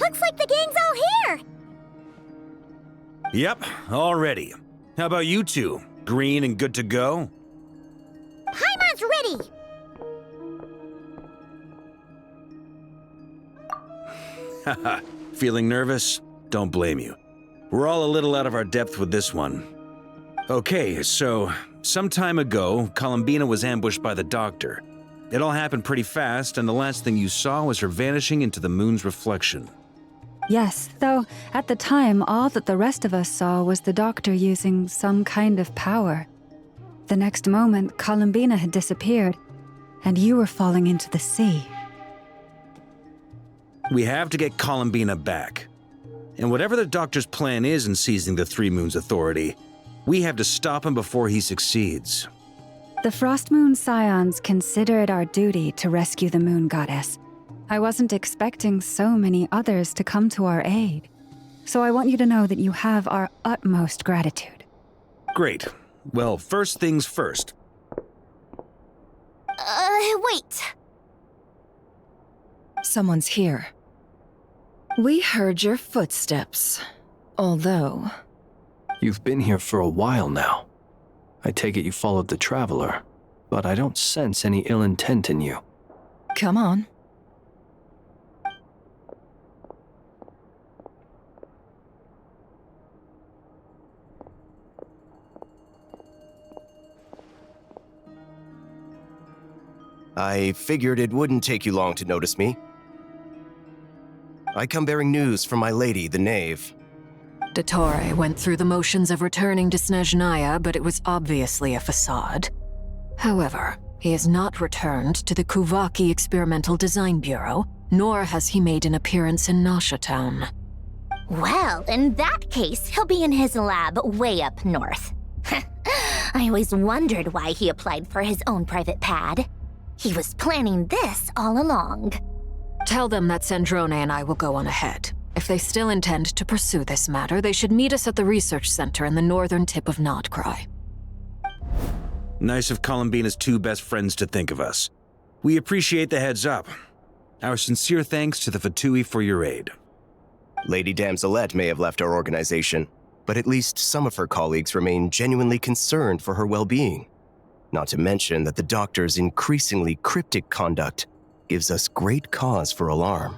Looks like the gang's all here! Yep, all ready. How about you two? Green and good to go? Paimon's ready! Haha, feeling nervous? Don't blame you. We're all a little out of our depth with this one. Okay, so, some time ago, Columbina was ambushed by the Doctor. It all happened pretty fast, and the last thing you saw was her vanishing into the moon's reflection. Yes, though at the time, all that the rest of us saw was the Doctor using some kind of power. The next moment, Columbina had disappeared, and you were falling into the sea. We have to get Columbina back. And whatever the Doctor's plan is in seizing the Three Moons Authority, we have to stop him before he succeeds. The Frost Moon Scions consider it our duty to rescue the Moon Goddess. I wasn't expecting so many others to come to our aid. So I want you to know that you have our utmost gratitude. Great. Well, first things first. Wait. Someone's here. We heard your footsteps. Although... You've been here for a while now. I take it you followed the Traveler, but I don't sense any ill intent in you. Come on. I figured it wouldn't take you long to notice me. I come bearing news from my lady, the Knave. Dottore went through the motions of returning to Snezhnaya, but it was obviously a facade. However, he has not returned to the Kuvaki Experimental Design Bureau, nor has he made an appearance in Nasha Town. Well, in that case, he'll be in his lab way up north. I always wondered why he applied for his own private pad. He was planning this all along. Tell them that Sandrone and I will go on ahead. If they still intend to pursue this matter, they should meet us at the research center in the northern tip of Nod-Krai. Nice of Columbina's two best friends to think of us. We appreciate the heads up. Our sincere thanks to the Fatui for your aid. Lady Damselette may have left our organization, but at least some of her colleagues remain genuinely concerned for her well-being. Not to mention that the Doctor's increasingly cryptic conduct gives us great cause for alarm.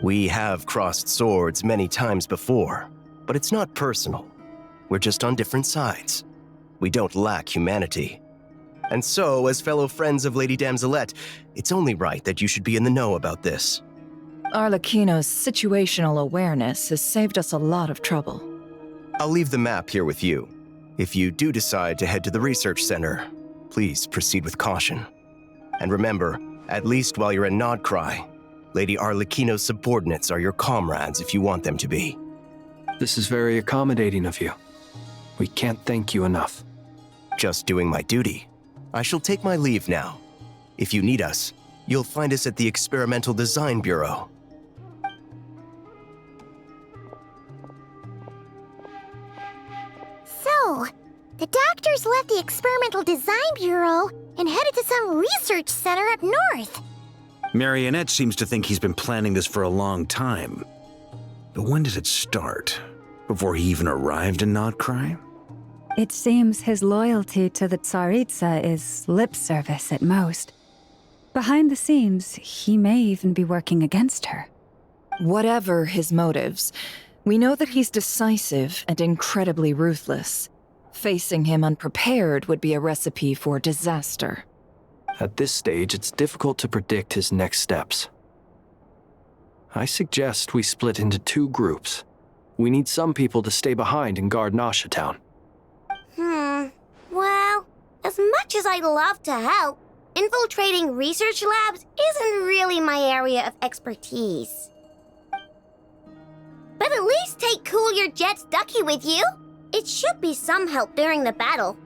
We have crossed swords many times before, but it's not personal. We're just on different sides. We don't lack humanity. And so, as fellow friends of Lady Damselette, it's only right that you should be in the know about this. Arlecchino's situational awareness has saved us a lot of trouble. I'll leave the map here with you. If you do decide to head to the research center, please proceed with caution. And remember, at least while you're in Nod-Krai, Lady Arlecchino's subordinates are your comrades if you want them to be. This is very accommodating of you. We can't thank you enough. Just doing my duty. I shall take my leave now. If you need us, you'll find us at the Experimental Design Bureau. So, the Doctors left the Experimental Design Bureau and headed to some research center up north. Marionette seems to think he's been planning this for a long time. But when did it start? Before he even arrived in Nod-Krai? It seems his loyalty to the Tsaritsa is lip service at most. Behind the scenes, he may even be working against her. Whatever his motives, we know that he's decisive and incredibly ruthless. Facing him unprepared would be a recipe for disaster. At this stage, it's difficult to predict his next steps. I suggest we split into two groups. We need some people to stay behind and guard Nasha Town. Well, as much as I'd love to help, infiltrating research labs isn't really my area of expertise. But at least take Cool Your Jet's Ducky with you. It should be some help during the battle.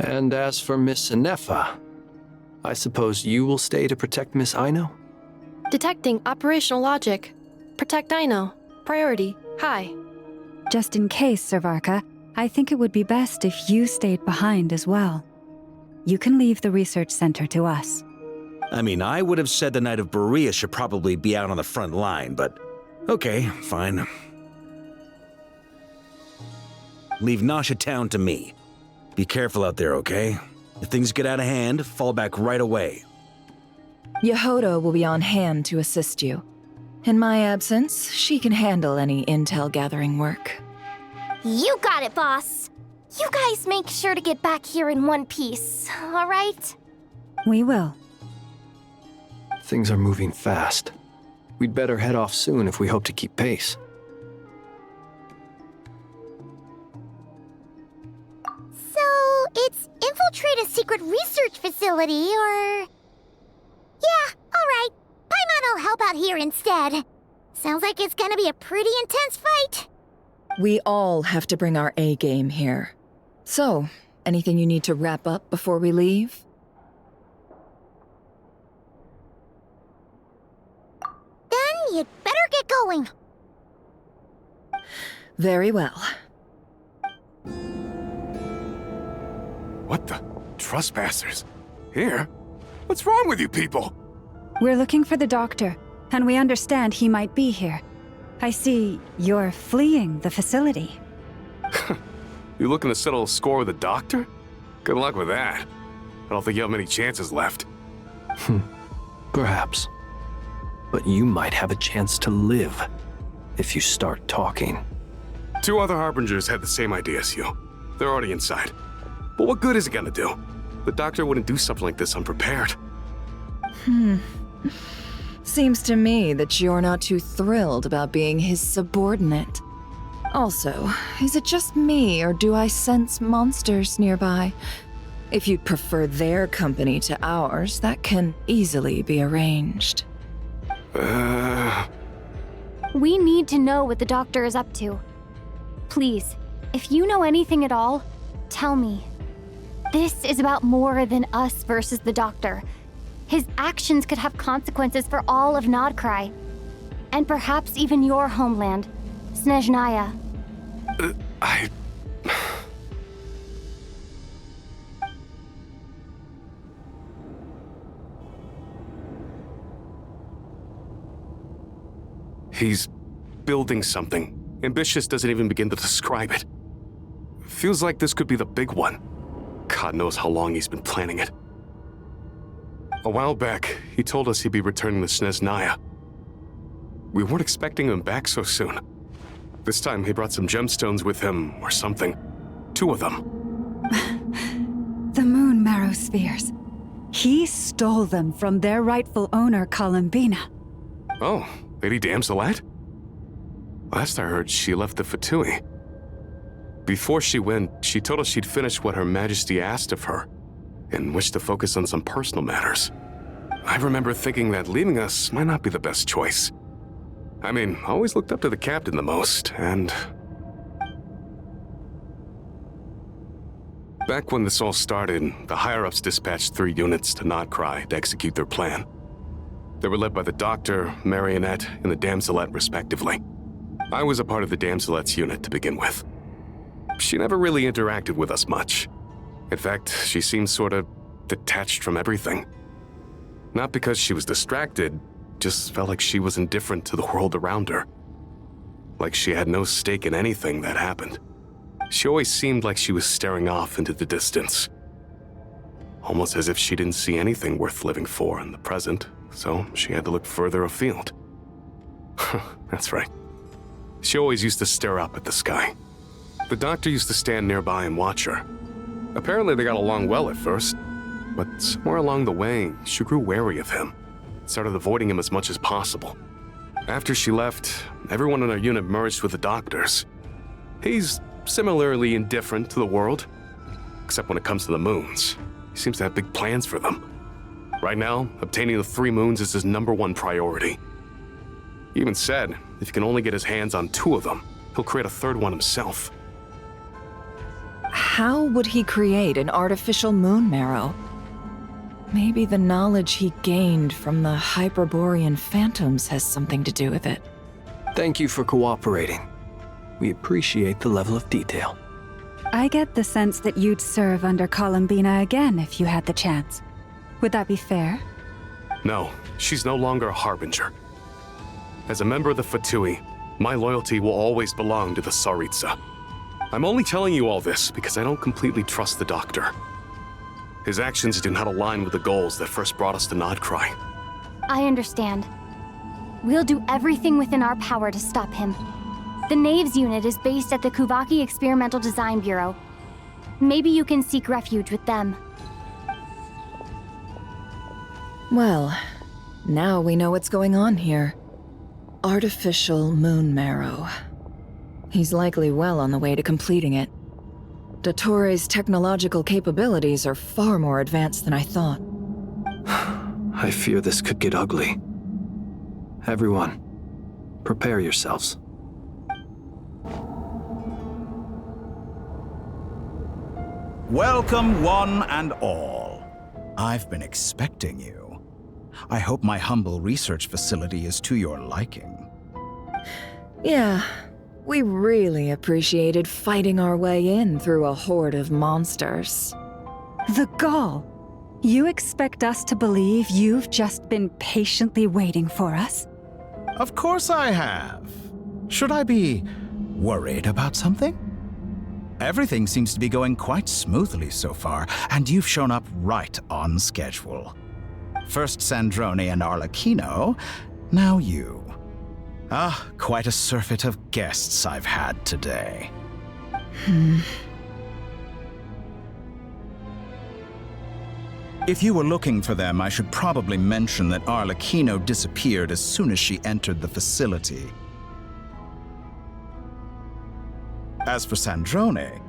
And as for Miss Ineffa, I suppose you will stay to protect Miss Aino? Detecting operational logic. Protect Aino. Priority. High. Just in case, Sir Varka, I think it would be best if you stayed behind as well. You can leave the research center to us. I mean, I would have said the Knight of Berea should probably be out on the front line, but okay, fine. Leave Nasha Town to me. Be careful out there, okay? If things get out of hand, fall back right away. Jahoda will be on hand to assist you. In my absence, she can handle any intel gathering work. You got it, boss. You guys make sure to get back here in one piece, all right? We will. Things are moving fast. We'd better head off soon if we hope to keep pace. So, it's infiltrate a secret research facility, or... Yeah, alright. Paimon will help out here instead. Sounds like it's gonna be a pretty intense fight. We all have to bring our A game here. So, anything you need to wrap up before we leave? Then you'd better get going. Very well. What the? Trespassers? Here? What's wrong with you people? We're looking for the doctor, and we understand he might be here. I see you're fleeing the facility. You looking to settle a score with the doctor? Good luck with that. I don't think you have many chances left. Perhaps. But you might have a chance to live if you start talking. 2 other Harbingers had the same idea as you. They're already inside. But what good is it gonna do? The doctor wouldn't do something like this unprepared. Seems to me that you're not too thrilled about being his subordinate. Also, is it just me, or do I sense monsters nearby? If you'd prefer their company to ours, that can easily be arranged. We need to know what the doctor is up to. Please, if you know anything at all, tell me. This is about more than us versus the doctor. His actions could have consequences for all of Nod-Krai. And perhaps even your homeland, Snezhnaya. He's building something. Ambitious doesn't even begin to describe it. Feels like this could be the big one. God knows how long he's been planning it. A while back, he told us he'd be returning to Snezhnaya. We weren't expecting him back so soon. This time he brought some gemstones with him, or something. 2 of them. The moon marrow spheres. He stole them from their rightful owner, Columbina. Oh, Lady Damselet? Last I heard, she left the Fatui. Before she went, she told us she'd finished what Her Majesty asked of her, and wished to focus on some personal matters. I remember thinking that leaving us might not be the best choice. I mean, I always looked up to the captain the most, and... Back when this all started, the higher-ups dispatched 3 units to Nod-Krai to execute their plan. They were led by the Doctor, Marionette, and the Damselet, respectively. I was a part of the Damselet's unit to begin with. She never really interacted with us much. In fact, she seemed sort of detached from everything. Not because she was distracted, just felt like she was indifferent to the world around her. Like she had no stake in anything that happened. She always seemed like she was staring off into the distance. Almost as if she didn't see anything worth living for in the present, so she had to look further afield. That's right. She always used to stare up at the sky. The Doctor used to stand nearby and watch her. Apparently they got along well at first, but somewhere along the way, she grew wary of him, started avoiding him as much as possible. After she left, everyone in our unit merged with the Doctor's. He's similarly indifferent to the world, except when it comes to the moons. He seems to have big plans for them. Right now, obtaining the 3 moons is his #1 priority. He even said, if he can only get his hands on 2 of them, he'll create a 3rd one himself. How would he create an artificial moon marrow? Maybe the knowledge he gained from the Hyperborean phantoms has something to do with it. Thank you for cooperating. We appreciate the level of detail. I get the sense that you'd serve under Columbina again if you had the chance. Would that be fair? No, she's no longer a harbinger. As a member of the Fatui, my loyalty will always belong to the Tsaritsa. I'm only telling you all this because I don't completely trust the Doctor. His actions do not align with the goals that first brought us to Nod-Krai. I understand. We'll do everything within our power to stop him. The Knaves unit is based at the Kuvaki Experimental Design Bureau. Maybe you can seek refuge with them. Well, now we know what's going on here. Artificial moon marrow. He's likely well on the way to completing it. Dottore's technological capabilities are far more advanced than I thought. I fear this could get ugly. Everyone, prepare yourselves. Welcome, one and all. I've been expecting you. I hope my humble research facility is to your liking. Yeah, we really appreciated fighting our way in through a horde of monsters. The gall! You expect us to believe you've just been patiently waiting for us? Of course I have. Should I be worried about something? Everything seems to be going quite smoothly so far, and you've shown up right on schedule. First Sandrone and Arlecchino, now you. Quite a surfeit of guests I've had today. If you were looking for them, I should probably mention that Arlecchino disappeared as soon as she entered the facility. As for Sandrone,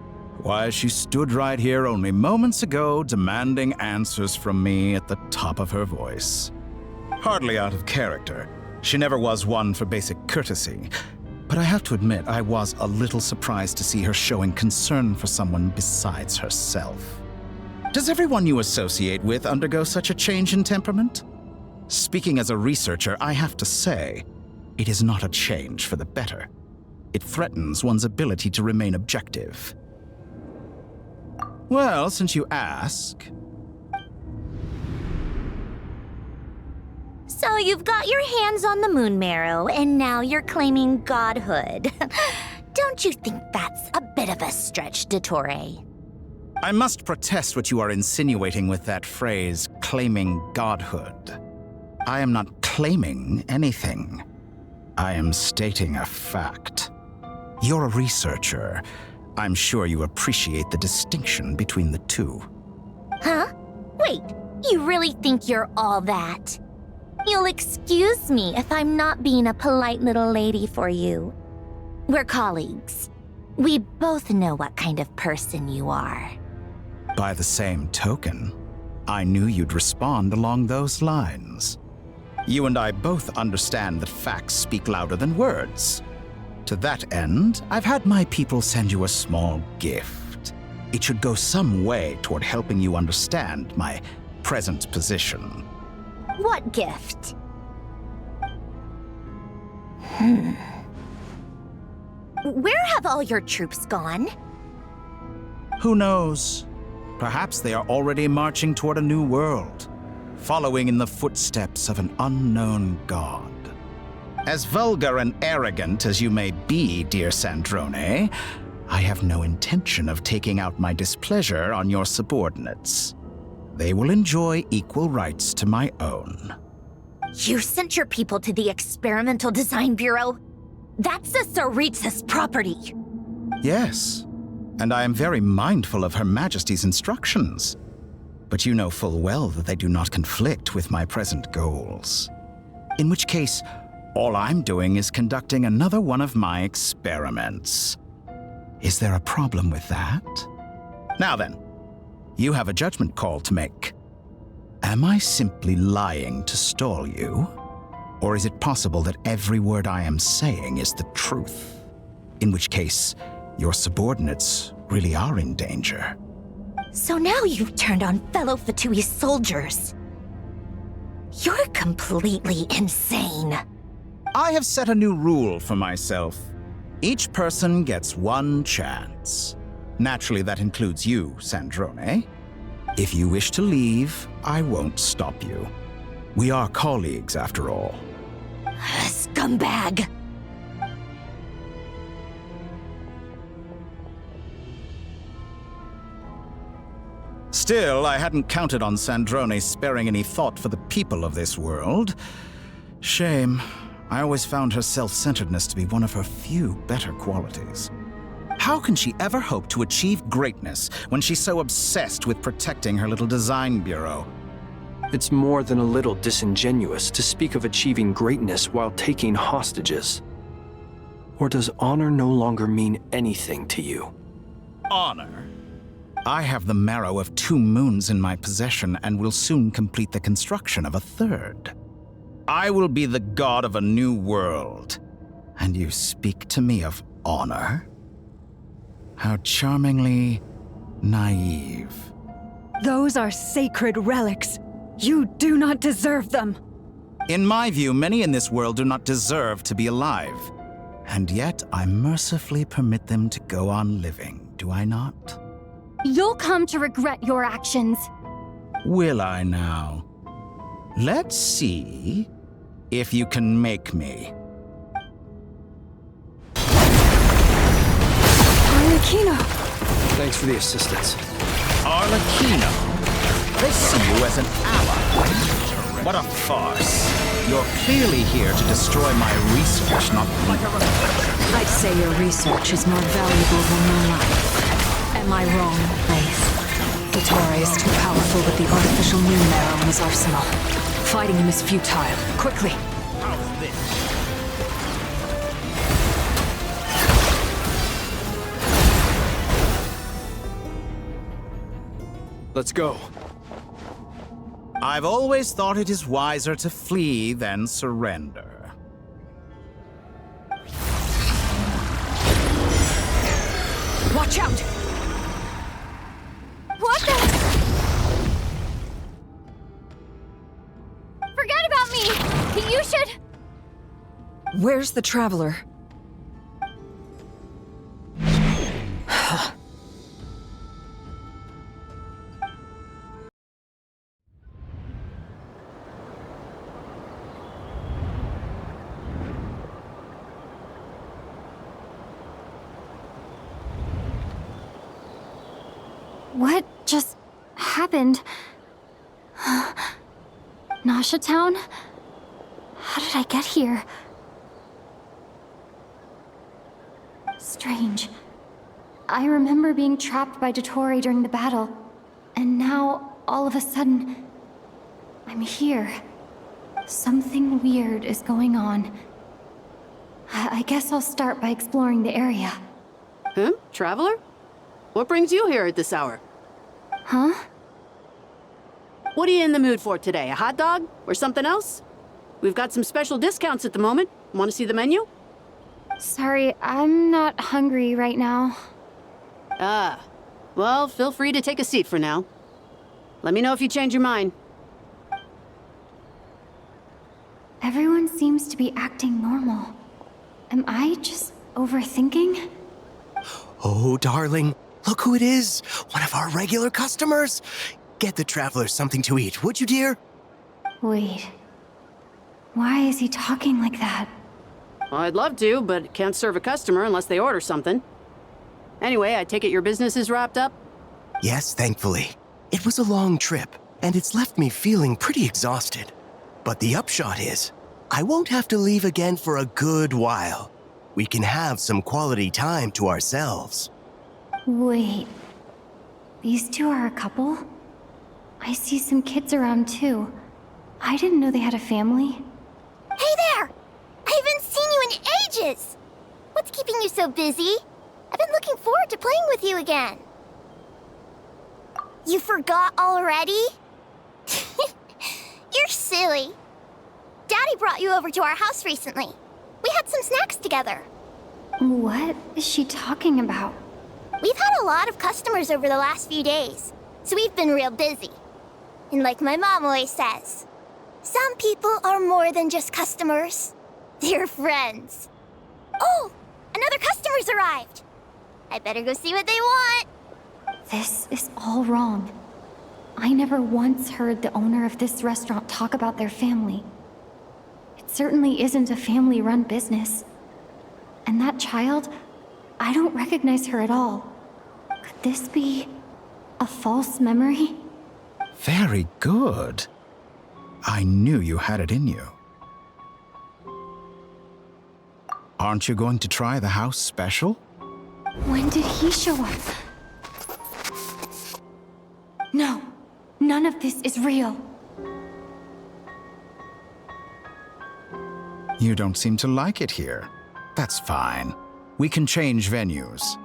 why, she stood right here only moments ago demanding answers from me at the top of her voice. Hardly out of character. She never was one for basic courtesy. But I have to admit, I was a little surprised to see her showing concern for someone besides herself. Does everyone you associate with undergo such a change in temperament? Speaking as a researcher, I have to say, it is not a change for the better. It threatens one's ability to remain objective. Well, since you ask... So you've got your hands on the moon marrow, and now you're claiming godhood. Don't you think that's a bit of a stretch, Dottore? I must protest what you are insinuating with that phrase, claiming godhood. I am not claiming anything. I am stating a fact. You're a researcher. I'm sure you appreciate the distinction between the two. Huh? Wait, you really think you're all that? You'll excuse me if I'm not being a polite little lady for you. We're colleagues. We both know what kind of person you are. By the same token, I knew you'd respond along those lines. You and I both understand that facts speak louder than words. To that end, I've had my people send you a small gift. It should go some way toward helping you understand my present position. What gift? Where have all your troops gone? Who knows? Perhaps they are already marching toward a new world, following in the footsteps of an unknown god. As vulgar and arrogant as you may be, dear Sandrone, I have no intention of taking out my displeasure on your subordinates. They will enjoy equal rights to my own. You sent your people to the Experimental Design Bureau? That's the Tsaritsa's property. Yes, and I am very mindful of Her Majesty's instructions. But you know full well that they do not conflict with my present goals. In which case, all I'm doing is conducting another one of my experiments. Is there a problem with that? Now then, you have a judgment call to make. Am I simply lying to stall you? Or is it possible that every word I am saying is the truth? In which case, your subordinates really are in danger. So now you've turned on fellow Fatui soldiers. You're completely insane. I have set a new rule for myself. Each person gets one chance. Naturally, that includes you, Sandrone. If you wish to leave, I won't stop you. We are colleagues, after all. Scumbag! Still, I hadn't counted on Sandrone sparing any thought for the people of this world. Shame. I always found her self-centeredness to be one of her few better qualities. How can she ever hope to achieve greatness when she's so obsessed with protecting her little design bureau? It's more than a little disingenuous to speak of achieving greatness while taking hostages. Or does honor no longer mean anything to you? Honor? I have the marrow of 2 moons in my possession and will soon complete the construction of a 3rd. I will be the god of a new world. And you speak to me of honor? How charmingly naive. Those are sacred relics. You do not deserve them. In my view, many in this world do not deserve to be alive. And yet, I mercifully permit them to go on living, do I not? You'll come to regret your actions. Will I now? Let's see if you can make me. Arlecchino! Thanks for the assistance. Arlecchino? They see you as an ally. What a farce. You're clearly here to destroy my research, not me. I'd say your research is more valuable than your life. Am I wrong, Wraith? Dottore is too powerful with the artificial moon marrow in his arsenal. Fighting him is futile. Quickly! How's this? Let's go. I've always thought it is wiser to flee than surrender. Watch out! What the? Forget about me! You should... Where's the Traveler? What just happened? Nasha Town? How did I get here? Strange. I remember being trapped by Dottore during the battle, and now, all of a sudden, I'm here. Something weird is going on. I guess I'll start by exploring the area. Traveler? What brings you here at this hour? Huh? What are you in the mood for today? A hot dog? Or something else? We've got some special discounts at the moment. Want to see the menu? Sorry, I'm not hungry right now. Ah. Well, feel free to take a seat for now. Let me know if you change your mind. Everyone seems to be acting normal. Am I just overthinking? Oh, darling, look who it is. One of our regular customers. Get the Traveler something to eat, would you, dear? Wait. Why is he talking like that? Well, I'd love to, but can't serve a customer unless they order something. Anyway, I take it your business is wrapped up? Yes, thankfully. It was a long trip, and it's left me feeling pretty exhausted. But the upshot is, I won't have to leave again for a good while. We can have some quality time to ourselves. Wait. These two are a couple? I see some kids around too. I didn't know they had a family. Hey there! I haven't seen you in ages! What's keeping you so busy? I've been looking forward to playing with you again. You forgot already? You're silly. Daddy brought you over to our house recently. We had some snacks together. What is she talking about? We've had a lot of customers over the last few days, so we've been real busy. And like my mom always says, some people are more than just customers. They're friends. Oh, another customer's arrived. I better go see what they want. This is all wrong. I never once heard the owner of this restaurant talk about their family. It certainly isn't a family-run business. And that child, I don't recognize her at all. Could this be a false memory? Very good. I knew you had it in you. Aren't you going to try the house special? When did he show up? No, none of this is real. You don't seem to like it here. That's fine. We can change venues.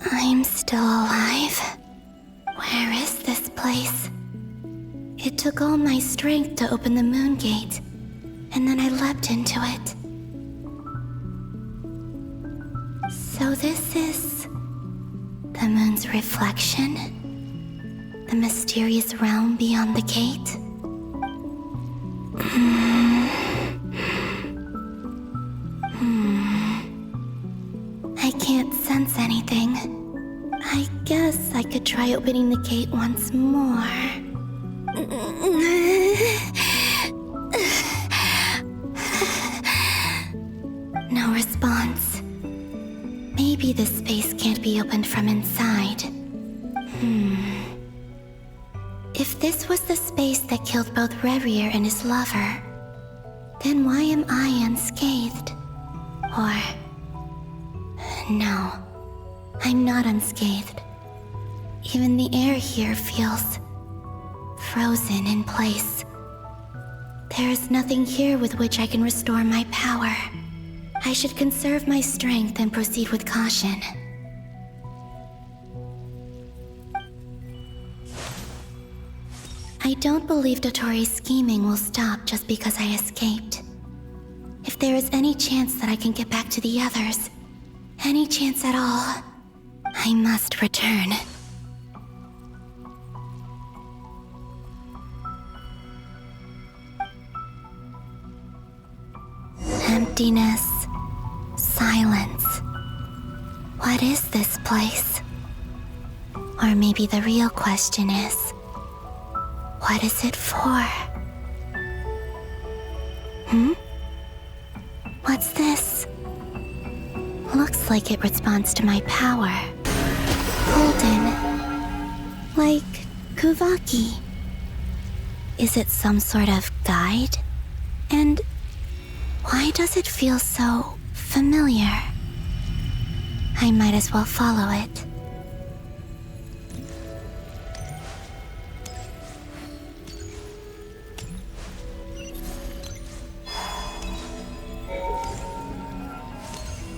I'm still alive. Where is this place? It took all my strength to open the moon gate, and then I leapt into it. So this is the moon's reflection? The mysterious realm beyond the gate? I can't sense anything. I guess I could try opening the gate once more. No response. Maybe this space can't be opened from inside. If this was the space that killed both Revier and his lover, then why am I unscathed? Or... no, I'm not unscathed. Even the air here feels frozen in place. There is nothing here with which I can restore my power. I should conserve my strength and proceed with caution. I don't believe Dottore's scheming will stop just because I escaped. If there is any chance that I can get back to the others, any chance at all, I must return. Emptiness, silence. What is this place? Or maybe the real question is, what is it for? What's this? Looks like it responds to my power. Golden. Like Kuvaki. Is it some sort of guide? And why does it feel so familiar? I might as well follow it.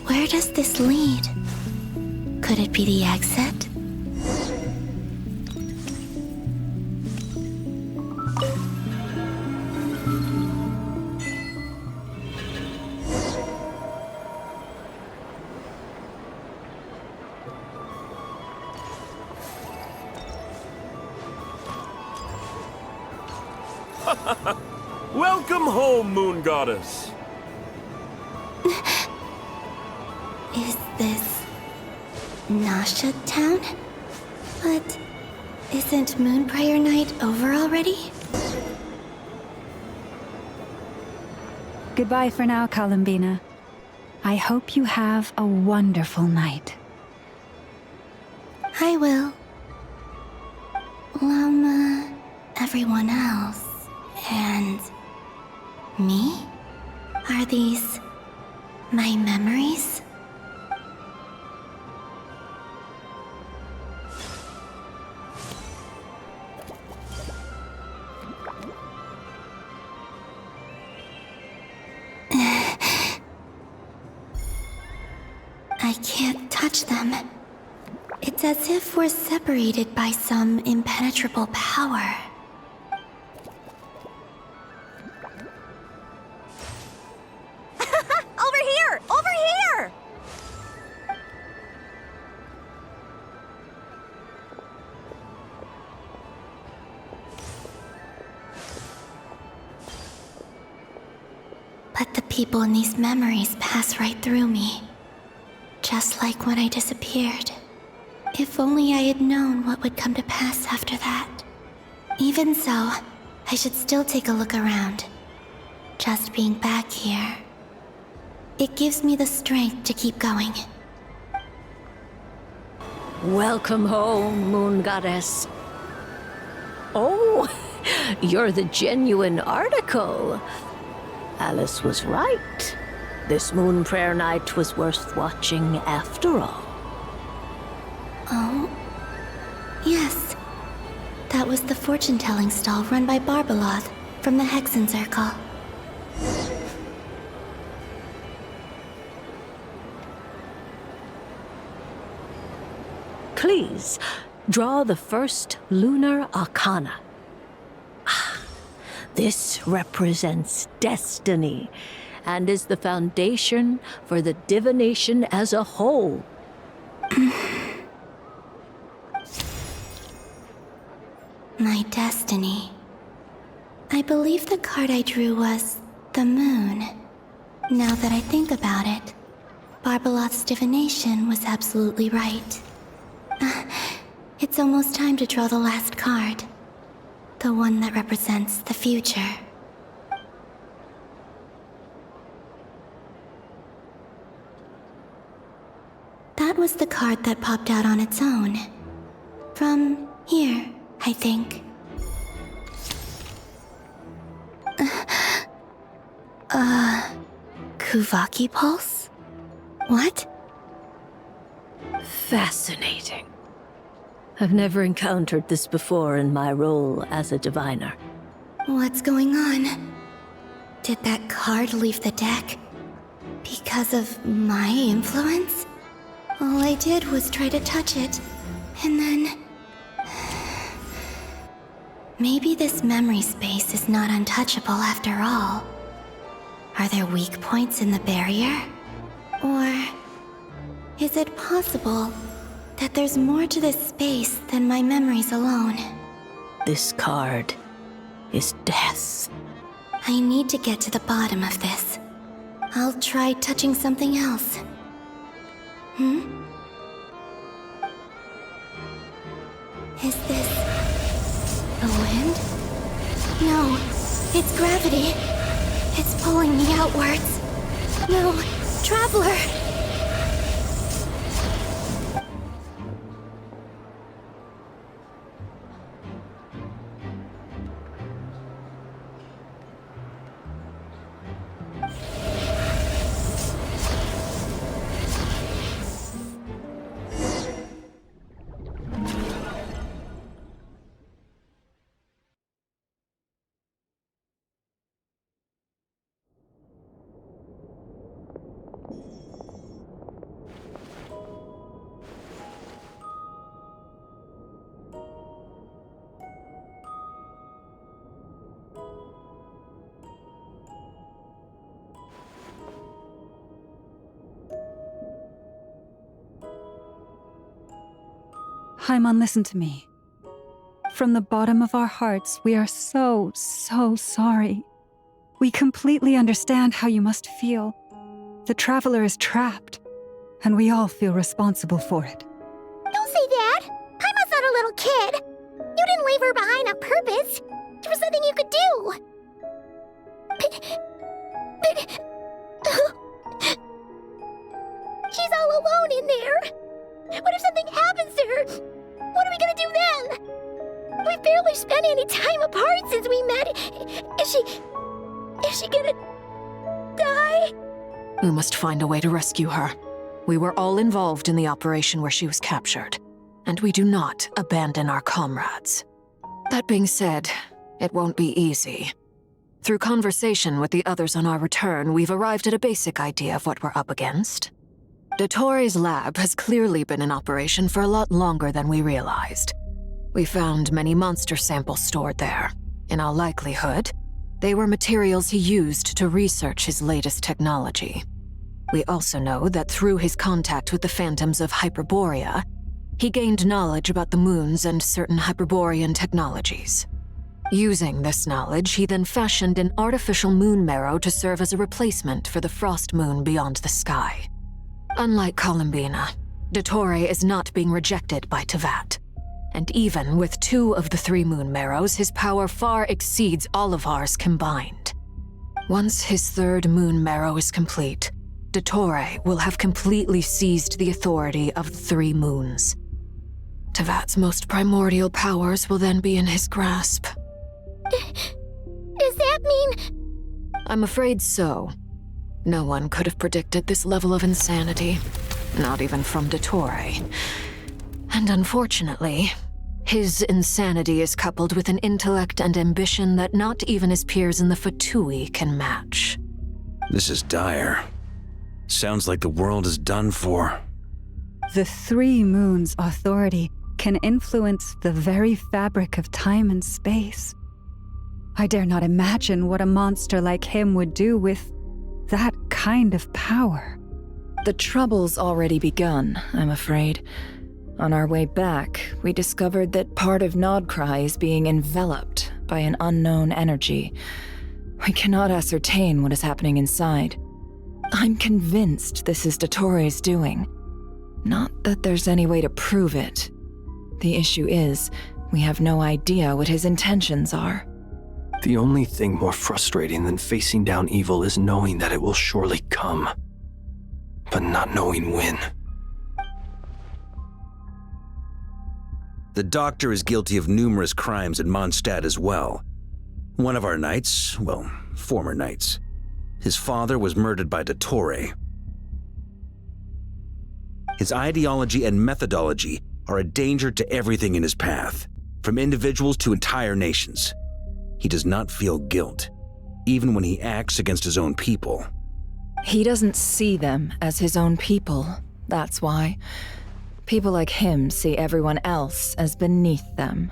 Where does this lead? Could it be the exit? Welcome home, Moon Goddess. Is this Nasha town? But isn't Moon Prayer Night over already? Goodbye for now, Columbina. I hope you have a wonderful night. I will. Lauma, everyone else, and me? Are these my memories? I can't touch them. It's as if we're separated by some impenetrable power. Over here! Over people in these memories pass right through me. Just like when I disappeared. If only I had known what would come to pass after that. Even so, I should still take a look around. Just being back here. It gives me the strength to keep going. Welcome home, Moon Goddess. Oh, you're the genuine article. Alice was right. This moon prayer night was worth watching after all. Oh, yes. That was the fortune-telling stall run by Barbeloth from the Hexen Circle. Please, draw the first lunar arcana. This represents destiny and is the foundation for the divination as a whole. My destiny. I believe the card I drew was the moon. Now that I think about it, Barbeloth's divination was absolutely right. It's almost time to draw the last card. The one that represents the future. That was the card that popped out on its own. From here, I think. Kuvaki Pulse? What? Fascinating. I've never encountered this before in my role as a diviner. What's going on? Did that card leave the deck? Because of my influence? All I did was try to touch it, and then... Maybe this memory space is not untouchable after all. Are there weak points in the barrier? Or... is it possible that there's more to this space than my memories alone? This card is death. I need to get to the bottom of this. I'll try touching something else. Is this... the wind? No, it's gravity. It's pulling me outwards. No, Traveler! Haimon, listen to me. From the bottom of our hearts, we are so sorry. We completely understand how you must feel. The Traveler is trapped, and we all feel responsible for it. Don't say that! Haimon's not a little kid! You didn't leave her behind on purpose! There was nothing you could do! She's all alone in there! What if something happens to her? What are we gonna do then? We've barely spent any time apart since we met. Is she gonna die? We must find a way to rescue her. We were all involved in the operation where she was captured, and we do not abandon our comrades. That being said, it won't be easy. Through conversation with the others on our return, we've arrived at a basic idea of what we're up against. Dottore's lab has clearly been in operation for a lot longer than we realized. We found many monster samples stored there. In all likelihood, they were materials he used to research his latest technology. We also know that through his contact with the phantoms of Hyperborea, he gained knowledge about the moons and certain Hyperborean technologies. Using this knowledge, he then fashioned an artificial moon marrow to serve as a replacement for the frost moon beyond the sky. Unlike Columbina, Dottore is not being rejected by Teyvat. And even with 2 of the 3 moon marrows, his power far exceeds all of ours combined. Once his 3rd moon marrow is complete, Dottore will have completely seized the authority of the 3 moons. Teyvat's most primordial powers will then be in his grasp. Does that mean... I'm afraid so. No one could have predicted this level of insanity, not even from Dottore. And unfortunately, his insanity is coupled with an intellect and ambition that not even his peers in the Fatui can match. This is dire. Sounds like the world is done for. The 3 moons' authority can influence the very fabric of time and space. I dare not imagine what a monster like him would do with that kind of power. The trouble's already begun, I'm afraid. On our way back, we discovered that part of Nod-Krai is being enveloped by an unknown energy. We cannot ascertain what is happening inside. I'm convinced this is Dottore's doing. Not that there's any way to prove it. The issue is, we have no idea what his intentions are. The only thing more frustrating than facing down evil is knowing that it will surely come, but not knowing when. The Doctor is guilty of numerous crimes in Mondstadt as well. One of our knights, well, former knights, his father was murdered by Dottore. His ideology and methodology are a danger to everything in his path, from individuals to entire nations. He does not feel guilt, even when he acts against his own people. He doesn't see them as his own people, that's why. People like him see everyone else as beneath them.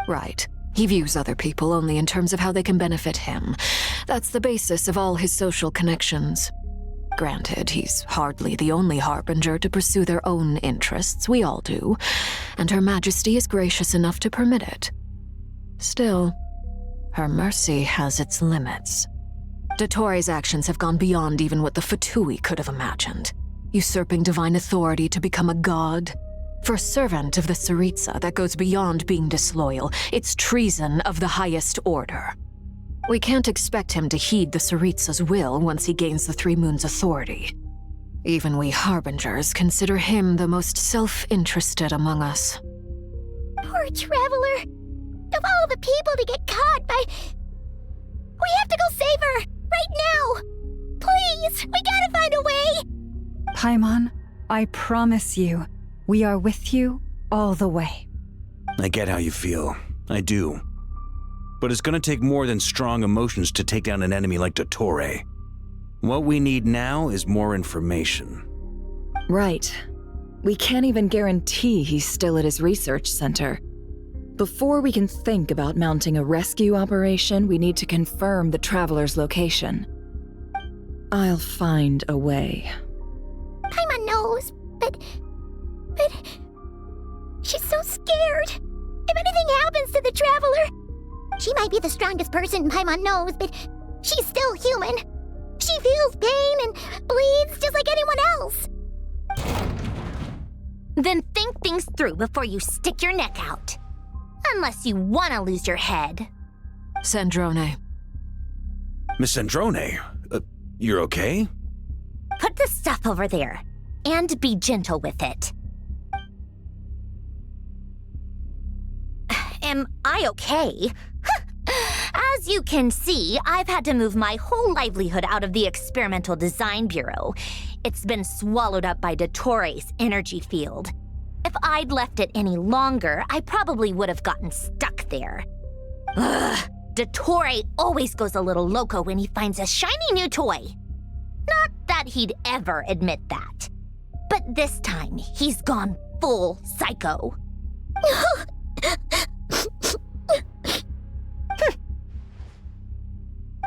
Right. He views other people only in terms of how they can benefit him. That's the basis of all his social connections. Granted, he's hardly the only harbinger to pursue their own interests. We all do. And Her Majesty is gracious enough to permit it. Still, her mercy has its limits. Dottore's actions have gone beyond even what the Fatui could have imagined. Usurping divine authority to become a god. For a servant of the Tsaritsa, that goes beyond being disloyal. It's treason of the highest order. We can't expect him to heed the Tsaritsa's will once he gains the 3 moons' authority. Even we harbingers consider him the most self-interested among us. Poor Traveler. Of all the people to get caught by... We have to go save her! Right now! Please! We gotta find a way! Paimon, I promise you, we are with you all the way. I get how you feel. I do. But it's gonna take more than strong emotions to take down an enemy like Dottore. What we need now is more information. Right. We can't even guarantee he's still at his research center. Before we can think about mounting a rescue operation, we need to confirm the Traveler's location. I'll find a way. Paimon knows, but... She's so scared. If anything happens to the Traveler... She might be the strongest person Paimon knows, but she's still human. She feels pain and bleeds just like anyone else. Then think things through before you stick your neck out. Unless you want to lose your head. Sandrone. Miss Sandrone, you're okay? Put the stuff over there, and be gentle with it. Am I okay? As you can see, I've had to move my whole livelihood out of the Experimental Design Bureau. It's been swallowed up by Dottore's energy field. If I'd left it any longer, I probably would have gotten stuck there. Ugh, Dottore always goes a little loco when he finds a shiny new toy. Not that he'd ever admit that. But this time, he's gone full psycho.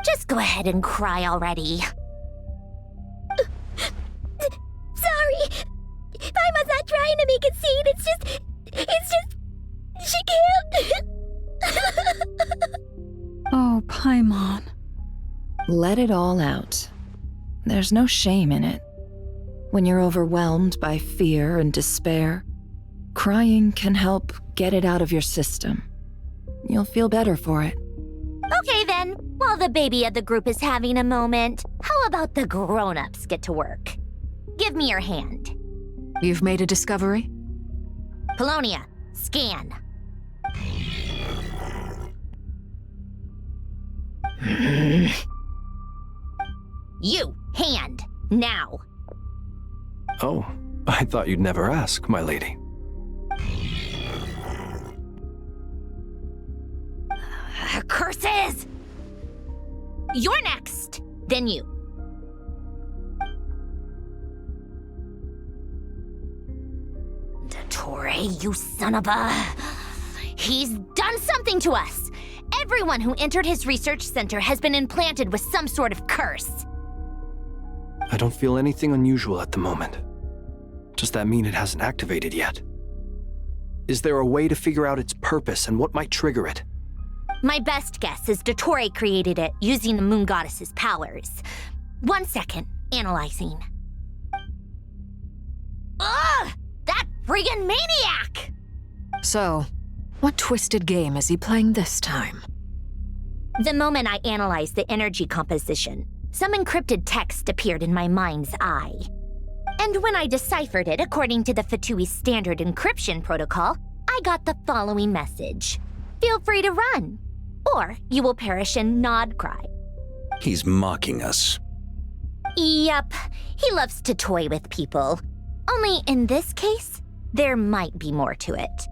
Just go ahead and cry already. Sorry. Paimon's not trying to be conceited. It's just... She can't. Oh, Paimon. Let it all out. There's no shame in it. When you're overwhelmed by fear and despair, crying can help get it out of your system. You'll feel better for it. Okay then, while the baby of the group is having a moment, how about the grown-ups get to work? Give me your hand. You've made a discovery? Polonia, scan. You, hand, now. Oh, I thought you'd never ask, my lady. Curses! You're next, then you. Dottore, you son of a... He's done something to us! Everyone who entered his research center has been implanted with some sort of curse. I don't feel anything unusual at the moment. Does that mean it hasn't activated yet? Is there a way to figure out its purpose and what might trigger it? My best guess is Dottore created it using the Moon Goddess's powers. 1 second, analyzing. Ugh! That friggin' maniac! So, what twisted game is he playing this time? The moment I analyzed the energy composition, some encrypted text appeared in my mind's eye. And when I deciphered it according to the Fatui standard encryption protocol, I got the following message. Feel free to run, or you will perish in Nod-Krai. He's mocking us. Yep, he loves to toy with people. Only in this case, there might be more to it.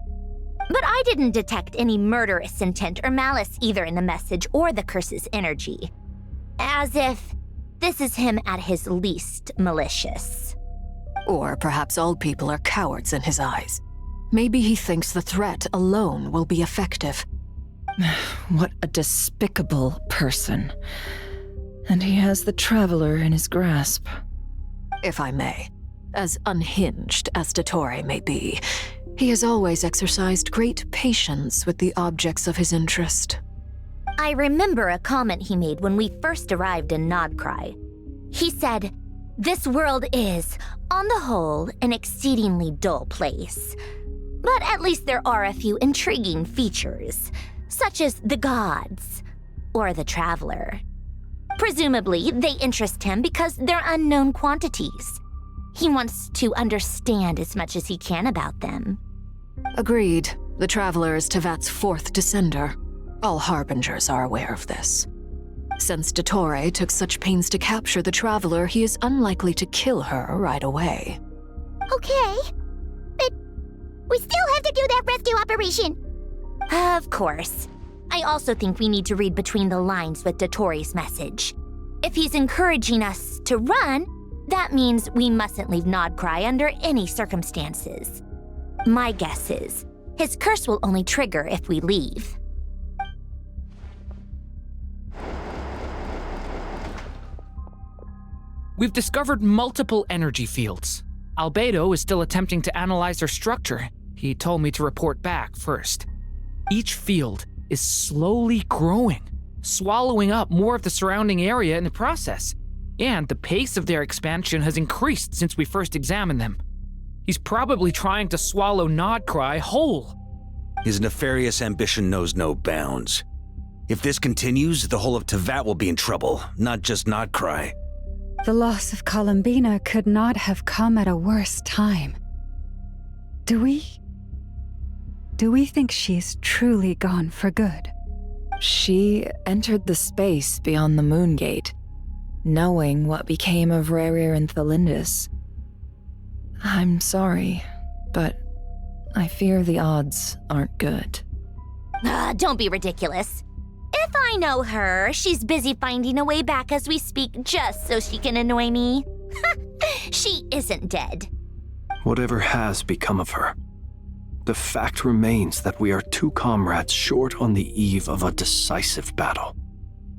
But I didn't detect any murderous intent or malice either in the message or the curse's energy. As if this is him at his least malicious. Or perhaps all people are cowards in his eyes. Maybe he thinks the threat alone will be effective. What a despicable person. And he has the Traveler in his grasp. If I may, as unhinged as Dottore may be, he has always exercised great patience with the objects of his interest. I remember a comment he made when we first arrived in Nod-Krai. He said, "This world is, on the whole, an exceedingly dull place. But at least there are a few intriguing features, such as the gods, or the Traveler. Presumably, they interest him because they're unknown quantities. He wants to understand as much as he can about them." Agreed. The Traveler is Tevat's fourth descender. All Harbingers are aware of this. Since Dottore took such pains to capture the Traveler, he is unlikely to kill her right away. Okay, but we still have to do that rescue operation. Of course. I also think we need to read between the lines with Dottore's message. If he's encouraging us to run, that means we mustn't leave Nod-Krai under any circumstances. My guess is, his curse will only trigger if we leave. We've discovered multiple energy fields. Albedo is still attempting to analyze their structure. He told me to report back first. Each field is slowly growing, swallowing up more of the surrounding area in the process. And the pace of their expansion has increased since we first examined them. He's probably trying to swallow Nod-Krai whole. His nefarious ambition knows no bounds. If this continues, the whole of Tevat will be in trouble, not just Nod-Krai. The loss of Columbina could not have come at a worse time. Do we think she's truly gone for good? She entered the space beyond the Moon Gate, knowing what became of Rerir and Thelindis. I'm sorry, but I fear the odds aren't good. Don't be ridiculous. If I know her, she's busy finding a way back as we speak just so she can annoy me. She isn't dead. Whatever has become of her, the fact remains that we are two comrades short on the eve of a decisive battle.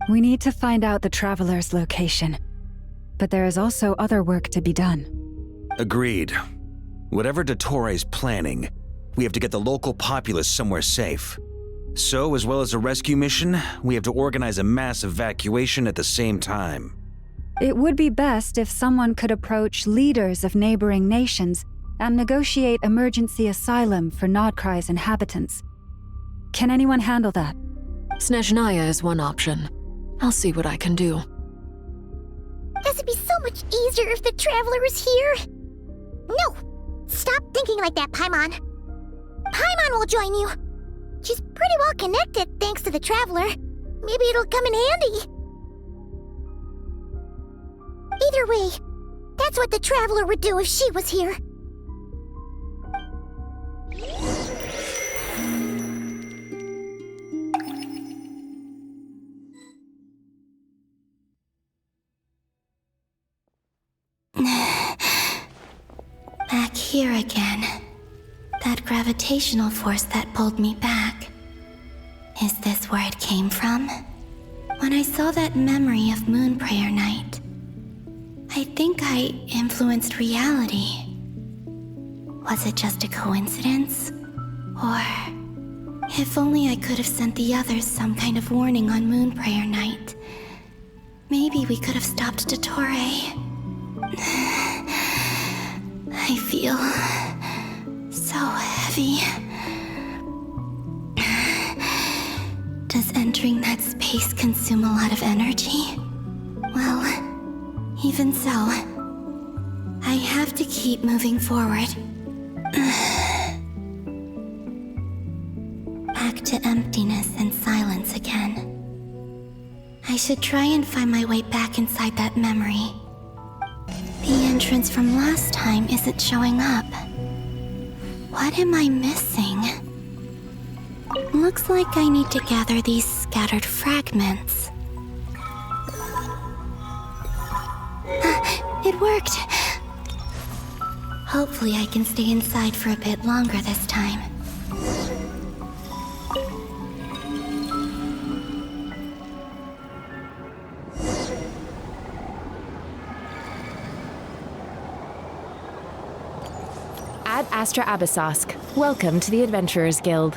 We need to find out the Traveler's location, but there is also other work to be done. Agreed. Whatever Dottore's planning, we have to get the local populace somewhere safe. So, as well as a rescue mission, we have to organize a mass evacuation at the same time. It would be best if someone could approach leaders of neighboring nations and negotiate emergency asylum for Nod-Krai's inhabitants. Can anyone handle that? Snezhnaya is one option. I'll see what I can do. This would be so much easier if the Traveler was here. No! Stop thinking like that, Paimon. Paimon will join you. She's pretty well connected thanks to the Traveler. Maybe it'll come in handy. Either way, that's what the Traveler would do if she was here. Back here again. That gravitational force that pulled me back. Is this where it came from? When I saw that memory of Moon Prayer Night, I think I influenced reality. Was it just a coincidence? Or if only I could have sent the others some kind of warning on Moon Prayer Night. Maybe we could have stopped Dottore. I feel so heavy. Does entering that space consume a lot of energy? Well, even so, I have to keep moving forward. Back to emptiness and silence again. I should try and find my way back inside that memory. The entrance from last time isn't showing up. What am I missing? Looks like I need to gather these scattered fragments. It worked! Hopefully I can stay inside for a bit longer this time. Ad Astra Abyssosque. Welcome to the Adventurers Guild.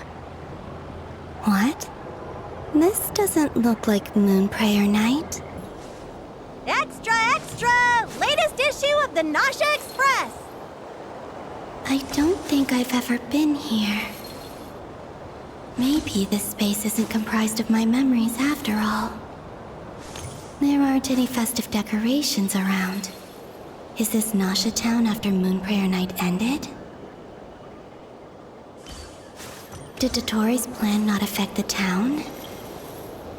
What? This doesn't look like Moon Prayer Night. Extra, extra! Latest issue of the Nasha Express! I don't think I've ever been here. Maybe this space isn't comprised of my memories after all. There aren't any festive decorations around. Is this Nasha town after Moon Prayer Night ended? Did Dottore's plan not affect the town?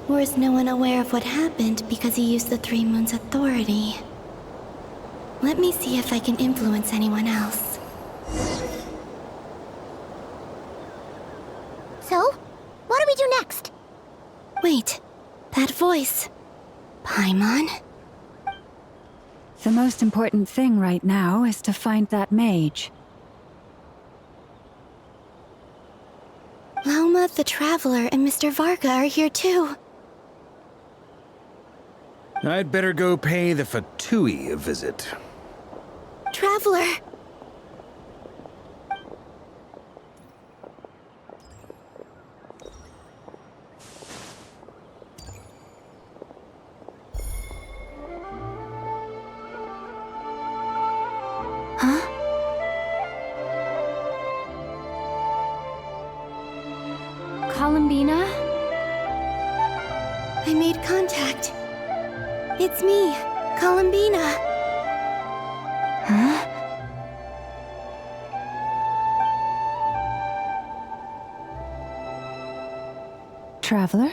Or is no one aware of what happened because he used the Three Moons' authority? Let me see if I can influence anyone else. So, what do we do next? Wait, that voice. Paimon? The most important thing right now is to find that mage. Lauma, the Traveler, and Mr. Varka are here too. I'd better go pay the Fatui a visit. Traveler! Huh? Columbina? I made contact. It's me, Columbina. Huh? Traveler?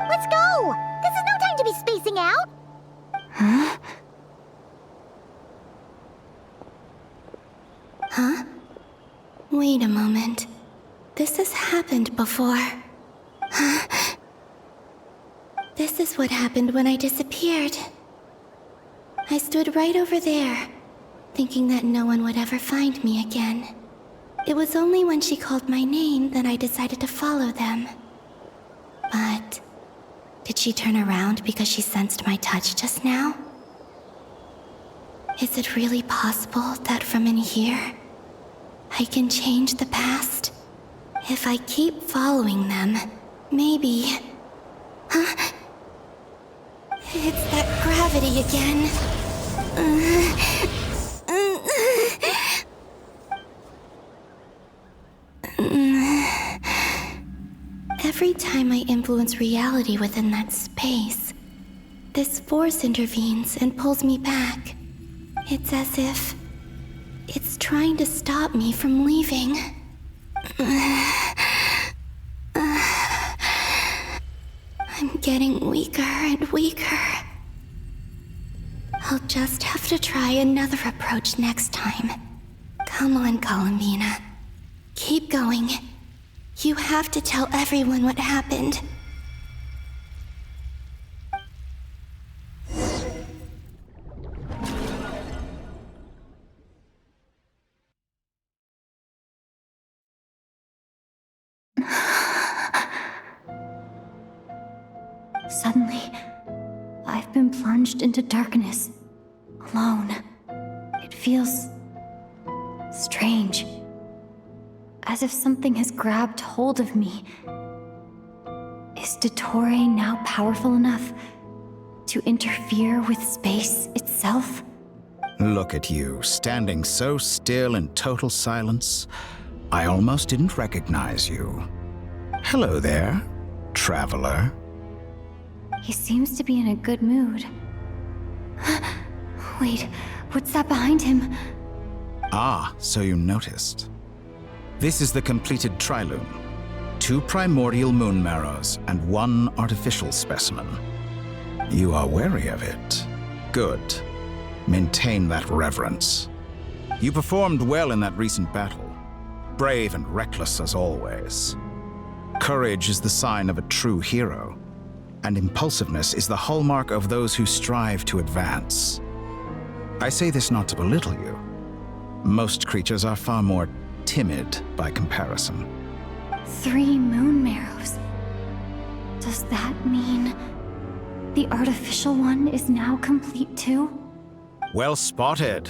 Let's go! This is no time to be spacing out! Huh? Huh? Wait a moment. This has happened before. Huh? This is what happened when I disappeared. I stood right over there, thinking that no one would ever find me again. It was only when she called my name that I decided to follow them. But did she turn around because she sensed my touch just now? Is it really possible that from in here, I can change the past? If I keep following them, maybe... Huh? It's that gravity again. Every time I influence reality within that space, this force intervenes and pulls me back. It's as if it's trying to stop me from leaving. I'm getting weaker and weaker. I'll just have to try another approach next time. Come on, Columbina. Keep going. You have to tell everyone what happened. Suddenly, I've been plunged into darkness, alone. It feels strange, as if something has grabbed hold of me. Is Dottore now powerful enough to interfere with space itself? Look at you, standing so still in total silence. I almost didn't recognize you. Hello there, traveler. He seems to be in a good mood. Wait, what's that behind him? Ah, so you noticed. This is the completed Trilune. 2 primordial moon marrows and 1 artificial specimen. You are wary of it. Good. Maintain that reverence. You performed well in that recent battle. Brave and reckless as always. Courage is the sign of a true hero, and impulsiveness is the hallmark of those who strive to advance. I say this not to belittle you. Most creatures are far more timid by comparison. 3 moon marrows. Does that mean the artificial one is now complete too? Well spotted.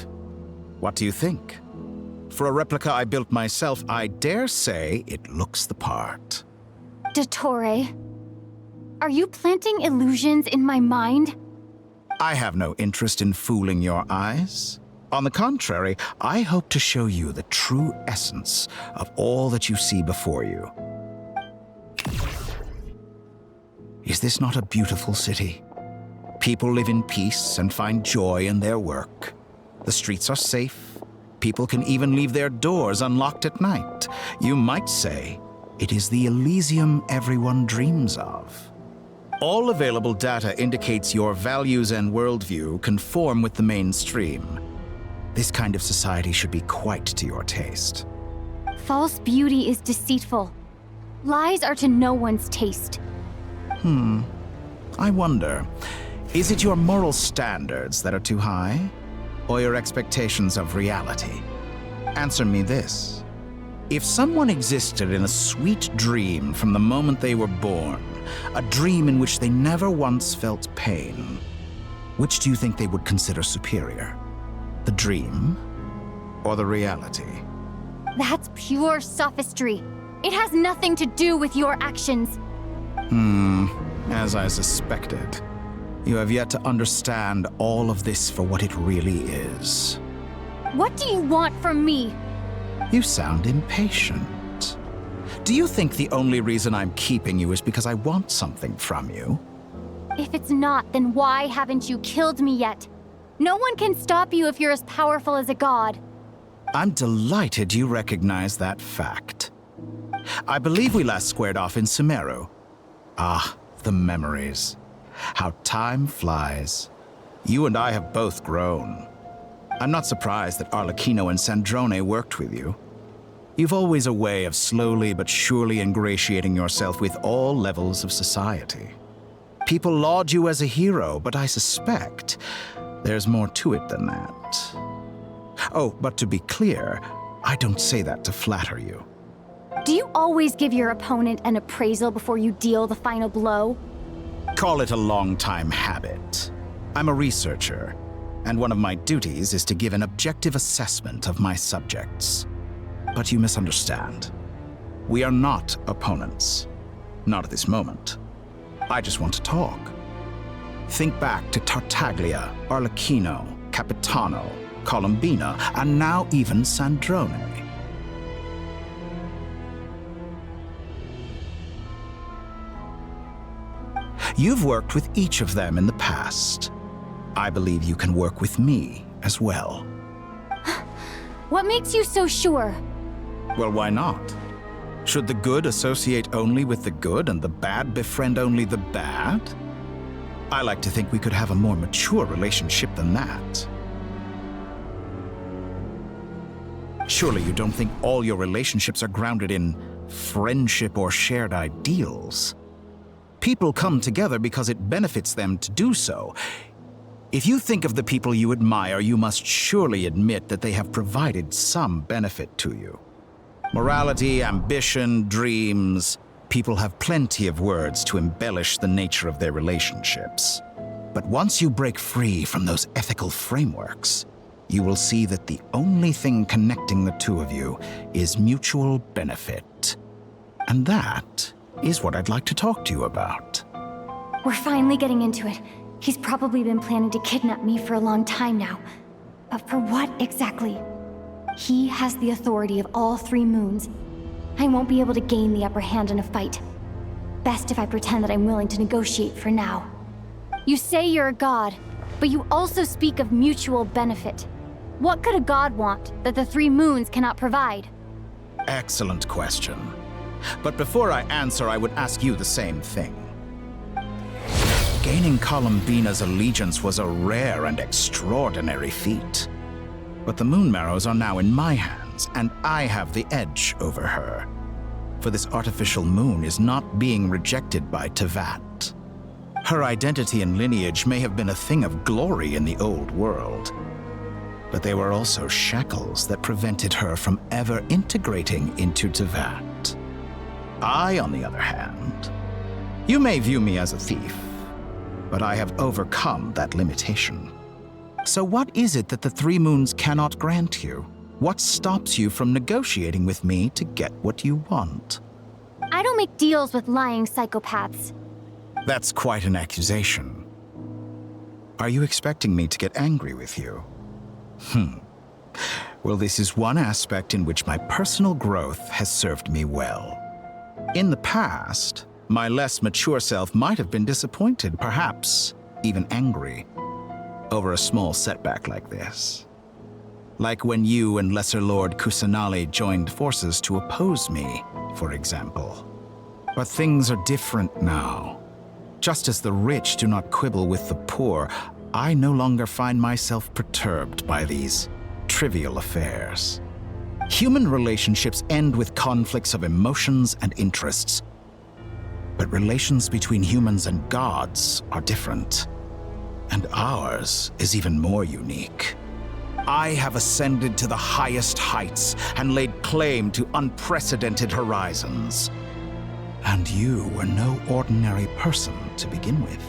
What do you think? For a replica I built myself, I dare say it looks the part. Dottore, are you planting illusions in my mind? I have no interest in fooling your eyes. On the contrary, I hope to show you the true essence of all that you see before you. Is this not a beautiful city? People live in peace and find joy in their work. The streets are safe. People can even leave their doors unlocked at night. You might say it is the Elysium everyone dreams of. All available data indicates your values and worldview conform with the mainstream. This kind of society should be quite to your taste. False beauty is deceitful. Lies are to no one's taste. I wonder, is it your moral standards that are too high? Or your expectations of reality? Answer me this. If someone existed in a sweet dream from the moment they were born, a dream in which they never once felt pain, which do you think they would consider superior? The dream or the reality? That's pure sophistry. It has nothing to do with your actions. As I suspected. You have yet to understand all of this for what it really is. What do you want from me? You sound impatient. Do you think the only reason I'm keeping you is because I want something from you? If it's not, then why haven't you killed me yet? No one can stop you if you're as powerful as a god. I'm delighted you recognize that fact. I believe we last squared off in Cemetary. Ah, the memories. How time flies. You and I have both grown. I'm not surprised that Arlecchino and Sandrone worked with you. You've always a way of slowly but surely ingratiating yourself with all levels of society. People laud you as a hero, but I suspect there's more to it than that. Oh, but to be clear, I don't say that to flatter you. Do you always give your opponent an appraisal before you deal the final blow? Call it a long-time habit. I'm a researcher, and one of my duties is to give an objective assessment of my subjects. But you misunderstand. We are not opponents. Not at this moment. I just want to talk. Think back to Tartaglia, Arlecchino, Capitano, Columbina, and now even Sandrone. You've worked with each of them in the past. I believe you can work with me as well. What makes you so sure? Well, why not? Should the good associate only with the good and the bad befriend only the bad? I like to think we could have a more mature relationship than that. Surely you don't think all your relationships are grounded in friendship or shared ideals? People come together because it benefits them to do so. If you think of the people you admire, you must surely admit that they have provided some benefit to you. Morality, ambition, dreams. People have plenty of words to embellish the nature of their relationships. But once you break free from those ethical frameworks, you will see that the only thing connecting the two of you is mutual benefit. And that is what I'd like to talk to you about. We're finally getting into it. He's probably been planning to kidnap me for a long time now. But for what exactly? He has the authority of all 3 moons. I won't be able to gain the upper hand in a fight. Best if I pretend that I'm willing to negotiate for now. You say you're a god, but you also speak of mutual benefit. What could a god want that the 3 moons cannot provide? Excellent question. But before I answer, I would ask you the same thing. Gaining Columbina's allegiance was a rare and extraordinary feat. But the Moon Marrows are now in my hands, and I have the edge over her. For this artificial moon is not being rejected by Teyvat. Her identity and lineage may have been a thing of glory in the old world, but they were also shackles that prevented her from ever integrating into Teyvat. I, on the other hand, you may view me as a thief, but I have overcome that limitation. So what is it that the 3 moons cannot grant you? What stops you from negotiating with me to get what you want? I don't make deals with lying psychopaths. That's quite an accusation. Are you expecting me to get angry with you? Well, this is one aspect in which my personal growth has served me well. In the past, my less mature self might have been disappointed, perhaps even angry, over a small setback like this. Like when you and Lesser Lord Kusanali joined forces to oppose me, for example. But things are different now. Just as the rich do not quibble with the poor, I no longer find myself perturbed by these trivial affairs. Human relationships end with conflicts of emotions and interests. But relations between humans and gods are different. And ours is even more unique. I have ascended to the highest heights and laid claim to unprecedented horizons. And you were no ordinary person to begin with.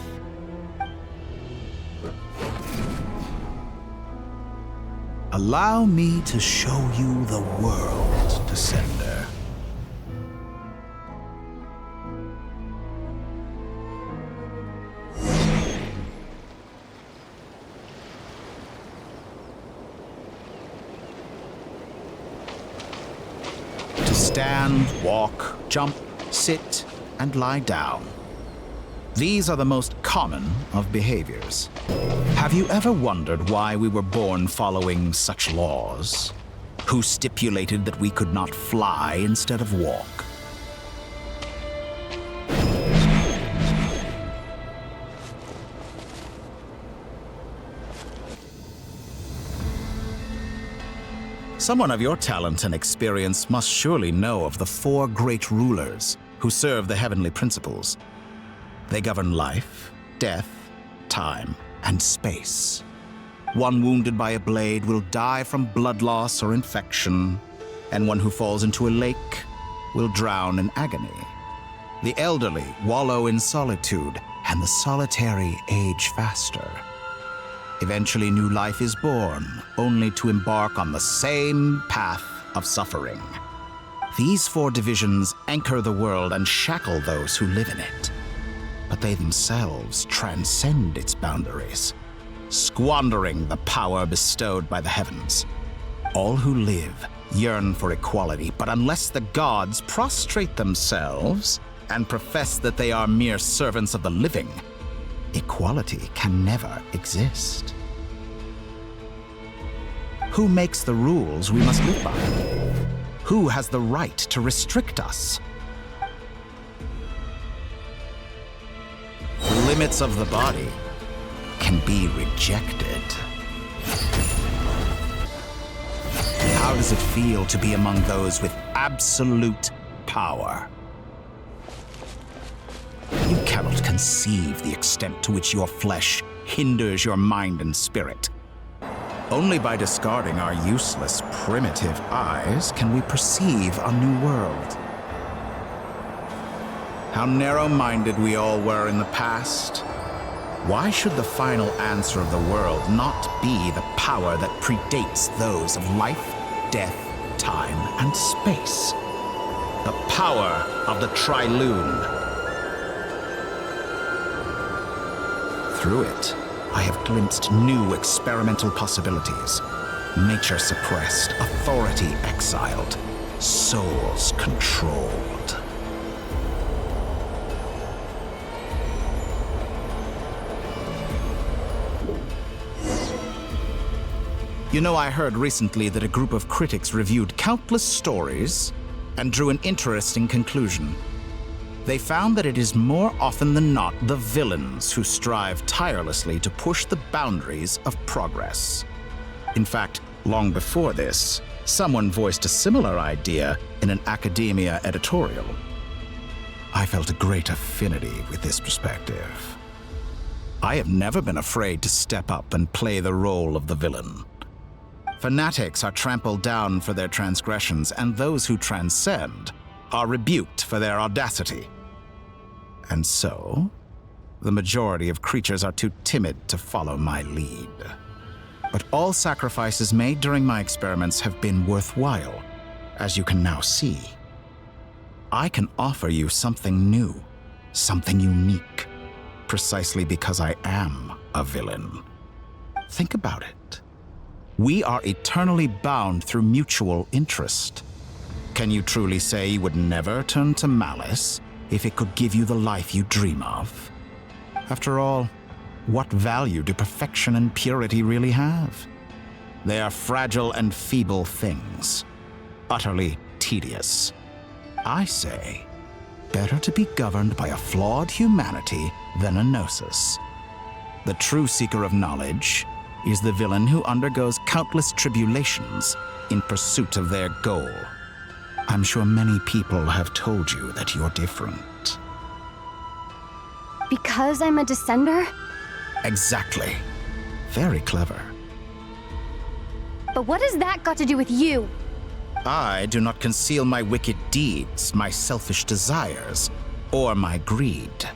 Allow me to show you the world, Descender. To stand, walk, jump, sit, and lie down. These are the most common of behaviors. Have you ever wondered why we were born following such laws? Who stipulated that we could not fly instead of walk? Someone of your talent and experience must surely know of the 4 great rulers who serve the heavenly principles. They govern life, death, time, and space. One wounded by a blade will die from blood loss or infection, and one who falls into a lake will drown in agony. The elderly wallow in solitude, and the solitary age faster. Eventually, new life is born, only to embark on the same path of suffering. These 4 divisions anchor the world and shackle those who live in it. But they themselves transcend its boundaries, squandering the power bestowed by the heavens. All who live yearn for equality, but unless the gods prostrate themselves and profess that they are mere servants of the living, equality can never exist. Who makes the rules we must live by? Who has the right to restrict us? The limits of the body can be rejected. How does it feel to be among those with absolute power? You cannot conceive the extent to which your flesh hinders your mind and spirit. Only by discarding our useless, primitive eyes can we perceive a new world. How narrow-minded we all were in the past. Why should the final answer of the world not be the power that predates those of life, death, time, and space? The power of the Trilune. Through it, I have glimpsed new experimental possibilities. Nature suppressed, authority exiled, souls controlled. You know, I heard recently that a group of critics reviewed countless stories and drew an interesting conclusion. They found that it is more often than not the villains who strive tirelessly to push the boundaries of progress. In fact, long before this, someone voiced a similar idea in an academia editorial. I felt a great affinity with this perspective. I have never been afraid to step up and play the role of the villain. Fanatics are trampled down for their transgressions, and those who transcend are rebuked for their audacity. And so, the majority of creatures are too timid to follow my lead. But all sacrifices made during my experiments have been worthwhile, as you can now see. I can offer you something new, something unique, precisely because I am a villain. Think about it. We are eternally bound through mutual interest. Can you truly say you would never turn to malice if it could give you the life you dream of? After all, what value do perfection and purity really have? They are fragile and feeble things, utterly tedious. I say, better to be governed by a flawed humanity than a gnosis. The true seeker of knowledge is the villain who undergoes countless tribulations in pursuit of their goal. I'm sure many people have told you that you're different. Because I'm a descender? Exactly. Very clever. But what has that got to do with you? I do not conceal my wicked deeds, my selfish desires, or my greed.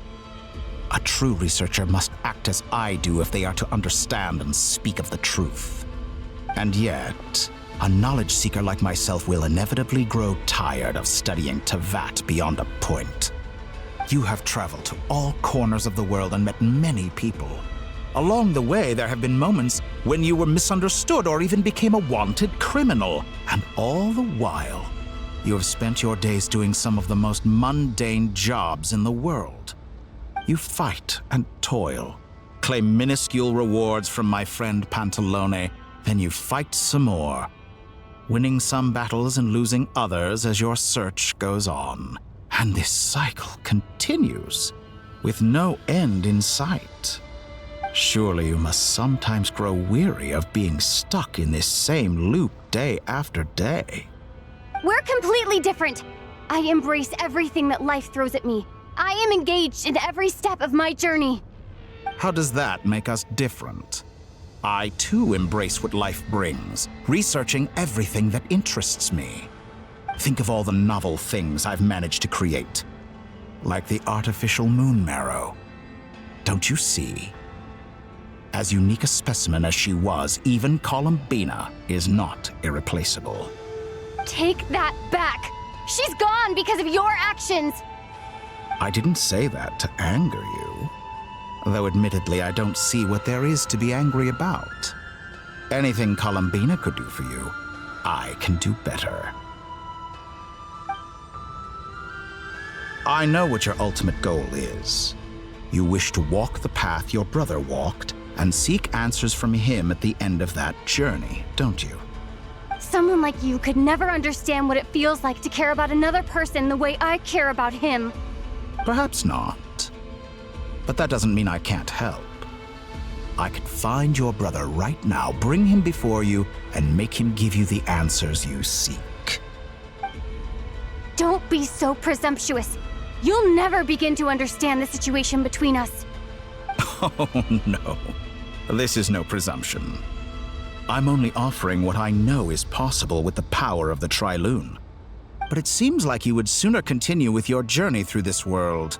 A true researcher must act as I do if they are to understand and speak of the truth. And yet, a knowledge seeker like myself will inevitably grow tired of studying Tevat beyond a point. You have traveled to all corners of the world and met many people. Along the way, there have been moments when you were misunderstood or even became a wanted criminal. And all the while, you have spent your days doing some of the most mundane jobs in the world. You fight and toil, claim minuscule rewards from my friend Pantalone, then you fight some more, winning some battles and losing others as your search goes on. And this cycle continues, with no end in sight. Surely you must sometimes grow weary of being stuck in this same loop day after day. We're completely different. I embrace everything that life throws at me. I am engaged in every step of my journey. How does that make us different? I too embrace what life brings, researching everything that interests me. Think of all the novel things I've managed to create, like the artificial moon marrow. Don't you see? As unique a specimen as she was, even Columbina is not irreplaceable. Take that back! She's gone because of your actions! I didn't say that to anger you. Though admittedly, I don't see what there is to be angry about. Anything Columbina could do for you, I can do better. I know what your ultimate goal is. You wish to walk the path your brother walked and seek answers from him at the end of that journey, don't you? Someone like you could never understand what it feels like to care about another person the way I care about him. Perhaps not. But that doesn't mean I can't help. I could find your brother right now, bring him before you, and make him give you the answers you seek. Don't be so presumptuous. You'll never begin to understand the situation between us. Oh, no. This is no presumption. I'm only offering what I know is possible with the power of the Trilune. But it seems like you would sooner continue with your journey through this world.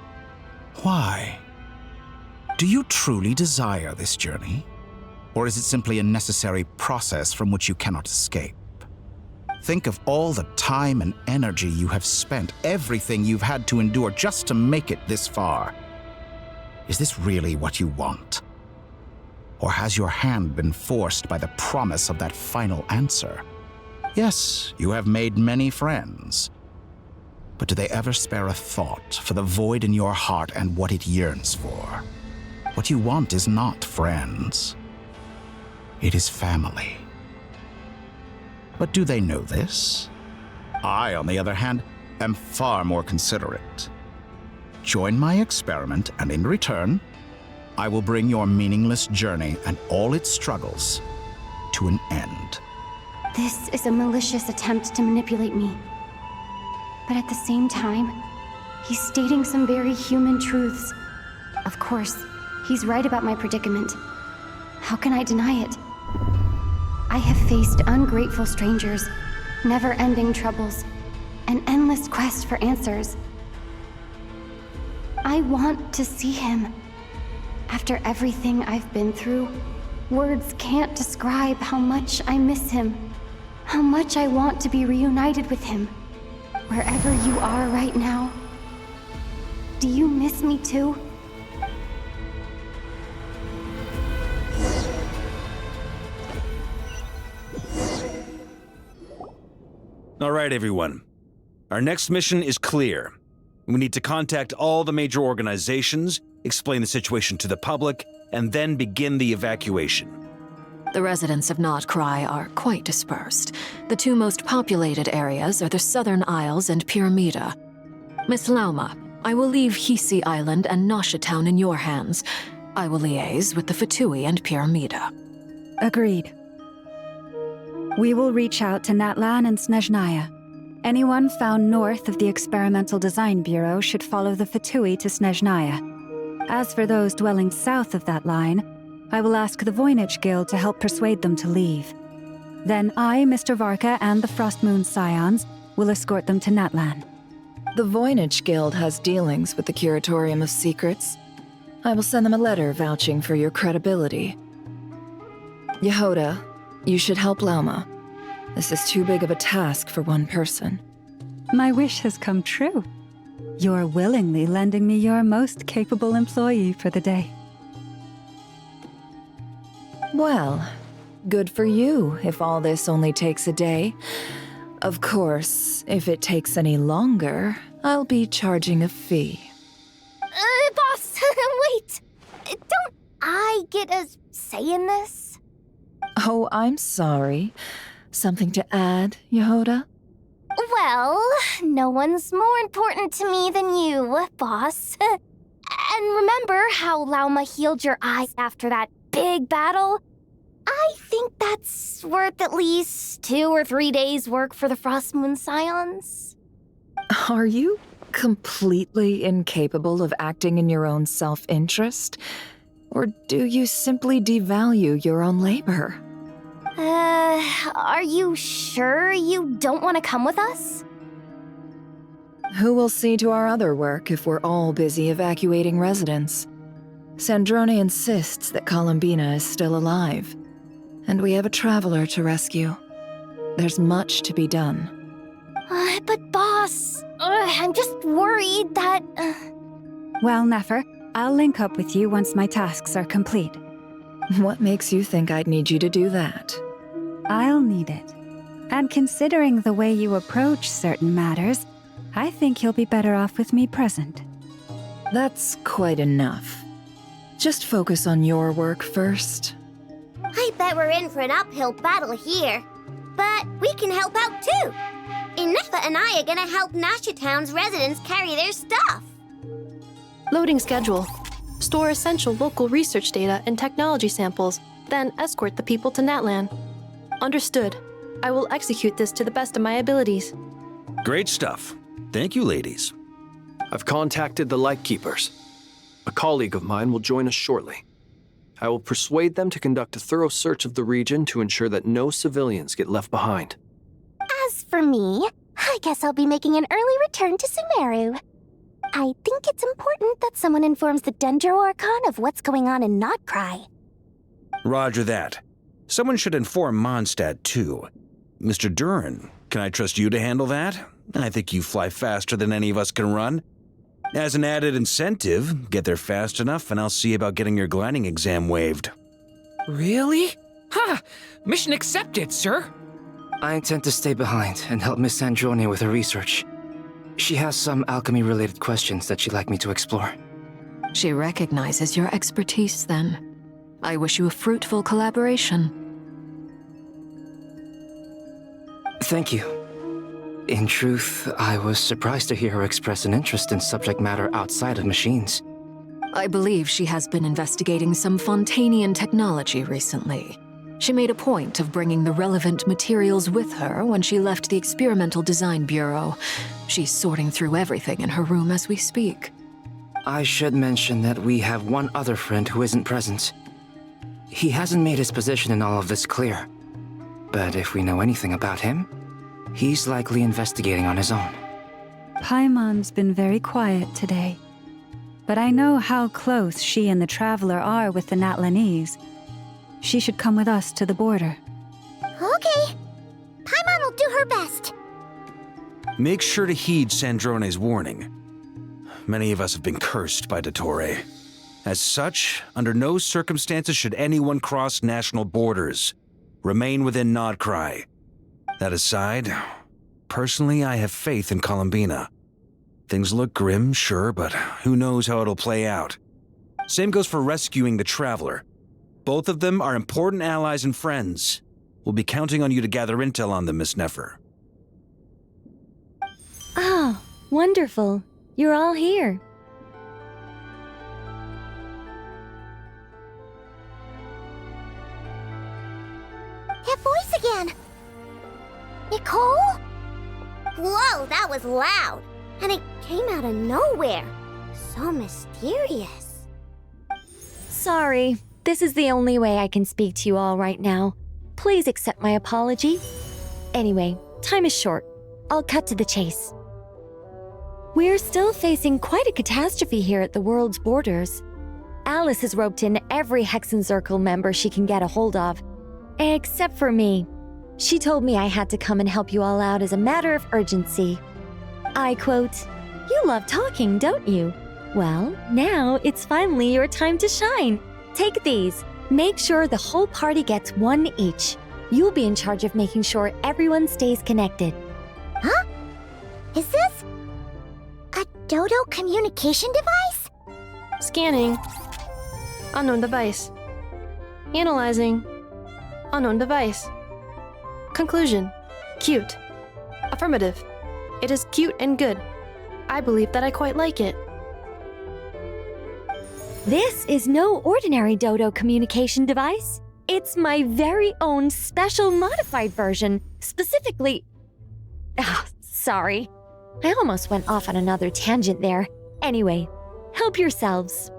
Why? Do you truly desire this journey? Or is it simply a necessary process from which you cannot escape? Think of all the time and energy you have spent, everything you've had to endure just to make it this far. Is this really what you want? Or has your hand been forced by the promise of that final answer? Yes, you have made many friends. But do they ever spare a thought for the void in your heart and what it yearns for? What you want is not friends. It is family. But do they know this? I, on the other hand, am far more considerate. Join my experiment, and in return, I will bring your meaningless journey and all its struggles to an end. This is a malicious attempt to manipulate me. But at the same time, he's stating some very human truths. Of course, he's right about my predicament. How can I deny it? I have faced ungrateful strangers, never-ending troubles, an endless quest for answers. I want to see him. After everything I've been through, words can't describe how much I miss him, how much I want to be reunited with him. Wherever you are right now, do you miss me too? All right, everyone. Our next mission is clear. We need to contact all the major organizations, explain the situation to the public, and then begin the evacuation. The residents of Nod-Krai are quite dispersed. The two most populated areas are the Southern Isles and Pyramida. Miss Lauma, I will leave Hisi Island and Nasha Town in your hands. I will liaise with the Fatui and Pyramida. Agreed. We will reach out to Natlan and Snezhnaya. Anyone found north of the Experimental Design Bureau should follow the Fatui to Snezhnaya. As for those dwelling south of that line, I will ask the Voynich Guild to help persuade them to leave. Then I, Mr. Varka, and the Frostmoon Scions will escort them to Natlan. The Voynich Guild has dealings with the Curatorium of Secrets. I will send them a letter vouching for your credibility. Jahoda, you should help Lauma. This is too big of a task for one person. My wish has come true. You're willingly lending me your most capable employee for the day. Well, good for you if all this only takes a day. Of course, if it takes any longer, I'll be charging a fee. Boss, wait! Don't I get a say in this? Oh, I'm sorry. Something to add, Jahoda? Well, no one's more important to me than you, boss. And remember how Lauma healed your eyes after that big battle? I think that's worth at least 2 or 3 days' work for the Frostmoon Scions. Are you completely incapable of acting in your own self-interest? Or do you simply devalue your own labor? Are you sure you don't want to come with us? Who will see to our other work if we're all busy evacuating residents? Sandrone insists that Columbina is still alive, and we have a traveler to rescue. There's much to be done. But boss, boss. I'm just worried that... Well, Nefer, I'll link up with you once my tasks are complete. What makes you think I'd need you to do that? I'll need it. And considering the way you approach certain matters, I think you'll be better off with me present. That's quite enough. Just focus on your work first. I bet we're in for an uphill battle here. But we can help out too. Ineffa and I are gonna help Nasha Town's residents carry their stuff. Loading schedule. Store essential local research data and technology samples, then escort the people to Natlan. Understood. I will execute this to the best of my abilities. Great stuff. Thank you, ladies. I've contacted the Lightkeepers. A colleague of mine will join us shortly. I will persuade them to conduct a thorough search of the region to ensure that no civilians get left behind. As for me, I guess I'll be making an early return to Sumeru. I think it's important that someone informs the Dendro Archon of what's going on in Nod-Krai. Roger that. Someone should inform Mondstadt, too. Mr. Durin, can I trust you to handle that? I think you fly faster than any of us can run. As an added incentive, get there fast enough and I'll see about getting your gliding exam waived. Really? Ha! Mission accepted, sir. I intend to stay behind and help Miss Sandrone with her research. She has some alchemy-related questions that she'd like me to explore. She recognizes your expertise, then. I wish you a fruitful collaboration. Thank you. In truth, I was surprised to hear her express an interest in subject matter outside of machines. I believe she has been investigating some Fontanian technology recently. She made a point of bringing the relevant materials with her when she left the Experimental Design Bureau. She's sorting through everything in her room as we speak. I should mention that we have one other friend who isn't present. He hasn't made his position in all of this clear. But if we know anything about him, he's likely investigating on his own. Paimon's been very quiet today. But I know how close she and the Traveler are with the Natlanese. She should come with us to the border. Okay. Paimon will do her best. Make sure to heed Sandrone's warning. Many of us have been cursed by Dottore. As such, under no circumstances should anyone cross national borders. Remain within Nod-Krai. That aside, personally I have faith in Columbina. Things look grim, sure, but who knows how it'll play out. Same goes for rescuing the Traveler. Both of them are important allies and friends. We'll be counting on you to gather intel on them, Miss Nefer. Oh, wonderful. You're all here. That voice again! Nicole? Whoa, that was loud! And it came out of nowhere. So mysterious. Sorry, this is the only way I can speak to you all right now. Please accept my apology. Anyway, time is short. I'll cut to the chase. We're still facing quite a catastrophe here at the world's borders. Alice has roped in every Hexen Circle member she can get a hold of. Except for me. She told me I had to come and help you all out as a matter of urgency. I quote, "You love talking, don't you? Well, now it's finally your time to shine. Take these. Make sure the whole party gets one each. You'll be in charge of making sure everyone stays connected." Huh? Is this a Dodo communication device? Scanning. Unknown device. Analyzing. Unknown device. Conclusion. Cute. Affirmative. It is cute and good. I believe that I quite like it. This is no ordinary Dodo communication device. It's my very own special modified version, specifically... sorry. I almost went off on another tangent there. Anyway, help yourselves.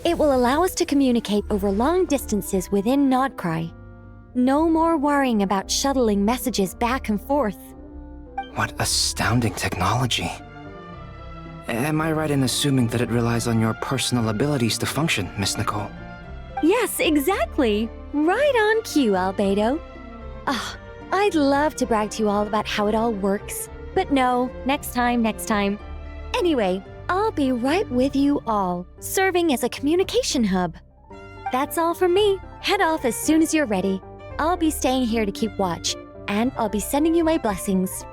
It will allow us to communicate over long distances within Nod-Krai. No more worrying about shuttling messages back and forth. What astounding technology. Am I right in assuming that it relies on your personal abilities to function, Miss Nicole? Yes, exactly. Right on cue, Albedo. I'd love to brag to you all about how it all works, but no, next time. Anyway, I'll be right with you all, serving as a communication hub. That's all from me. Head off as soon as you're ready. I'll be staying here to keep watch, and I'll be sending you my blessings.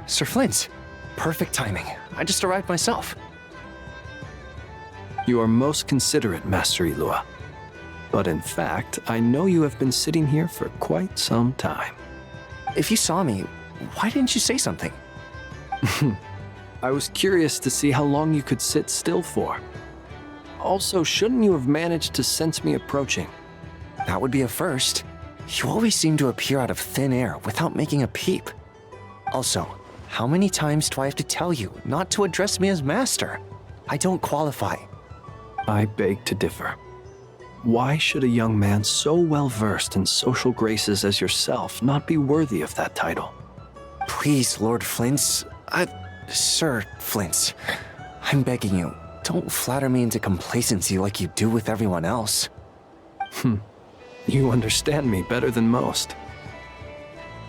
Sir Flins. Perfect timing. I just arrived myself. You are most considerate, Master Illuga. But in fact, I know you have been sitting here for quite some time. If you saw me, why didn't you say something? I was curious to see how long you could sit still for. Also, shouldn't you have managed to sense me approaching? That would be a first. You always seem to appear out of thin air without making a peep. Also, how many times do I have to tell you not to address me as master? I don't qualify. I beg to differ. Why should a young man so well versed in social graces as yourself not be worthy of that title? Please, Lord Flins. Sir Flins. I'm begging you, don't flatter me into complacency like you do with everyone else. You understand me better than most.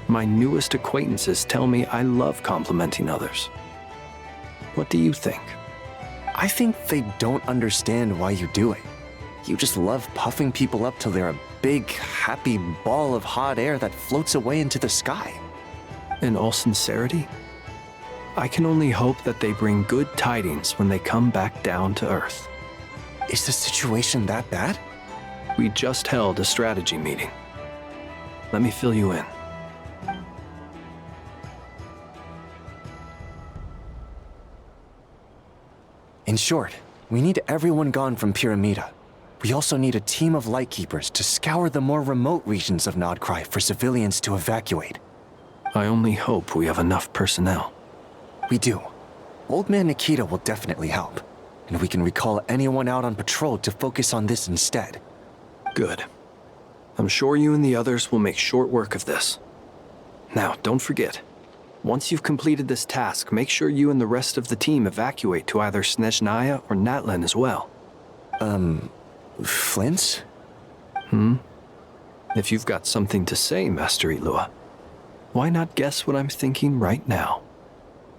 My newest acquaintances tell me I love complimenting others. What do you think? I think they don't understand why you do it. You just love puffing people up till they're a big, happy ball of hot air that floats away into the sky. In all sincerity, I can only hope that they bring good tidings when they come back down to Earth. Is the situation that bad? We just held a strategy meeting. Let me fill you in. In short, we need everyone gone from Pyramida. We also need a team of Lightkeepers to scour the more remote regions of Nod-Krai for civilians to evacuate. I only hope we have enough personnel. We do. Old Man Nikita will definitely help, and we can recall anyone out on patrol to focus on this instead. Good. I'm sure you and the others will make short work of this. Now, don't forget, once you've completed this task, make sure you and the rest of the team evacuate to either Snezhnaya or Natlan as well. Flins? If you've got something to say, Master Illuga, why not guess what I'm thinking right now?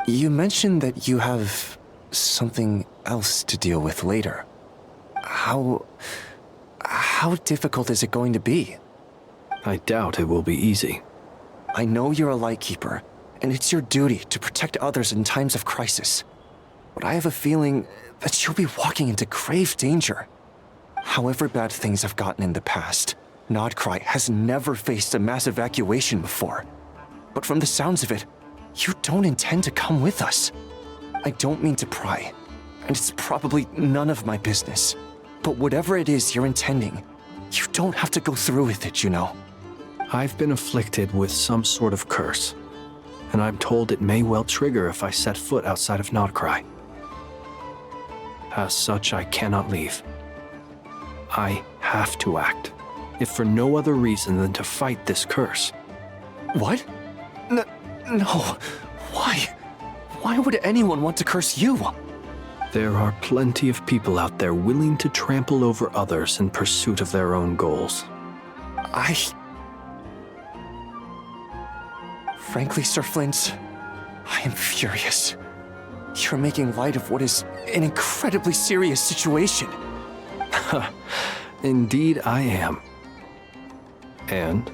You mentioned that you have something else to deal with later. How difficult is it going to be? I doubt it will be easy. I know you're a Lightkeeper, and it's your duty to protect others in times of crisis. But I have a feeling that you'll be walking into grave danger. However bad things have gotten in the past, Nod-Krai has never faced a mass evacuation before. But from the sounds of it, you don't intend to come with us. I don't mean to pry, and it's probably none of my business. But whatever it is you're intending, you don't have to go through with it, you know. I've been afflicted with some sort of curse, and I'm told it may well trigger if I set foot outside of Nod-Krai. As such, I cannot leave. I have to act, if for no other reason than to fight this curse. What? No. Why? Why would anyone want to curse you? There are plenty of people out there willing to trample over others in pursuit of their own goals. Frankly, Sir Flins, I am furious. You're making light of what is an incredibly serious situation. Indeed I am. And?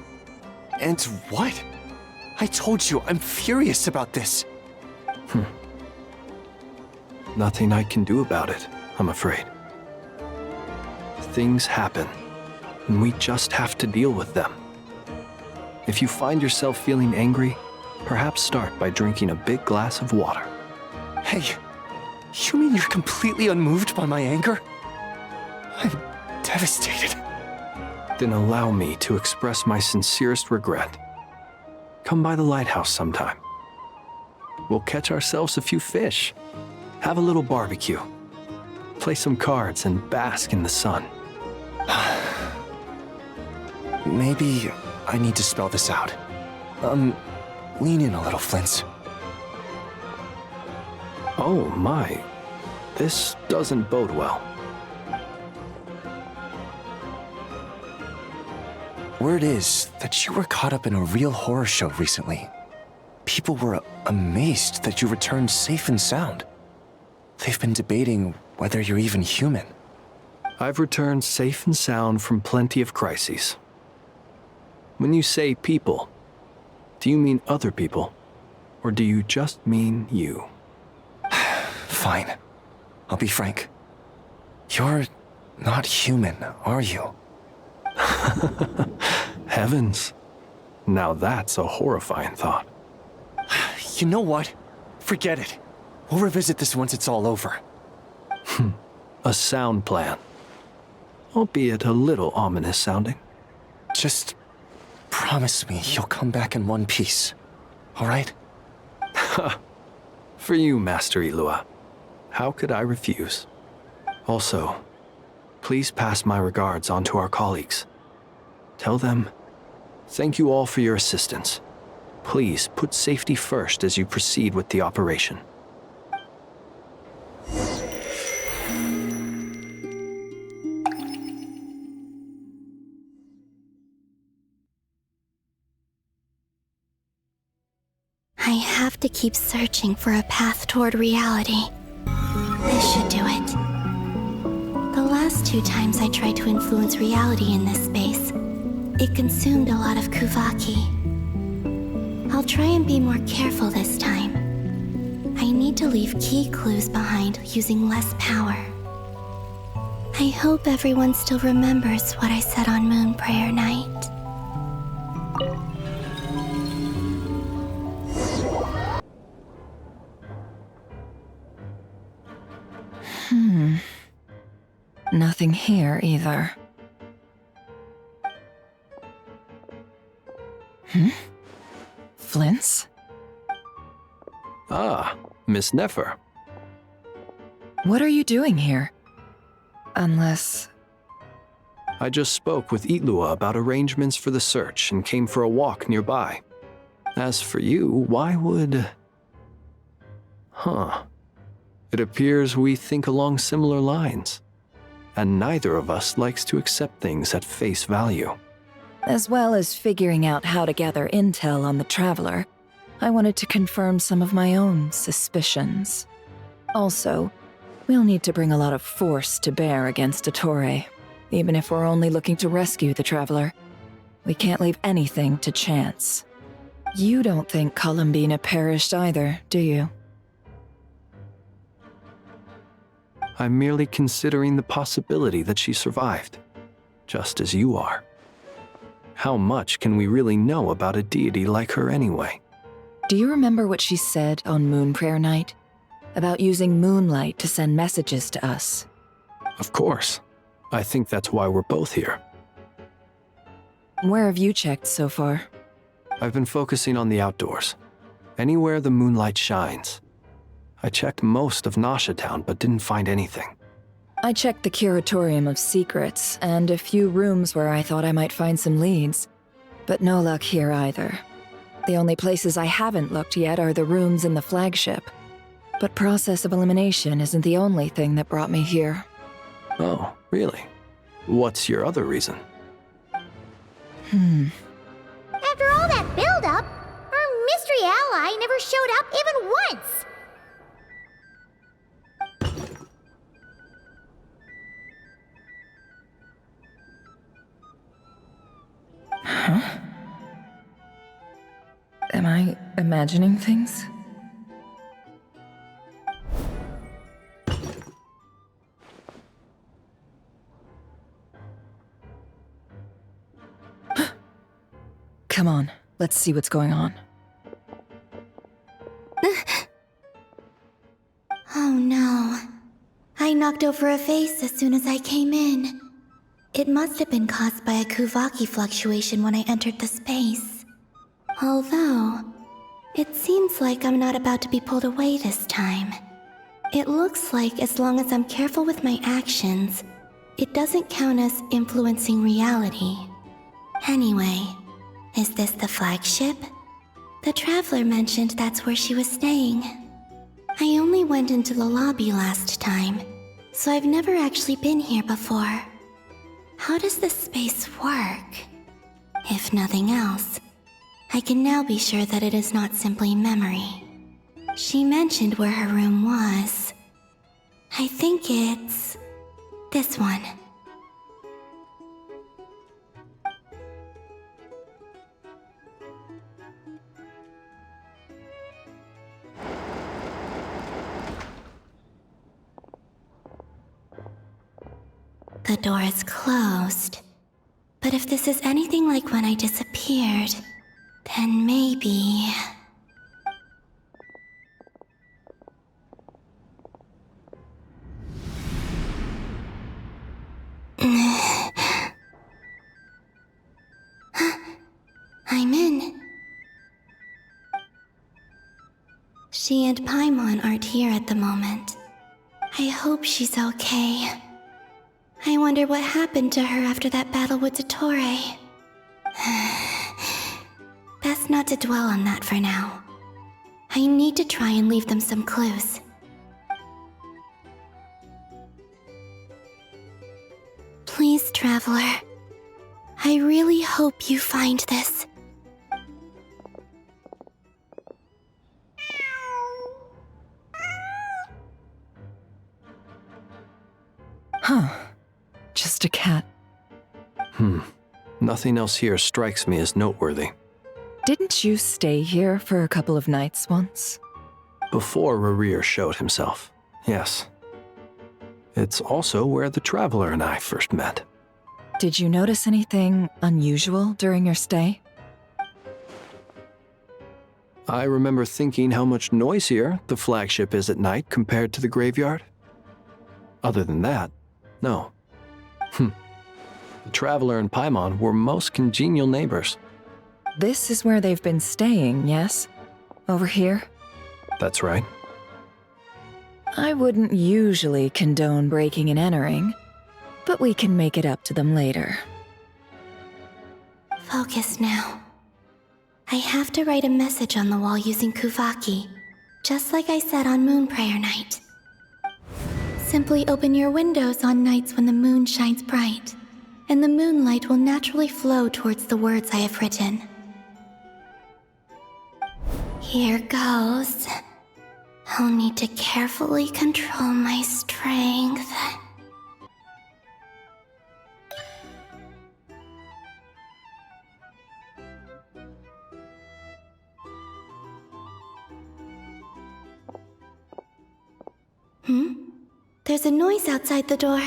And what? I told you I'm furious about this. Nothing I can do about it, I'm afraid. Things happen, and we just have to deal with them. If you find yourself feeling angry, perhaps start by drinking a big glass of water. Hey, you mean you're completely unmoved by my anger? I'm devastated. Then allow me to express my sincerest regret. Come by the lighthouse sometime. We'll catch ourselves a few fish. Have a little barbecue. Play some cards and bask in the sun. Maybe I need to spell this out. Lean in a little, Flins. Oh my. This doesn't bode well. Word is that you were caught up in a real horror show recently. People were amazed that you returned safe and sound. They've been debating whether you're even human. I've returned safe and sound from plenty of crises. When you say people, do you mean other people? Or do you just mean you? Fine. I'll be frank. You're not human, are you? Heavens. Now that's a horrifying thought. You know what? Forget it. We'll revisit this once it's all over. A sound plan. Albeit a little ominous sounding. Just promise me you'll come back in one piece. All right? For you, Master Illuga. How could I refuse? Also, please pass my regards on to our colleagues. Tell them, thank you all for your assistance. Please put safety first as you proceed with the operation. I have to keep searching for a path toward reality. This should do it. The last 2 times I tried to influence reality in this space, it consumed a lot of Kuvaki. I'll try and be more careful this time. I need to leave key clues behind using less power. I hope everyone still remembers what I said on Moon Prayer Night. Nothing here either. Flins? Ah, Miss Nefer. What are you doing here? Unless... I just spoke with Illuga about arrangements for the search and came for a walk nearby. As for you, why would... It appears we think along similar lines. And neither of us likes to accept things at face value. As well as figuring out how to gather intel on the Traveler, I wanted to confirm some of my own suspicions. Also, we'll need to bring a lot of force to bear against Dottore, even if we're only looking to rescue the Traveler. We can't leave anything to chance. You don't think Columbina perished either, do you? I'm merely considering the possibility that she survived, just as you are. How much can we really know about a deity like her anyway? Do you remember what she said on Moon Prayer Night? About using moonlight to send messages to us? Of course. I think that's why we're both here. Where have you checked so far? I've been focusing on the outdoors. Anywhere the moonlight shines. I checked most of Nasha Town, but didn't find anything. I checked the Curatorium of Secrets, and a few rooms where I thought I might find some leads. But no luck here either. The only places I haven't looked yet are the rooms in the Flagship. But process of elimination isn't the only thing that brought me here. Oh, really? What's your other reason? After all that build-up, our mystery ally never showed up even once! Huh? Am I imagining things? Come on, let's see what's going on. Oh no. I knocked over a vase as soon as I came in. It must have been caused by a Kuvaki fluctuation when I entered the space. Although, it seems like I'm not about to be pulled away this time. It looks like as long as I'm careful with my actions, it doesn't count as influencing reality. Anyway, is this the flagship? The Traveler mentioned that's where she was staying. I only went into the lobby last time, so I've never actually been here before. How does this space work? If nothing else, I can now be sure that it is not simply memory. She mentioned where her room was. I think it's this one. The door is closed. But if this is anything like when I disappeared, then maybe... I'm in. She and Paimon aren't here at the moment. I hope she's okay. I wonder what happened to her after that battle with Dottore. Best not to dwell on that for now. I need to try and leave them some clues. Please, Traveler. I really hope you find this. Huh. Just a cat. Nothing else here strikes me as noteworthy. Didn't you stay here for a couple of nights once? Before Rerir showed himself, yes. It's also where the Traveler and I first met. Did you notice anything unusual during your stay? I remember thinking how much noisier the flagship is at night compared to the graveyard. Other than that, no. The Traveler and Paimon were most congenial neighbors. This is where they've been staying, yes? Over here? That's right. I wouldn't usually condone breaking and entering, but we can make it up to them later. Focus now. I have to write a message on the wall using Kuvaki, just like I said on Moon Prayer Night. Simply open your windows on nights when the moon shines bright, and the moonlight will naturally flow towards the words I have written. Here goes. I'll need to carefully control my strength. There's a noise outside the door.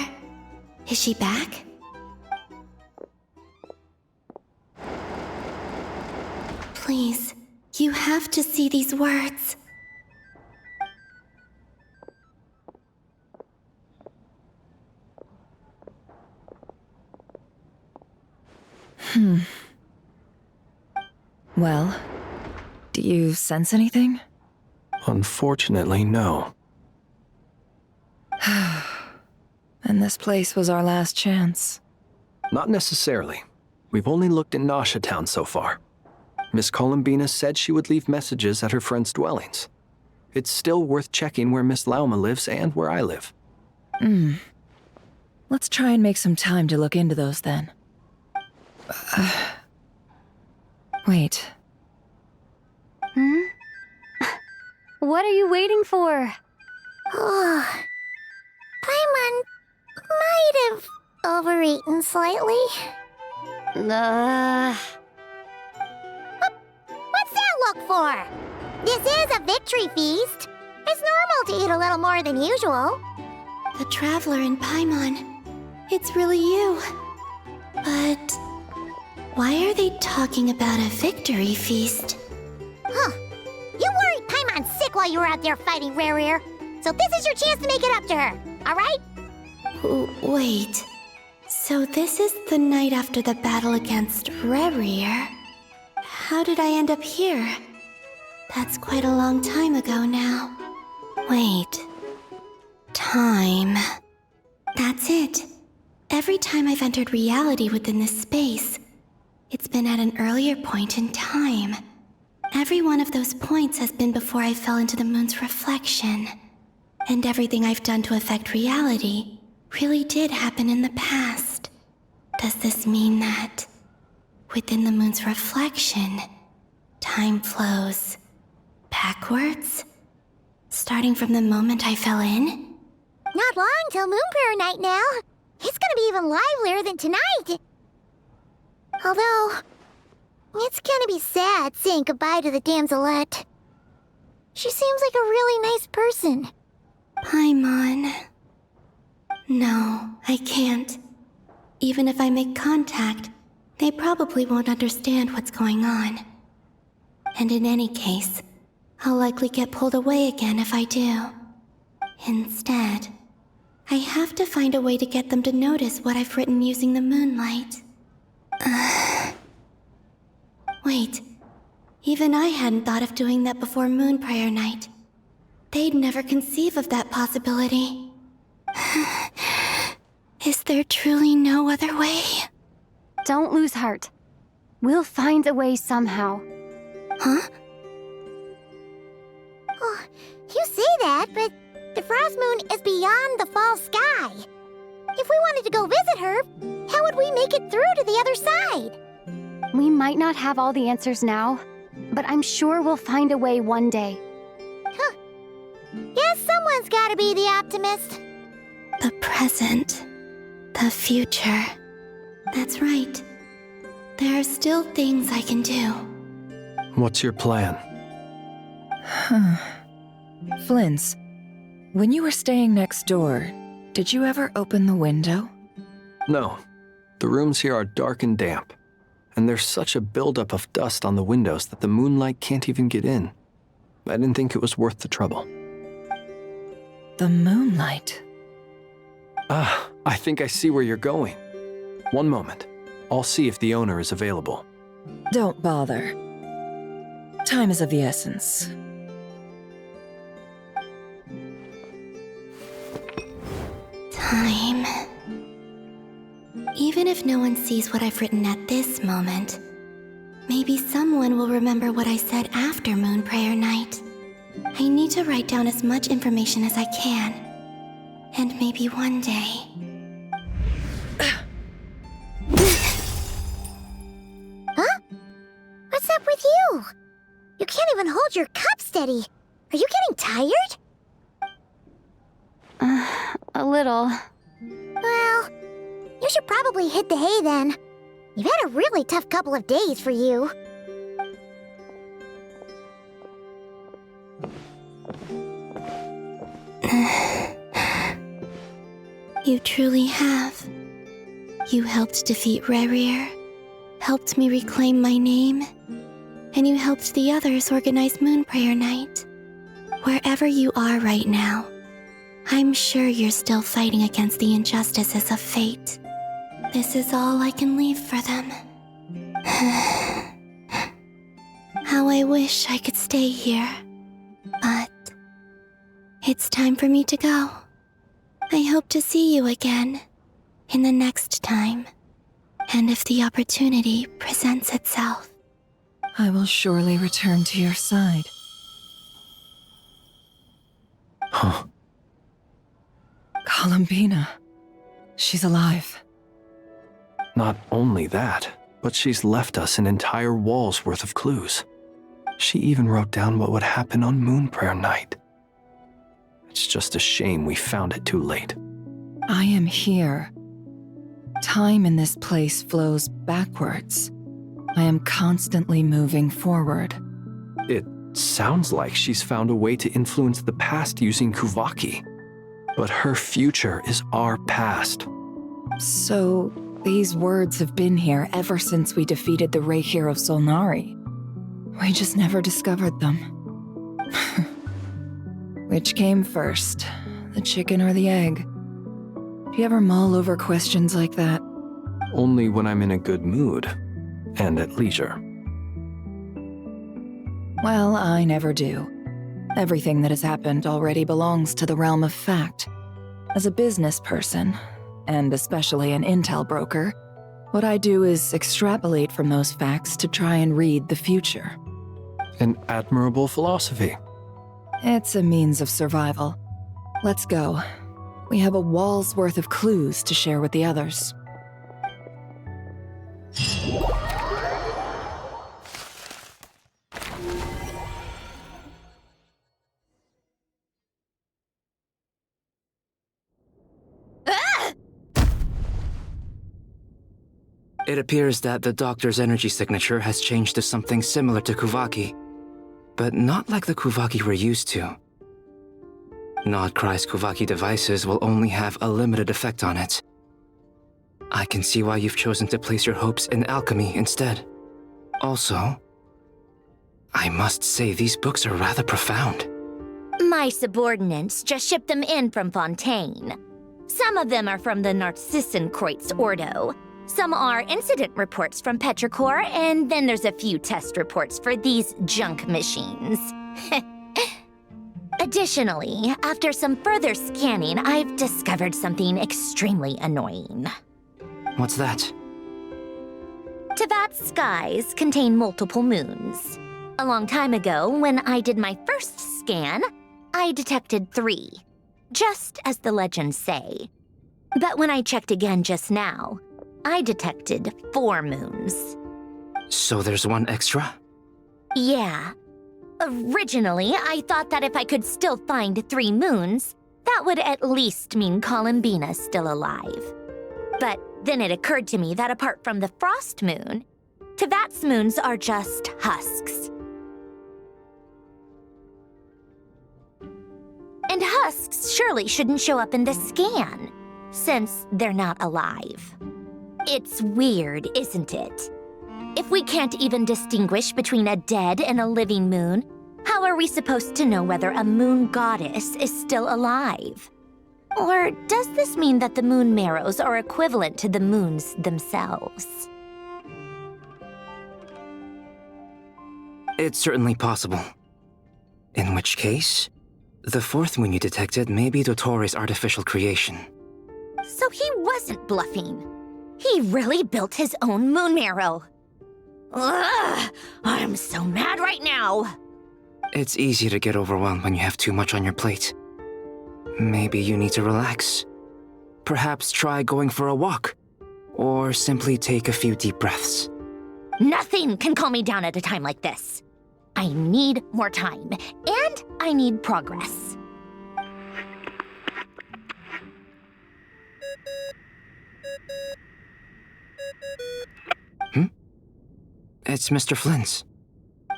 Is she back? Please, you have to see these words. Well, do you sense anything? Unfortunately, no. And this place was our last chance. Not necessarily. We've only looked in Nasha town so far. Miss Columbina said she would leave messages at her friends' dwellings. It's still worth checking where Miss Lauma lives and where I live. Let's try and make some time to look into those then. Wait. What are you waiting for? Paimon might have overeaten slightly. What's that look for? This is a victory feast. It's normal to eat a little more than usual. The Traveler and Paimon. It's really you. But why are they talking about a victory feast? You worried Paimon sick while you were out there fighting Rerir. So this is your chance to make it up to her, alright? Wait. So this is the night after the battle against Rerir? How did I end up here? That's quite a long time ago now. Wait. Time. That's it. Every time I've entered reality within this space, it's been at an earlier point in time. Every one of those points has been before I fell into the moon's reflection. And everything I've done to affect reality really did happen in the past. Does this mean that, within the moon's reflection, time flows backwards? Starting from the moment I fell in? Not long till Moonprayer Night now. It's gonna be even livelier than tonight. Although, it's gonna be sad saying goodbye to the damselette. She seems like a really nice person. Paimon. No, I can't. Even if I make contact, they probably won't understand what's going on. And in any case, I'll likely get pulled away again if I do. Instead, I have to find a way to get them to notice what I've written using the moonlight. Wait, even I hadn't thought of doing that before Moonprayer Night. They'd never conceive of that possibility. Is there truly no other way? Don't lose heart. We'll find a way somehow. Huh? Oh, you say that, but the Frost Moon is beyond the fall sky. If we wanted to go visit her, how would we make it through to the other side? We might not have all the answers now, but I'm sure we'll find a way one day. Huh. Guess someone's gotta be the optimist. The present. The future. That's right. There are still things I can do. What's your plan? Flins, when you were staying next door, did you ever open the window? No. The rooms here are dark and damp, and there's such a buildup of dust on the windows that the moonlight can't even get in. I didn't think it was worth the trouble. The moonlight? I think I see where you're going. One moment. I'll see if the owner is available. Don't bother. Time is of the essence. Time. Even if no one sees what I've written at this moment, maybe someone will remember what I said after Moonprayer Night. I need to write down as much information as I can. And maybe one day... Huh? What's up with you? You can't even hold your cup steady. Are you getting tired? A little. Well, you should probably hit the hay then. You've had a really tough couple of days for you. You truly have. You helped defeat Rerir, helped me reclaim my name, and you helped the others organize Moonprayer Night. Wherever you are right now, I'm sure you're still fighting against the injustices of fate. This is all I can leave for them. How I wish I could stay here. But it's time for me to go. I hope to see you again in the next time. And if the opportunity presents itself. I will surely return to your side. Huh. Columbina. She's alive. Not only that, but she's left us an entire wall's worth of clues. She even wrote down what would happen on Moonprayer Night. It's just a shame we found it too late. I am here. Time in this place flows backwards. I am constantly moving forward. It sounds like she's found a way to influence the past using Kuvaki. But her future is our past. So, these words have been here ever since we defeated the Ray Hero Solnari. We just never discovered them. Which came first, the chicken or the egg? Do you ever mull over questions like that? Only when I'm in a good mood, and at leisure. Well, I never do. Everything that has happened already belongs to the realm of fact, As a business person, and especially an intel broker, what I do is extrapolate from those facts to try and read the future. An admirable philosophy. It's a means of survival. Let's go. We have a wall's worth of clues to share with the others. It appears that the Doctor's energy signature has changed to something similar to Kuvaki, but not like the Kuvaki we're used to. Nod-Krai's Kuvaki devices will only have a limited effect on it. I can see why you've chosen to place your hopes in alchemy instead. Also, I must say these books are rather profound. My subordinates just shipped them in from Fontaine. Some of them are from the Narcissenkreuz Ordo. Some are incident reports from Petrichor, and then there's a few test reports for these junk machines. Additionally, after some further scanning, I've discovered something extremely annoying. What's that? Tevat's skies contain multiple moons. A long time ago, when I did my first scan, I detected 3, just as the legends say. But when I checked again just now, I detected 4 moons. So there's one extra? Yeah. Originally, I thought that if I could still find 3 moons, that would at least mean Columbina's still alive. But then it occurred to me that apart from the frost moon, Tevat's moons are just husks. And husks surely shouldn't show up in the scan, since they're not alive. It's weird, isn't it? If we can't even distinguish between a dead and a living moon, how are we supposed to know whether a moon goddess is still alive? Or does this mean that the moon marrows are equivalent to the moons themselves? It's certainly possible. In which case, the 4th moon you detected may be Dottore's artificial creation. So he wasn't bluffing. He really built his own moon marrow. Ugh! I'm so mad right now! It's easy to get overwhelmed when you have too much on your plate. Maybe you need to relax. Perhaps try going for a walk, or simply take a few deep breaths. Nothing can calm me down at a time like this. I need more time, and I need progress. It's Mr. Flins.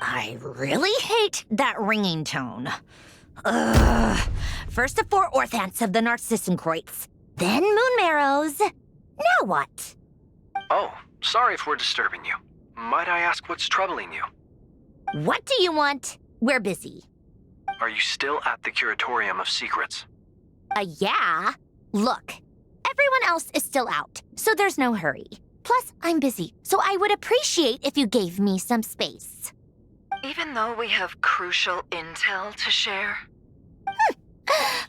I really hate that ringing tone. Ugh. First the 4 orthants of the Narcissenkreuz, then moon marrows. Now what? Oh, sorry if we're disturbing you. Might I ask what's troubling you? What do you want? We're busy. Are you still at the Curatorium of Secrets? Yeah. Look, everyone else is still out, so there's no hurry. Plus, I'm busy, so I would appreciate if you gave me some space. Even though we have crucial intel to share?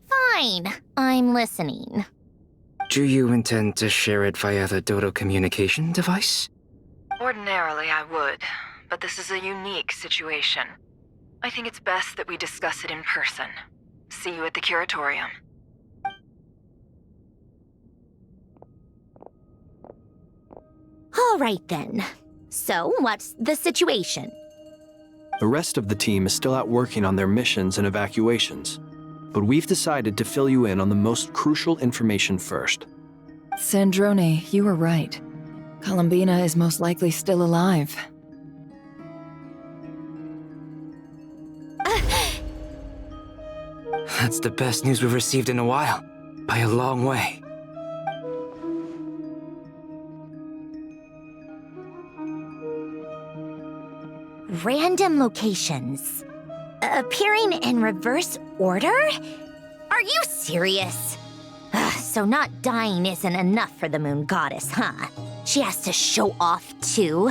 Fine, I'm listening. Do you intend to share it via the Dodo communication device? Ordinarily I would, but this is a unique situation. I think it's best that we discuss it in person. See you at the Curatorium. All right then. So, what's the situation? The rest of the team is still out working on their missions and evacuations, but we've decided to fill you in on the most crucial information first. Sandrone, you were right. Columbina is most likely still alive. That's the best news we've received in a while, by a long way. Random locations. Appearing in reverse order? Are you serious? So not dying isn't enough for the moon goddess, huh? She has to show off too.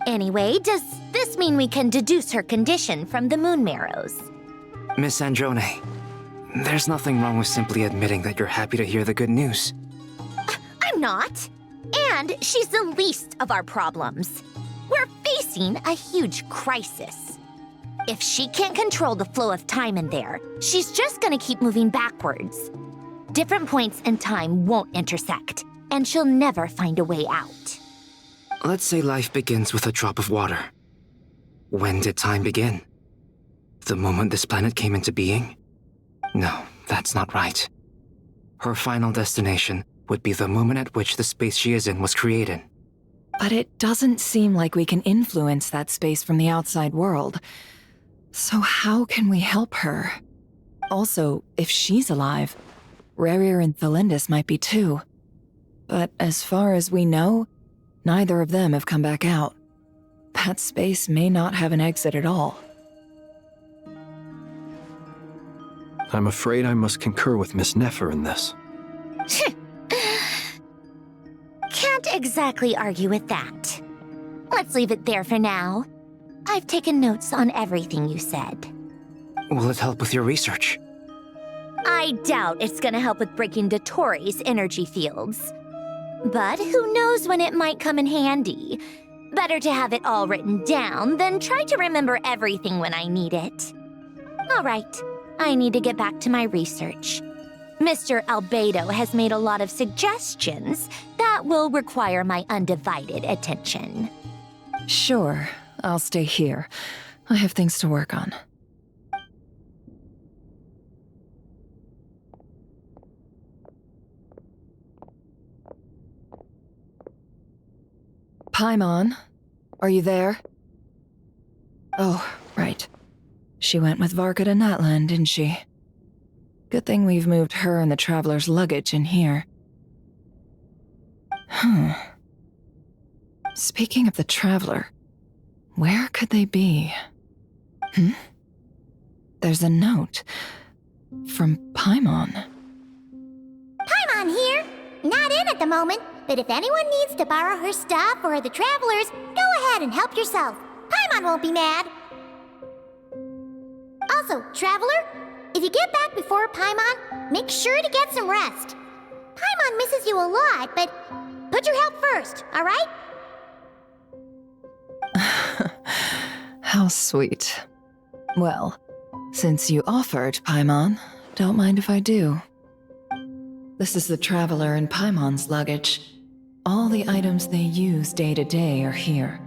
Anyway, does this mean we can deduce her condition from the moon marrows? Miss Sandrone, there's nothing wrong with simply admitting that you're happy to hear the good news. I'm not. And she's the least of our problems. We're facing a huge crisis. If she can't control the flow of time in there, she's just gonna keep moving backwards. Different points in time won't intersect, and she'll never find a way out. Let's say life begins with a drop of water. When did time begin? The moment this planet came into being? No, that's not right. Her final destination would be the moment at which the space she is in was created. But it doesn't seem like we can influence that space from the outside world. So how can we help her? Also, if she's alive, Rarier and Thelindis might be too. But as far as we know, neither of them have come back out. That space may not have an exit at all. I'm afraid I must concur with Miss Nefer in this. Can't exactly argue with that. Let's leave it there for now. I've taken notes on everything you said. Will it help with your research? I doubt it's gonna help with breaking Dottore's energy fields. But who knows when it might come in handy. Better to have it all written down than try to remember everything when I need it. All right, I need to get back to my research. Mr. Albedo has made a lot of suggestions that will require my undivided attention. Sure, I'll stay here. I have things to work on. Paimon, are you there? Oh, right. She went with Varka to Natlan, didn't she? Good thing we've moved her and the Traveler's luggage in here. Speaking of the Traveler, where could they be? There's a note from Paimon. Paimon here. Not in at the moment, but if anyone needs to borrow her stuff or the Travelers, go ahead and help yourself. Paimon won't be mad. Also, Traveler, if you get back before Paimon, make sure to get some rest. Paimon misses you a lot, but put your health first, all right? How sweet. Well, since you offered, Paimon, don't mind if I do. This is the Traveler and Paimon's luggage. All the items they use day to day are here.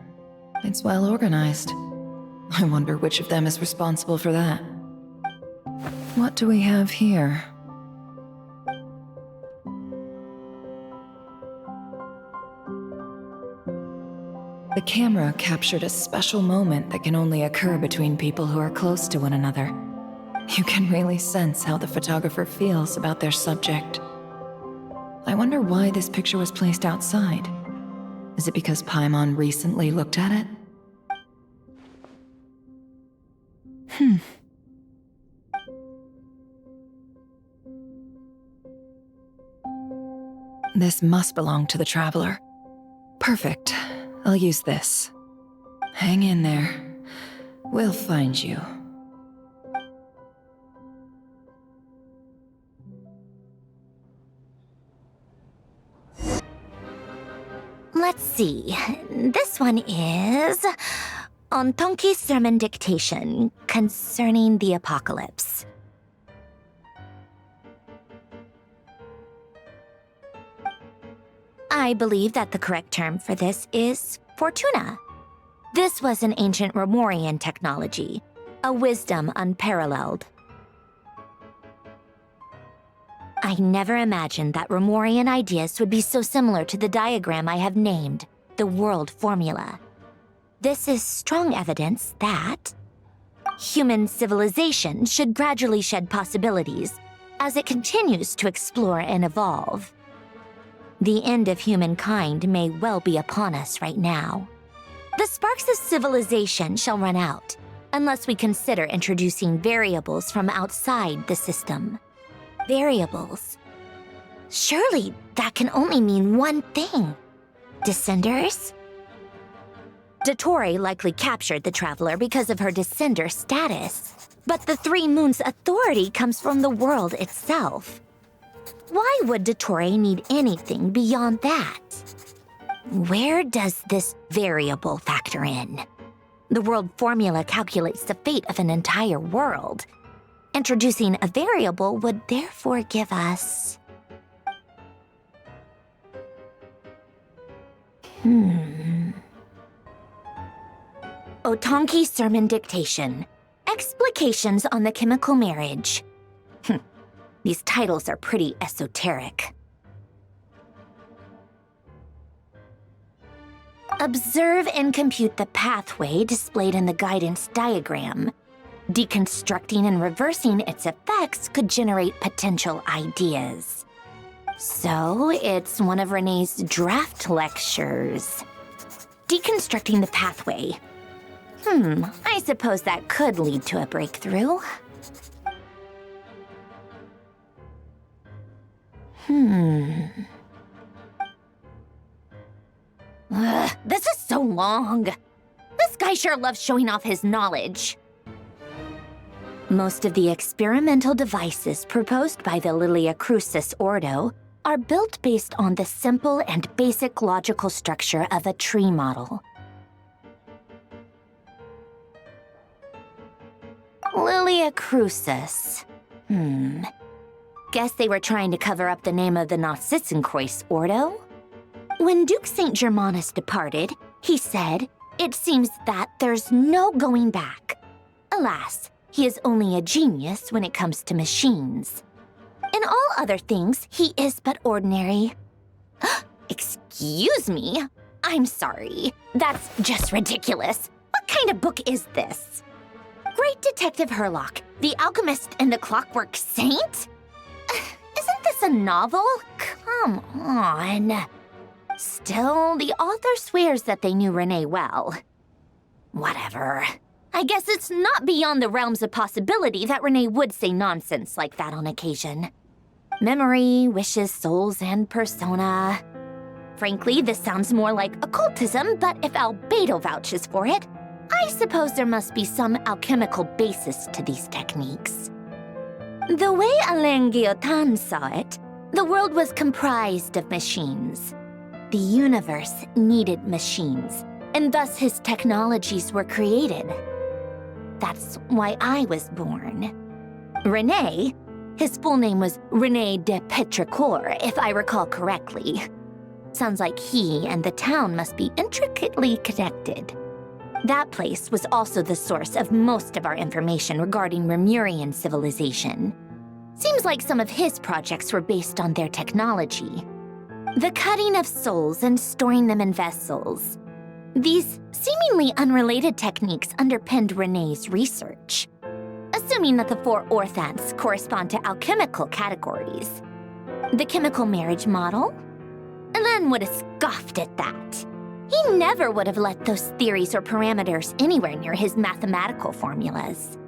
It's well organized. I wonder which of them is responsible for that. What do we have here? The camera captured a special moment that can only occur between people who are close to one another. You can really sense how the photographer feels about their subject. I wonder why this picture was placed outside. Is it because Paimon recently looked at it? This must belong to the Traveler. Perfect. I'll use this. Hang in there. We'll find you. Let's see. This one is on Tonki's sermon dictation concerning the apocalypse. I believe that the correct term for this is Fortuna. This was an ancient Romorian technology, a wisdom unparalleled. I never imagined that Romorian ideas would be so similar to the diagram I have named, the World Formula. This is strong evidence that human civilization should gradually shed possibilities as it continues to explore and evolve. The end of humankind may well be upon us right now. The sparks of civilization shall run out, unless we consider introducing variables from outside the system. Variables. Surely that can only mean one thing. Descenders? Dottore likely captured the Traveler because of her descender status. But the Three Moons' authority comes from the world itself. Why would Dottore need anything beyond that? Where does this variable factor in? The world formula calculates the fate of an entire world. Introducing a variable would therefore give us... Otonki Sermon Dictation. Explications on the Chemical Marriage. These titles are pretty esoteric. Observe and compute the pathway displayed in the guidance diagram. Deconstructing and reversing its effects could generate potential ideas. So, it's one of Renee's draft lectures. Deconstructing the pathway. I suppose that could lead to a breakthrough. This is so long. This guy sure loves showing off his knowledge. Most of the experimental devices proposed by the Lilia Crucis Ordo are built based on the simple and basic logical structure of a tree model. Lilia Crucis. Guess they were trying to cover up the name of the Nautitzenkreuz Ordo? When Duke St. Germanus departed, he said, "It seems that there's no going back." Alas, he is only a genius when it comes to machines. In all other things, he is but ordinary. Excuse me? I'm sorry. That's just ridiculous. What kind of book is this? Great Detective Herlock, the Alchemist and the Clockwork Saint? Isn't this a novel? Come on. Still, the author swears that they knew Renee well. Whatever. I guess it's not beyond the realms of possibility that Renee would say nonsense like that on occasion. Memory, wishes, souls, and persona. Frankly, this sounds more like occultism, but if Albedo vouches for it, I suppose there must be some alchemical basis to these techniques. The way Alain Guillotin saw it, the world was comprised of machines. The universe needed machines, and thus his technologies were created. That's why I was born. René, his full name was René de Petrichor, if I recall correctly. Sounds like he and the town must be intricately connected. That place was also the source of most of our information regarding Remurian civilization. Seems like some of his projects were based on their technology. The cutting of souls and storing them in vessels. These seemingly unrelated techniques underpinned René's research. Assuming that the four orthants correspond to alchemical categories. The chemical marriage model? Alain would have scoffed at that. He never would have let those theories or parameters anywhere near his mathematical formulas.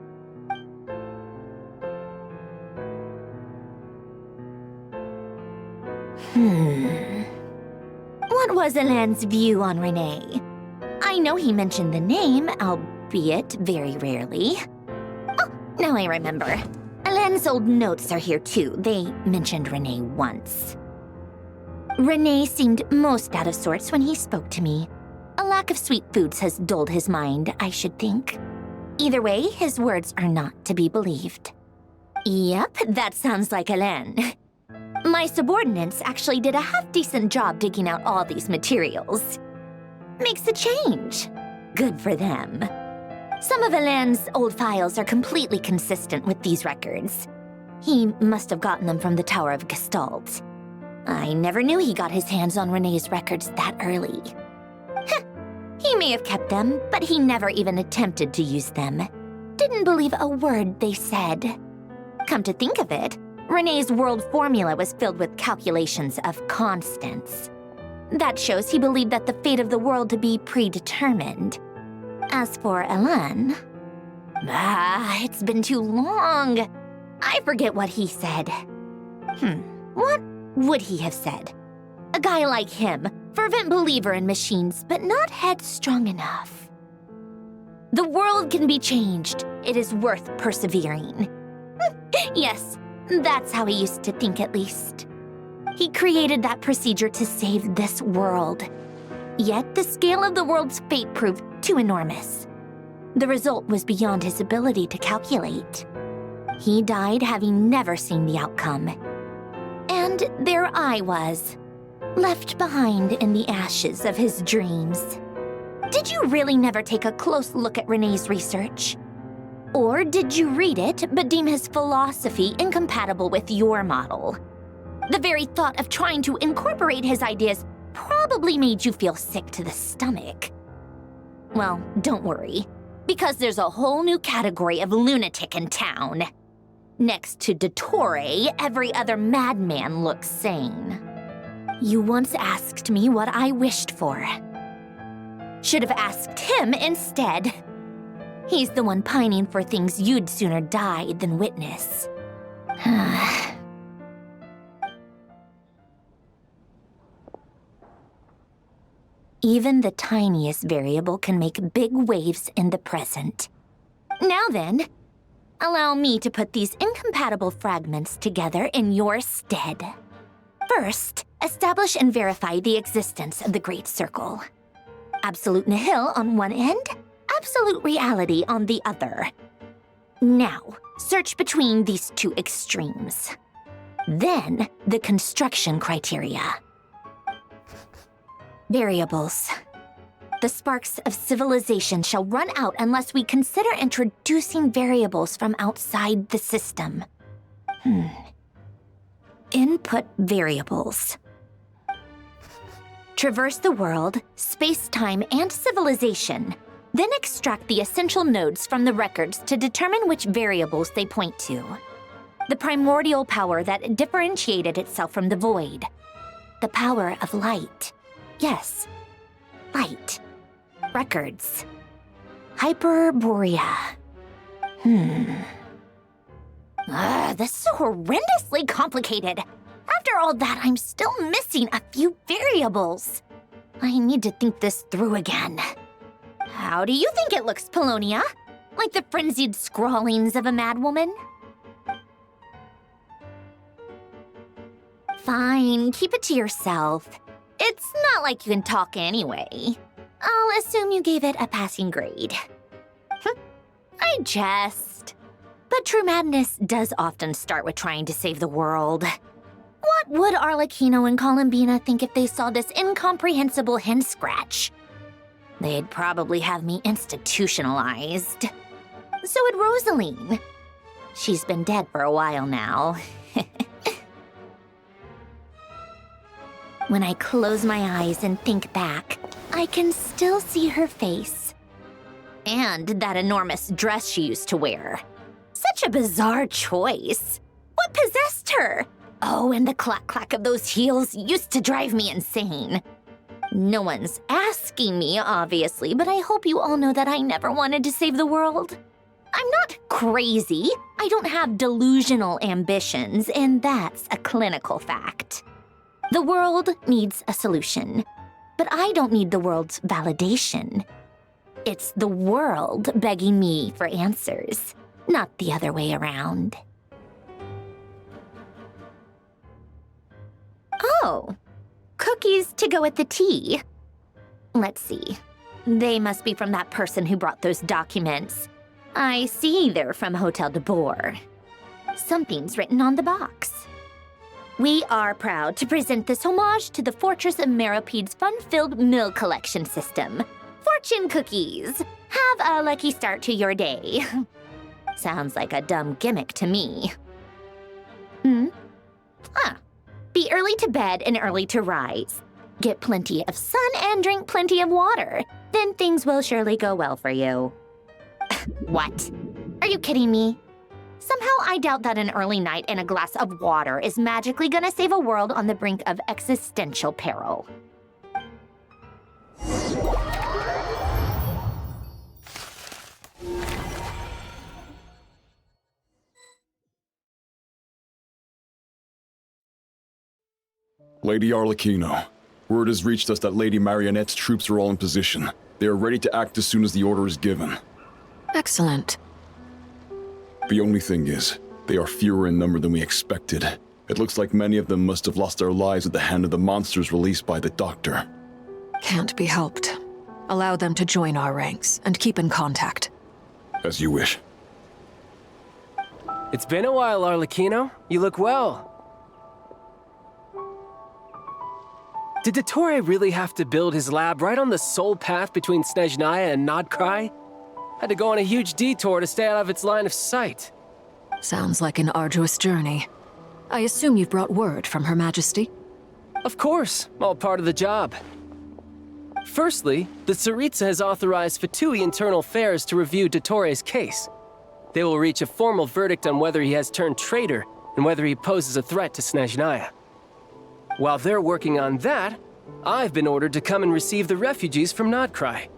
What was Alain's view on René? I know he mentioned the name, albeit very rarely. Oh, now I remember. Alain's old notes are here too. They mentioned René once. René seemed most out of sorts when he spoke to me. A lack of sweet foods has dulled his mind, I should think. Either way, his words are not to be believed. Yep, that sounds like Alain. My subordinates actually did a half-decent job digging out all these materials. Makes a change. Good for them. Some of Alain's old files are completely consistent with these records. He must have gotten them from the Tower of Gestalt. I never knew he got his hands on René's records that early. He may have kept them, but he never even attempted to use them. Didn't believe a word they said. Come to think of it, René's world formula was filled with calculations of constants. That shows he believed that the fate of the world to be predetermined. As for Alain... it's been too long. I forget what he said. What would he have said? A guy like him, fervent believer in machines, but not headstrong enough. The world can be changed. It is worth persevering. Yes, that's how he used to think at least. He created that procedure to save this world. Yet the scale of the world's fate proved too enormous. The result was beyond his ability to calculate. He died having never seen the outcome. And there I was, left behind in the ashes of his dreams. Did you really never take a close look at Renee's research? Or did you read it but deem his philosophy incompatible with your model? The very thought of trying to incorporate his ideas probably made you feel sick to the stomach. Well, don't worry, because there's a whole new category of lunatic in town. Next to Dottore, every other madman looks sane. You once asked me what I wished for. Should have asked him instead. He's the one pining for things you'd sooner die than witness. Even the tiniest variable can make big waves in the present. Now then, allow me to put these incompatible fragments together in your stead. First, establish and verify the existence of the Great Circle. Absolute nihil on one end, absolute reality on the other. Now, search between these two extremes. Then, the construction criteria. Variables. The sparks of civilization shall run out unless we consider introducing variables from outside the system. Input variables. Traverse the world, space-time, and civilization, then extract the essential nodes from the records to determine which variables they point to. The primordial power that differentiated itself from the void. The power of light. Yes, light. Records. Hyperborea. This is so horrendously complicated. After all that, I'm still missing a few variables. I need to think this through again. How do you think it looks, Polonia? Like the frenzied scrawlings of a madwoman? Fine, keep it to yourself. It's not like you can talk anyway. I'll assume you gave it a passing grade. I jest. But true madness does often start with trying to save the world. What would Arlecchino and Columbina think if they saw this incomprehensible hen scratch? They'd probably have me institutionalized. So would Rosaline. She's been dead for a while now. When I close my eyes and think back, I can still see her face. And that enormous dress she used to wear. Such a bizarre choice. What possessed her? Oh, and the clack-clack of those heels used to drive me insane. No one's asking me, obviously, but I hope you all know that I never wanted to save the world. I'm not crazy. I don't have delusional ambitions, and that's a clinical fact. The world needs a solution, but I don't need the world's validation. It's the world begging me for answers, not the other way around. Oh, cookies to go with the tea. Let's see. They must be from that person who brought those documents. I see they're from Hotel de Boer. Something's written on the box. We are proud to present this homage to the Fortress of Meropede's fun-filled mill collection system. Fortune cookies. Have a lucky start to your day. Sounds like a dumb gimmick to me. Be early to bed and early to rise. Get plenty of sun and drink plenty of water. Then things will surely go well for you. What? Are you kidding me? Somehow I doubt that an early night and a glass of water is magically gonna save a world on the brink of existential peril. Lady Arlecchino, word has reached us that Lady Marionette's troops are all in position. They are ready to act as soon as the order is given. Excellent. The only thing is, they are fewer in number than we expected. It looks like many of them must have lost their lives at the hand of the monsters released by the Doctor. Can't be helped. Allow them to join our ranks and keep in contact. As you wish. It's been a while, Arlecchino. You look well. Did Dottore really have to build his lab right on the sole path between Snezhnaya and Nod-Krai? Had to go on a huge detour to stay out of its line of sight. Sounds like an arduous journey. I assume you've brought word from Her Majesty? Of course, all part of the job. Firstly, the Tsaritsa has authorized Fatui Internal Affairs to review Dottore's case. They will reach a formal verdict on whether he has turned traitor and whether he poses a threat to Snezhnaya. While they're working on that, I've been ordered to come and receive the refugees from Nod-Krai.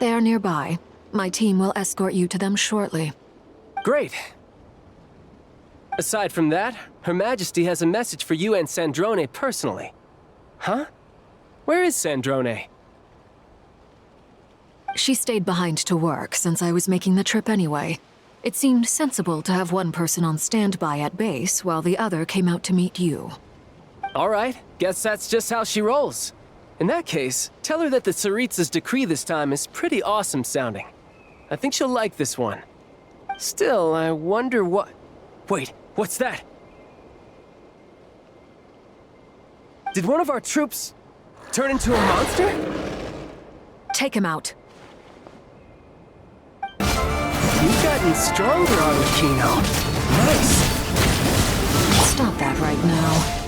They are nearby. My team will escort you to them shortly. Great. Aside from that, Her Majesty has a message for you and Sandrone personally. Huh? Where is Sandrone? She stayed behind to work since I was making the trip anyway. It seemed sensible to have one person on standby at base while the other came out to meet you. All right, guess that's just how she rolls. In that case, tell her that the Tsaritsa's decree this time is pretty awesome sounding. I think she'll like this one. Still, I wonder what... Wait, what's that? Did one of our troops turn into a monster? Take him out. You've gotten stronger, Arlecchino. Nice. Stop that right now.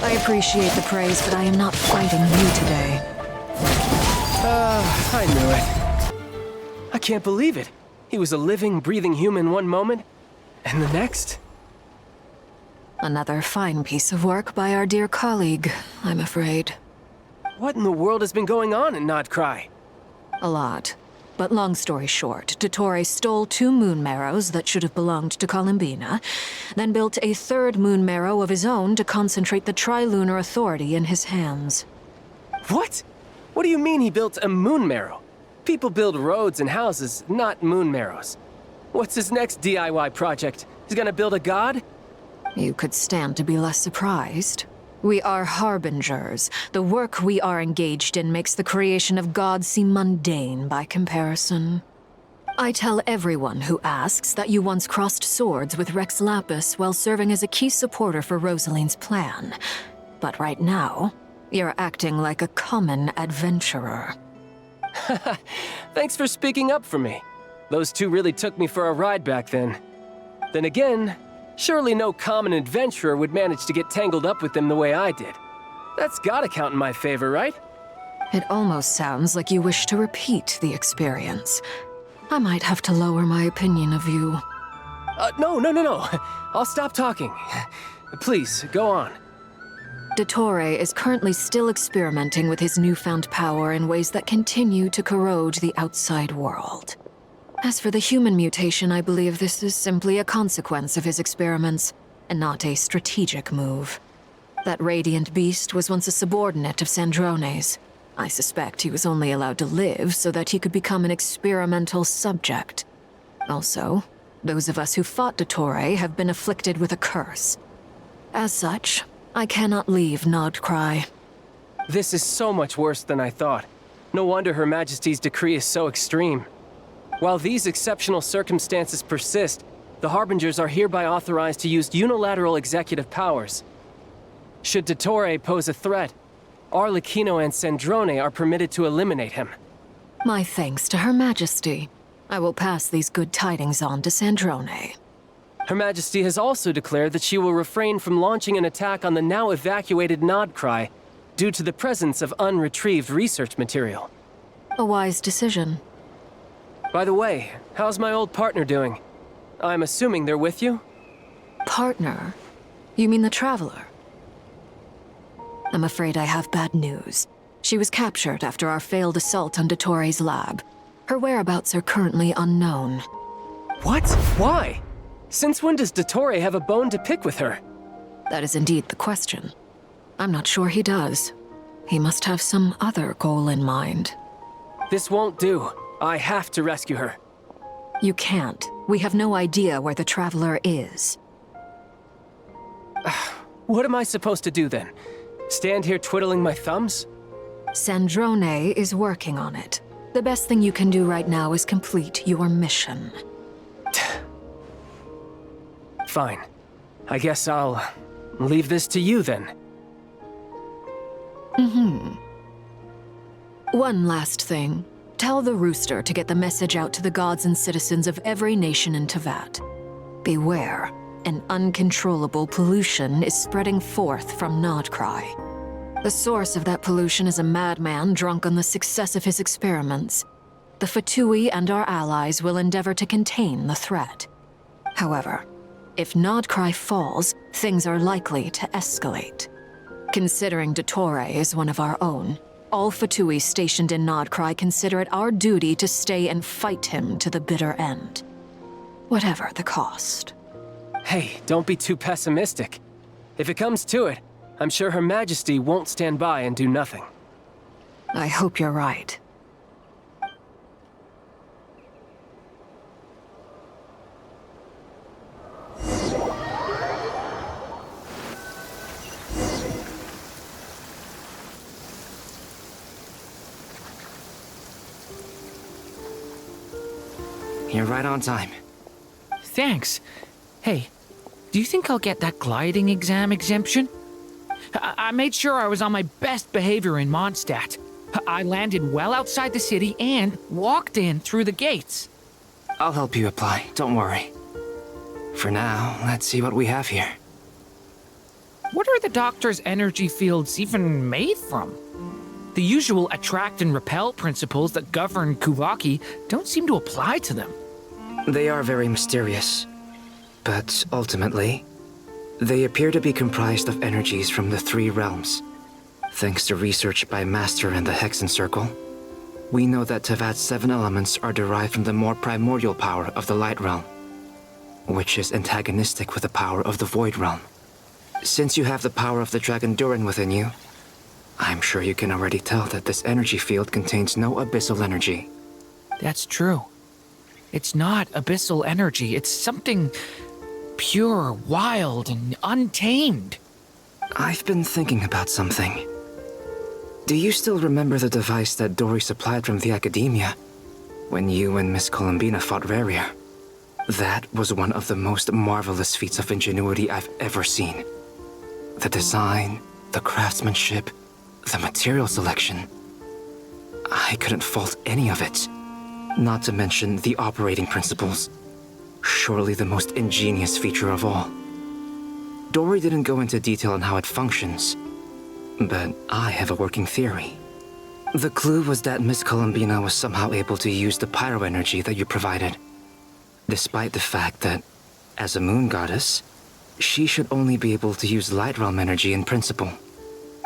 I appreciate the praise, but I am not fighting you today. I knew it. I can't believe it. He was a living, breathing human one moment, and the next... Another fine piece of work by our dear colleague, I'm afraid. What in the world has been going on in Nod-Krai? A lot. But long story short, Dottore stole 2 moon marrows that should have belonged to Columbina, then built a 3rd moon marrow of his own to concentrate the Trilunar authority in his hands. What? What do you mean he built a moon marrow? People build roads and houses, not moon marrows. What's his next DIY project? He's gonna build a god? You could stand to be less surprised. We are harbingers. The work we are engaged in makes the creation of gods seem mundane by comparison. I tell everyone who asks that you once crossed swords with Rex Lapis while serving as a key supporter for Rosaline's plan. But right now, you're acting like a common adventurer. Thanks for speaking up for me. Those 2 really took me for a ride back then. Then again, surely no common adventurer would manage to get tangled up with them the way I did. That's gotta count in my favor, right? It almost sounds like you wish to repeat the experience. I might have to lower my opinion of you. No. I'll stop talking. Please, go on. Dottore is currently still experimenting with his newfound power in ways that continue to corrode the outside world. As for the human mutation, I believe this is simply a consequence of his experiments, and not a strategic move. That radiant beast was once a subordinate of Sandrone's. I suspect he was only allowed to live so that he could become an experimental subject. Also, those of us who fought Dottore have been afflicted with a curse. As such, I cannot leave Nod-Krai. This is so much worse than I thought. No wonder Her Majesty's decree is so extreme. While these exceptional circumstances persist, the Harbingers are hereby authorized to use unilateral executive powers. Should Dottore pose a threat, Arlecchino and Sandrone are permitted to eliminate him. My thanks to Her Majesty. I will pass these good tidings on to Sandrone. Her Majesty has also declared that she will refrain from launching an attack on the now evacuated Nod-Krai due to the presence of unretrieved research material. A wise decision. By the way, how's my old partner doing? I'm assuming they're with you? Partner? You mean the Traveler? I'm afraid I have bad news. She was captured after our failed assault on Dottore's lab. Her whereabouts are currently unknown. What? Why? Since when does Dottore have a bone to pick with her? That is indeed the question. I'm not sure he does. He must have some other goal in mind. This won't do. I have to rescue her. You can't. We have no idea where the Traveler is. What am I supposed to do then? Stand here twiddling my thumbs? Sandrone is working on it. The best thing you can do right now is complete your mission. Fine. I guess I'll leave this to you then. One last thing. Tell the Rooster to get the message out to the gods and citizens of every nation in Teyvat. Beware. An uncontrollable pollution is spreading forth from Nod-Krai. The source of that pollution is a madman drunk on the success of his experiments. The Fatui and our allies will endeavor to contain the threat. However, if Nod-Krai falls, things are likely to escalate. Considering Dottore is one of our own, all Fatui stationed in Nod-Krai consider it our duty to stay and fight him to the bitter end. Whatever the cost. Hey, don't be too pessimistic. If it comes to it, I'm sure Her Majesty won't stand by and do nothing. I hope you're right. You're right on time. Thanks. Hey, do you think I'll get that gliding exam exemption? I made sure I was on my best behavior in Mondstadt. I landed well outside the city and walked in through the gates. I'll help you apply, don't worry. For now, let's see what we have here. What are the Doctor's energy fields even made from? The usual attract and repel principles that govern Kuvaki don't seem to apply to them. They are very mysterious, but ultimately, they appear to be comprised of energies from the three realms. Thanks to research by Master in the Hexen Circle, we know that Teyvat's 7 elements are derived from the more primordial power of the Light Realm, which is antagonistic with the power of the Void Realm. Since you have the power of the Dragon Durin within you, I'm sure you can already tell that this energy field contains no abyssal energy. That's true. It's not abyssal energy, it's something pure, wild, and untamed. I've been thinking about something. Do you still remember the device that Dori supplied from the Academia when you and Miss Columbina fought Rarier? That was one of the most marvelous feats of ingenuity I've ever seen. The design, the craftsmanship, the material selection. I couldn't fault any of it. Not to mention the operating principles. Surely the most ingenious feature of all. Dori didn't go into detail on how it functions, but I have a working theory. The clue was that Miss Columbina was somehow able to use the pyro energy that you provided, despite the fact that, as a moon goddess, she should only be able to use light realm energy in principle.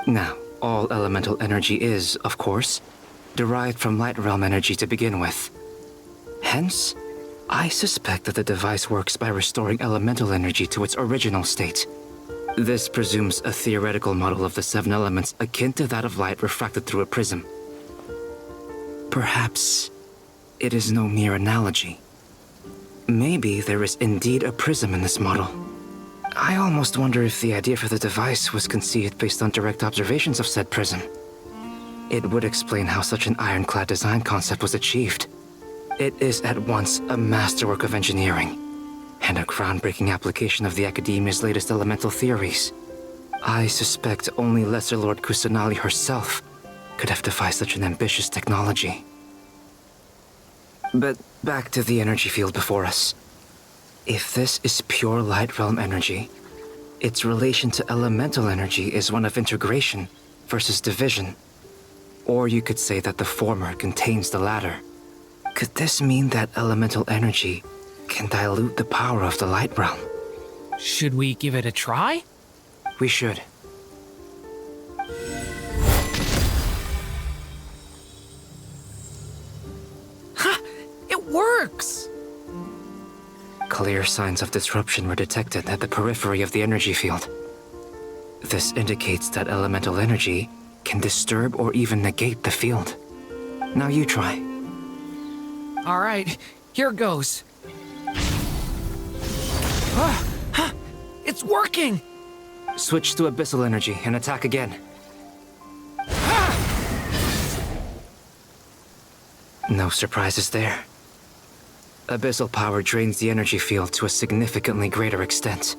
Now, all elemental energy is, of course, derived from light realm energy to begin with. Hence, I suspect that the device works by restoring elemental energy to its original state. This presumes a theoretical model of the 7 elements akin to that of light refracted through a prism. Perhaps it is no mere analogy. Maybe there is indeed a prism in this model. I almost wonder if the idea for the device was conceived based on direct observations of said prism. It would explain how such an ironclad design concept was achieved. It is at once a masterwork of engineering and a groundbreaking application of the Academia's latest elemental theories. I suspect only Lesser Lord Kusanali herself could have devised such an ambitious technology. But back to the energy field before us. If this is pure light realm energy, its relation to elemental energy is one of integration versus division. Or you could say that the former contains the latter. Could this mean that elemental energy can dilute the power of the light realm? Should we give it a try? We should. Ha! It works! Clear signs of disruption were detected at the periphery of the energy field. This indicates that elemental energy can disturb or even negate the field. Now you try. All right, here goes. It's working! Switch to abyssal energy and attack again. No surprises there. Abyssal power drains the energy field to a significantly greater extent.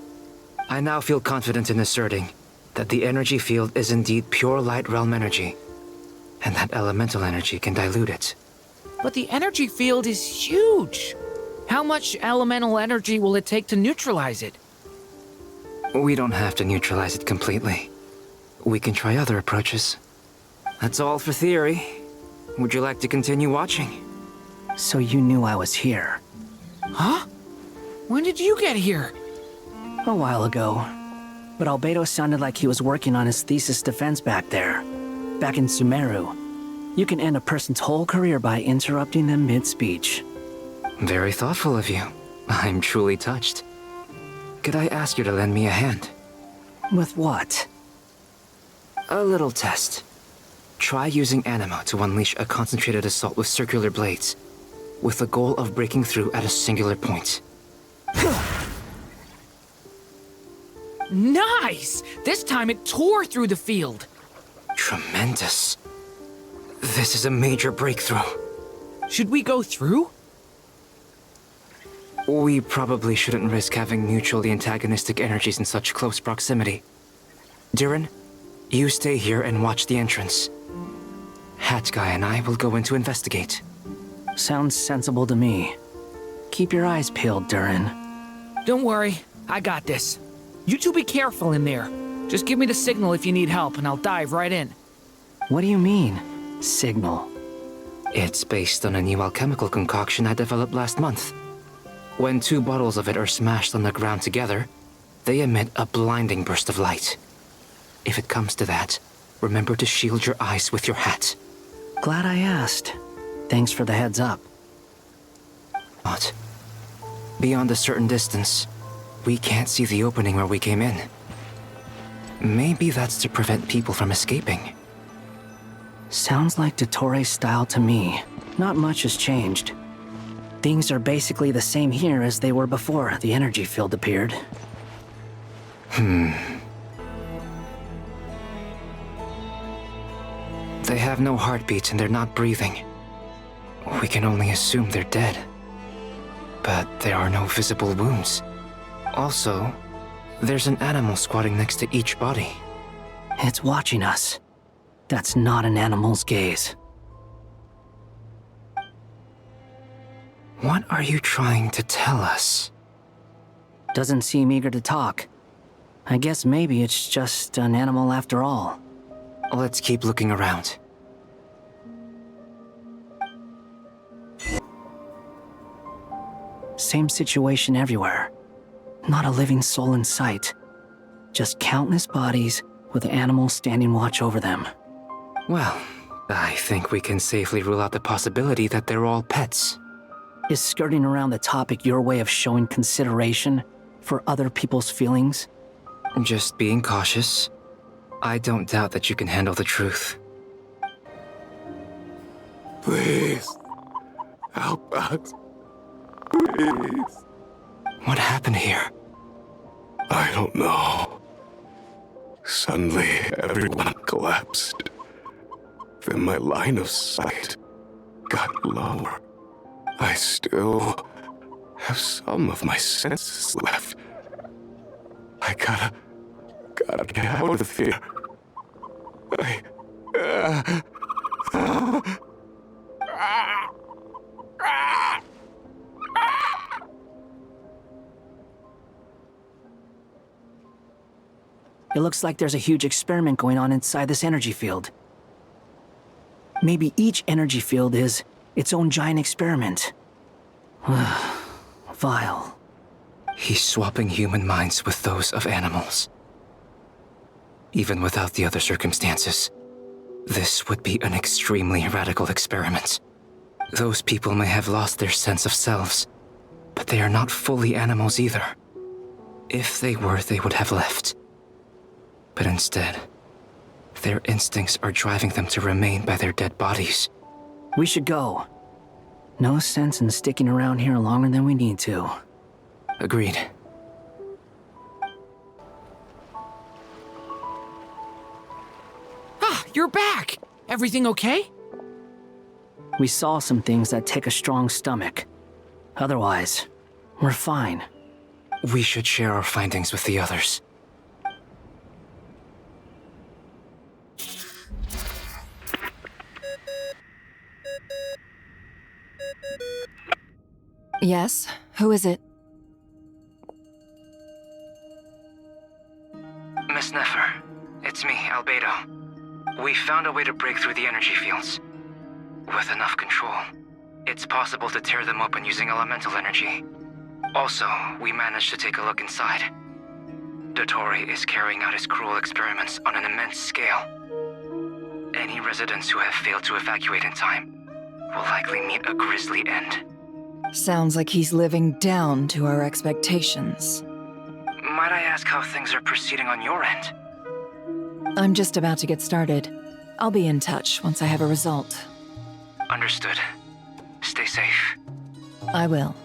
I now feel confident in asserting that the energy field is indeed pure light realm energy, and that elemental energy can dilute it. But the energy field is huge! How much elemental energy will it take to neutralize it? We don't have to neutralize it completely. We can try other approaches. That's all for theory. Would you like to continue watching? So you knew I was here? Huh? When did you get here? A while ago. But Albedo sounded like he was working on his thesis defense back there. Back in Sumeru. You can end a person's whole career by interrupting them mid-speech. Very thoughtful of you. I'm truly touched. Could I ask you to lend me a hand? With what? A little test. Try using Animo to unleash a concentrated assault with circular blades, with the goal of breaking through at a singular point. Nice! This time it tore through the field. Tremendous. This is a major breakthrough. Should we go through? We probably shouldn't risk having mutually antagonistic energies in such close proximity. Durin, you stay here and watch the entrance. Hat Guy and I will go in to investigate. Sounds sensible to me. Keep your eyes peeled, Durin. Don't worry, I got this. You two be careful in there. Just give me the signal if you need help and I'll dive right in. What do you mean, signal? It's based on a new alchemical concoction I developed last month. When 2 bottles of it are smashed on the ground together, they emit a blinding burst of light. If it comes to that, remember to shield your eyes with your hat. Glad I asked. Thanks for the heads up. But beyond a certain distance, we can't see the opening where we came in. Maybe that's to prevent people from escaping. Sounds like Dottore's style to me. Not much has changed. Things are basically the same here as they were before the energy field appeared. They have no heartbeats and they're not breathing. We can only assume they're dead. But there are no visible wounds. Also, there's an animal squatting next to each body. It's watching us. That's not an animal's gaze. What are you trying to tell us? Doesn't seem eager to talk. I guess maybe it's just an animal after all. Let's keep looking around. Same situation everywhere. Not a living soul in sight. Just countless bodies with animals standing watch over them. Well, I think we can safely rule out the possibility that they're all pets. Is skirting around the topic your way of showing consideration for other people's feelings? Just being cautious. I don't doubt that you can handle the truth. Please, help us. Please. What happened here? I don't know. Suddenly, everyone collapsed. Then my line of sight got lower. I still have some of my senses left. I gotta get out of here. It looks like there's a huge experiment going on inside this energy field. Maybe each energy field is its own giant experiment. Vile. He's swapping human minds with those of animals. Even without the other circumstances, this would be an extremely radical experiment. Those people may have lost their sense of selves, but they are not fully animals either. If they were, they would have left. But instead, their instincts are driving them to remain by their dead bodies. We should go. No sense in sticking around here longer than we need to. Agreed. Ah, you're back! Everything okay? We saw some things that take a strong stomach. Otherwise, we're fine. We should share our findings with the others. Yes? Who is it? Miss Nefer, it's me, Albedo. We found a way to break through the energy fields. With enough control, it's possible to tear them open using elemental energy. Also, we managed to take a look inside. Dottore is carrying out his cruel experiments on an immense scale. Any residents who have failed to evacuate in time will likely meet a grisly end. Sounds like he's living down to our expectations. Might I ask how things are proceeding on your end? I'm just about to get started. I'll be in touch once I have a result. Understood. Stay safe. I will.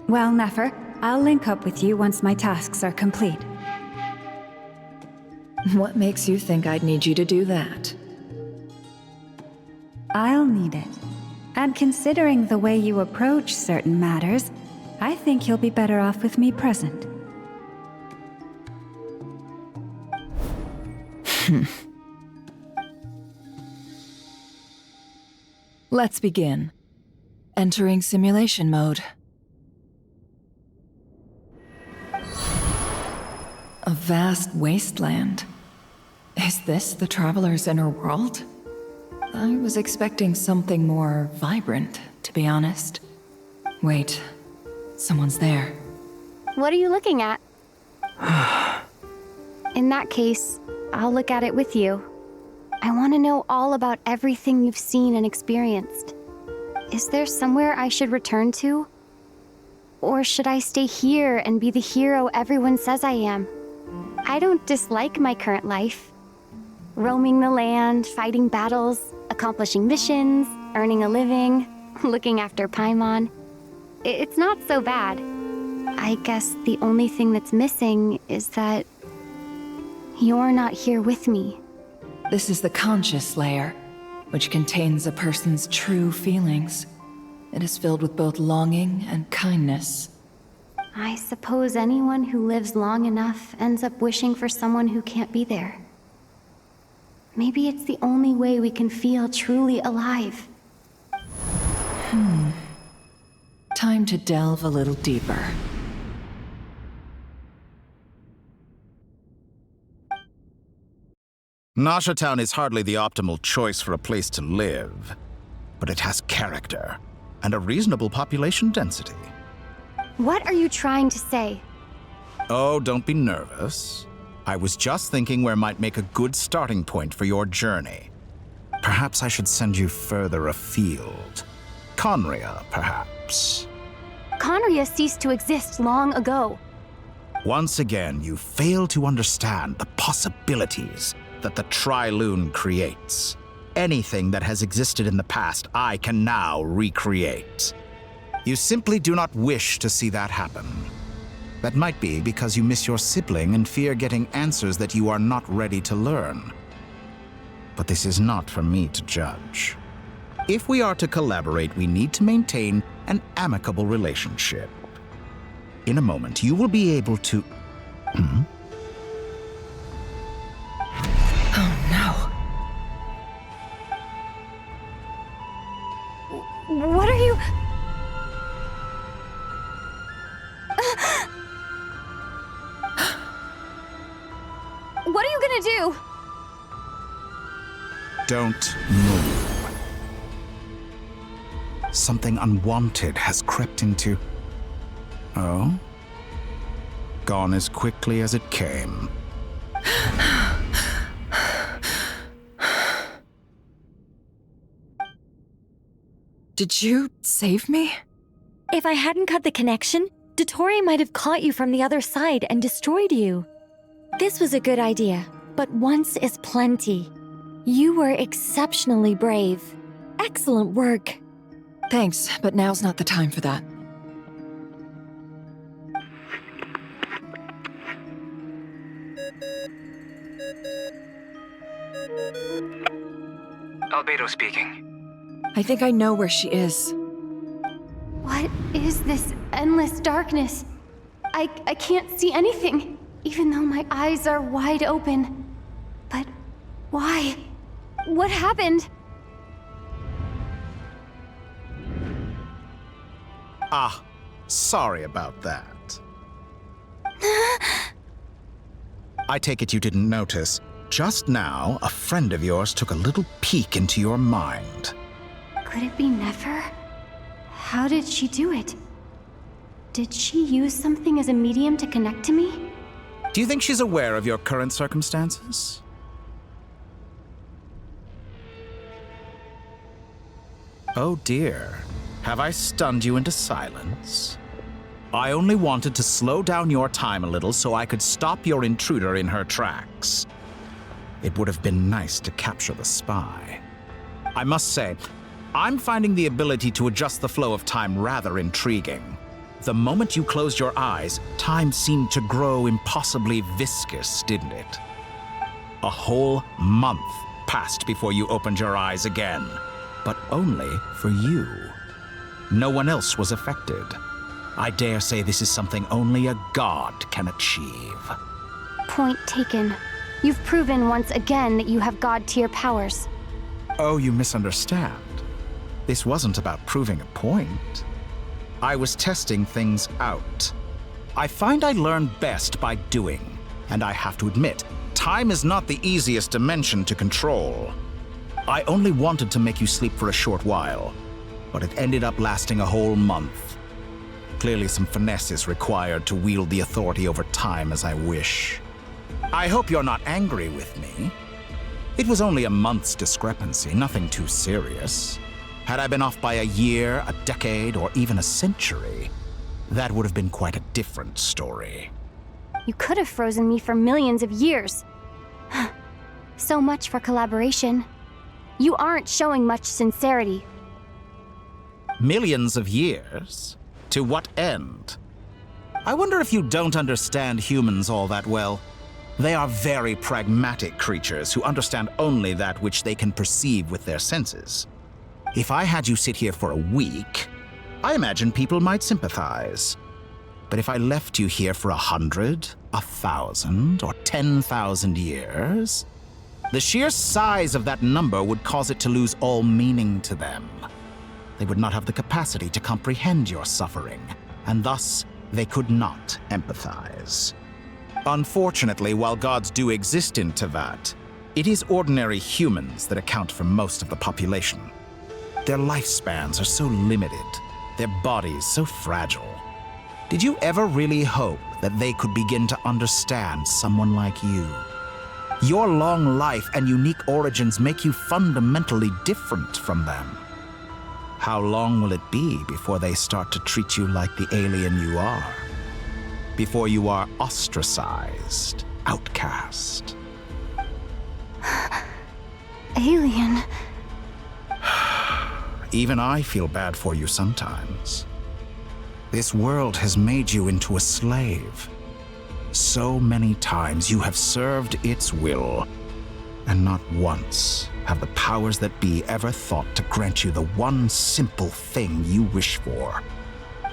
Well, Nefer, I'll link up with you once my tasks are complete. What makes you think I'd need you to do that? I'll need it. And considering the way you approach certain matters, I think you'll be better off with me present. Let's begin. Entering simulation mode. A vast wasteland. Is this the Traveler's inner world? I was expecting something more vibrant, to be honest. Wait, someone's there. What are you looking at? In that case, I'll look at it with you. I want to know all about everything you've seen and experienced. Is there somewhere I should return to? Or should I stay here and be the hero everyone says I am? I don't dislike my current life. Roaming the land, fighting battles, accomplishing missions, earning a living, looking after Paimon. It's not so bad. I guess the only thing that's missing is that you're not here with me. This is the conscious layer, which contains a person's true feelings. It is filled with both longing and kindness. I suppose anyone who lives long enough ends up wishing for someone who can't be there. Maybe it's the only way we can feel truly alive. Time to delve a little deeper. Nasha Town is hardly the optimal choice for a place to live, but it has character and a reasonable population density. What are you trying to say? Oh, don't be nervous. I was just thinking where might make a good starting point for your journey. Perhaps I should send you further afield. Conria, perhaps. Conria ceased to exist long ago. Once again, you fail to understand the possibilities that the Trilune creates. Anything that has existed in the past, I can now recreate. You simply do not wish to see that happen. That might be because you miss your sibling and fear getting answers that you are not ready to learn. But this is not for me to judge. If we are to collaborate, we need to maintain an amicable relationship. In a moment, you will be able to... Oh no. What are you... What are you gonna do? Don't move. Something unwanted has crept into... Oh? Gone as quickly as it came. Did you save me? If I hadn't cut the connection, Dottore might have caught you from the other side and destroyed you. This was a good idea, but once is plenty. You were exceptionally brave. Excellent work. Thanks, but now's not the time for that. Albedo speaking. I think I know where she is. What is this endless darkness? I can't see anything, even though my eyes are wide open. But why? What happened? Ah, sorry about that. I take it you didn't notice. Just now, a friend of yours took a little peek into your mind. Could it be Nefer? How did she do it? Did she use something as a medium to connect to me? Do you think she's aware of your current circumstances? Oh dear. Have I stunned you into silence? I only wanted to slow down your time a little so I could stop your intruder in her tracks. It would have been nice to capture the spy. I must say, I'm finding the ability to adjust the flow of time rather intriguing. The moment you closed your eyes, time seemed to grow impossibly viscous, didn't it? A whole month passed before you opened your eyes again, but only for you. No one else was affected. I dare say this is something only a god can achieve. Point taken. You've proven once again that you have god-tier powers. Oh, you misunderstand. This wasn't about proving a point. I was testing things out. I find I learn best by doing, and I have to admit, time is not the easiest dimension to control. I only wanted to make you sleep for a short while, but it ended up lasting a whole month. Clearly some finesse is required to wield the authority over time as I wish. I hope you're not angry with me. It was only a month's discrepancy, nothing too serious. Had I been off by a year, a decade, or even a century, that would have been quite a different story. You could have frozen me for millions of years. So much for collaboration. You aren't showing much sincerity. Millions of years? To what end? I wonder if you don't understand humans all that well. They are very pragmatic creatures who understand only that which they can perceive with their senses. If I had you sit here for a week, I imagine people might sympathize. But if I left you here for 100, 1,000, or 10,000 years, the sheer size of that number would cause it to lose all meaning to them. They would not have the capacity to comprehend your suffering, and thus they could not empathize. Unfortunately, while gods do exist in Tevat, it is ordinary humans that account for most of the population. Their lifespans are so limited, their bodies so fragile. Did you ever really hope that they could begin to understand someone like you? Your long life and unique origins make you fundamentally different from them. How long will it be before they start to treat you like the alien you are? Before you are ostracized, outcast? Alien. Even I feel bad for you sometimes. This world has made you into a slave. So many times you have served its will, and not once have the powers that be ever thought to grant you the one simple thing you wish for.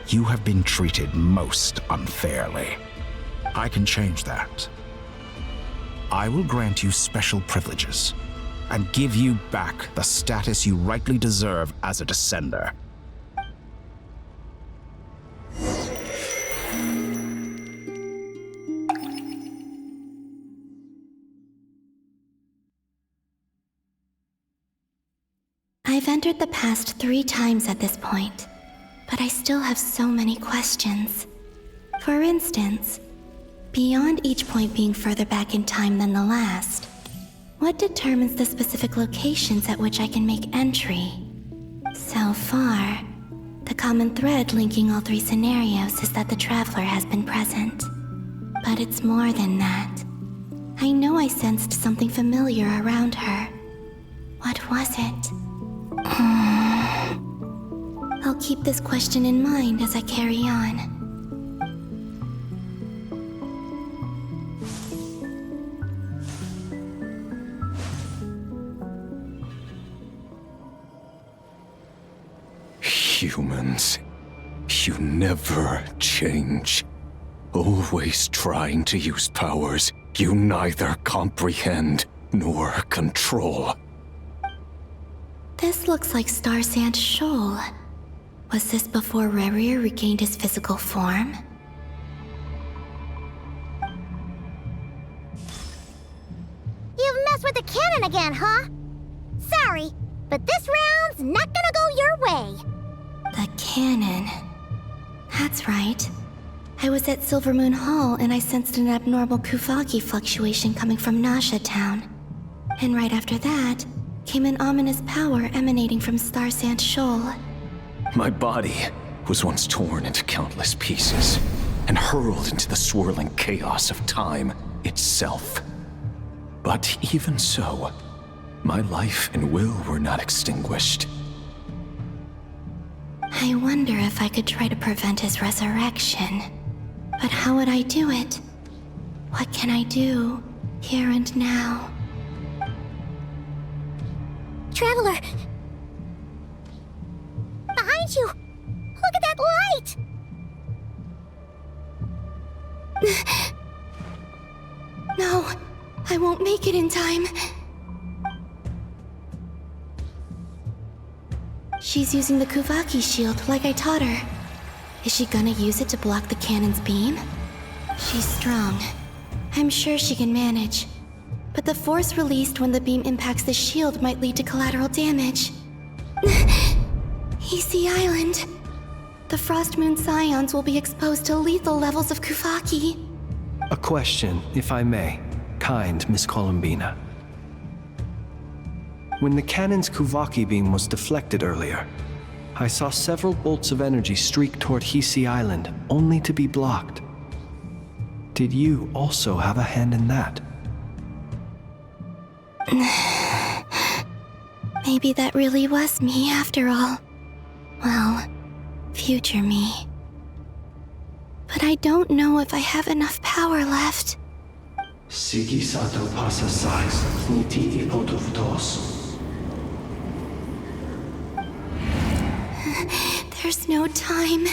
You have been treated most unfairly. I can change that. I will grant you special privileges and give you back the status you rightly deserve as a descender. I've entered the past 3 times at this point, but I still have so many questions. For instance, beyond each point being further back in time than the last, what determines the specific locations at which I can make entry? So far, the common thread linking all 3 scenarios is that the Traveler has been present. But it's more than that. I know I sensed something familiar around her, What was it? I'll keep this question in mind as I carry on. Humans, you never change. Always trying to use powers you neither comprehend nor control. This looks like Starsand Shoal. Was this before Rerir regained his physical form? You've messed with the cannon again, huh? Sorry, but this round's not gonna go your way. The cannon. That's right. I was at Silvermoon Hall and I sensed an abnormal Kuvaki fluctuation coming from Nasha Town. And right after that, came an ominous power emanating from Starsand Shoal. My body was once torn into countless pieces and hurled into the swirling chaos of time itself. But even so, my life and will were not extinguished. I wonder if I could try to prevent his resurrection. But how would I do it? What can I do, here and now? Traveler! Behind you! Look at that light! No, I won't make it in time. She's using the Kuvaki shield like I taught her. Is she gonna use it to block the cannon's beam? She's strong. I'm sure she can manage. But the force released when the beam impacts the shield might lead to collateral damage. Easy Island. The Frost Moon Scions will be exposed to lethal levels of Kuvaki. A question, if I may. Kind Miss Columbina. When the cannon's Kuvaki beam was deflected earlier, I saw several bolts of energy streak toward Hisi Island, only to be blocked. Did you also have a hand in that? Maybe that really was me after all. Well, future me. But I don't know if I have enough power left. Siki sato pasa sais, niti ipotuvtos. There's no time.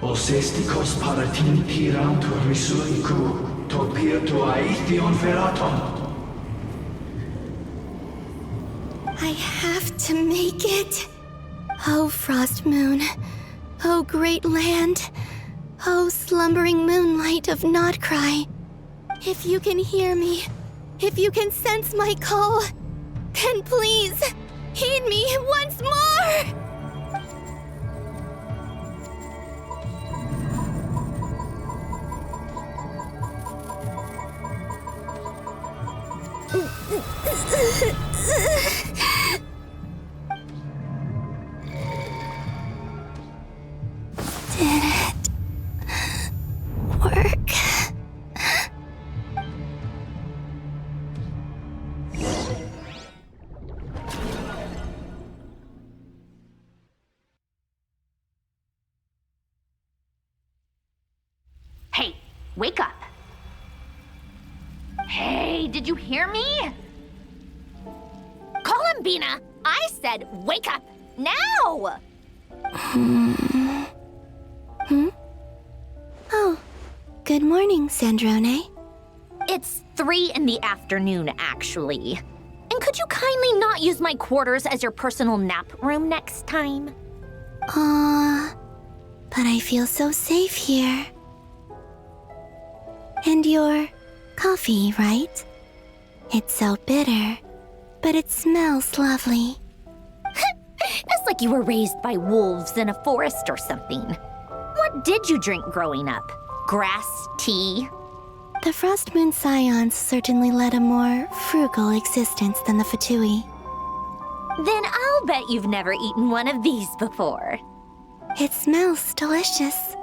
Osestikos paratin tirantur risuiku, to pirto aithion feraton. I have to make it. Oh, Frost Moon. Oh, great land. Oh, slumbering moonlight of Nod-Krai. If you can hear me, if you can sense my call, then please, heed me once more! Did it work? Hey, wake up. Hey, did you hear me? Columbina, I said wake up now! Oh, good morning, Sandrone. It's 3 in the afternoon, actually. And could you kindly not use my quarters as your personal nap room next time? But I feel so safe here. And your coffee, right? It's so bitter, but it smells lovely. It's like you were raised by wolves in a forest or something. What did you drink growing up? Grass tea? The Frost Moon Scions certainly led a more frugal existence than the Fatui. Then I'll bet you've never eaten one of these before. It smells delicious.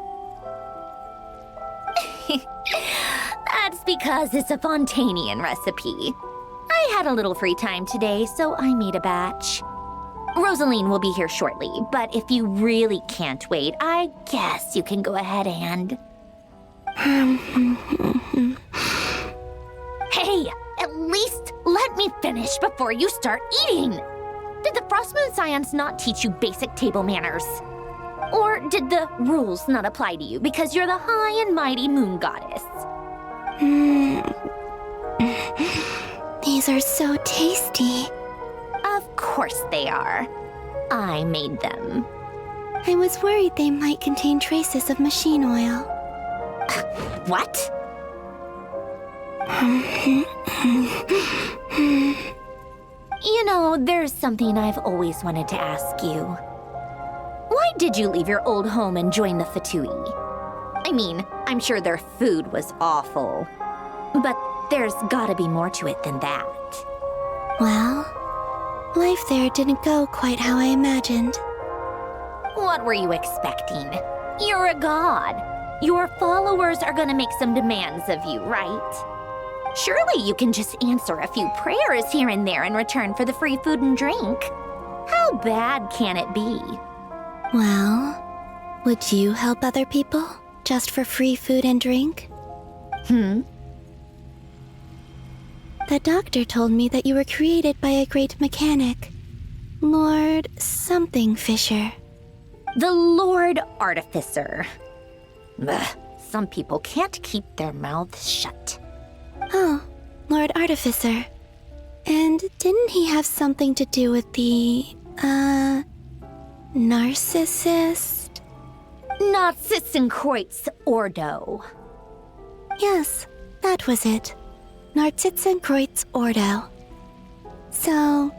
That's because it's a Fontanian recipe. I had a little free time today, so I made a batch. Rosaline will be here shortly, but if you really can't wait, I guess you can go ahead and... Hey, at least let me finish before you start eating! Did the Frostmoon Scions not teach you basic table manners? Or did the rules not apply to you because you're the high and mighty moon goddess? These are so tasty. Of course they are. I made them. I was worried they might contain traces of machine oil. What? You know, there's something I've always wanted to ask you. Why did you leave your old home and join the Fatui? I mean, I'm sure their food was awful, but there's gotta be more to it than that. Well, life there didn't go quite how I imagined. What were you expecting? You're a god. Your followers are gonna make some demands of you, right? Surely you can just answer a few prayers here and there in return for the free food and drink. How bad can it be? Well, would you help other people just for free food and drink? The doctor told me that you were created by a great mechanic, Lord something Fisher. The Lord Artificer. Ugh, some people can't keep their mouths shut. Oh, Lord Artificer. And didn't he have something to do with the, narcissist? Narcissenkreuz Ordo. Yes, that was it. Narcissenkreuz Ordo. So,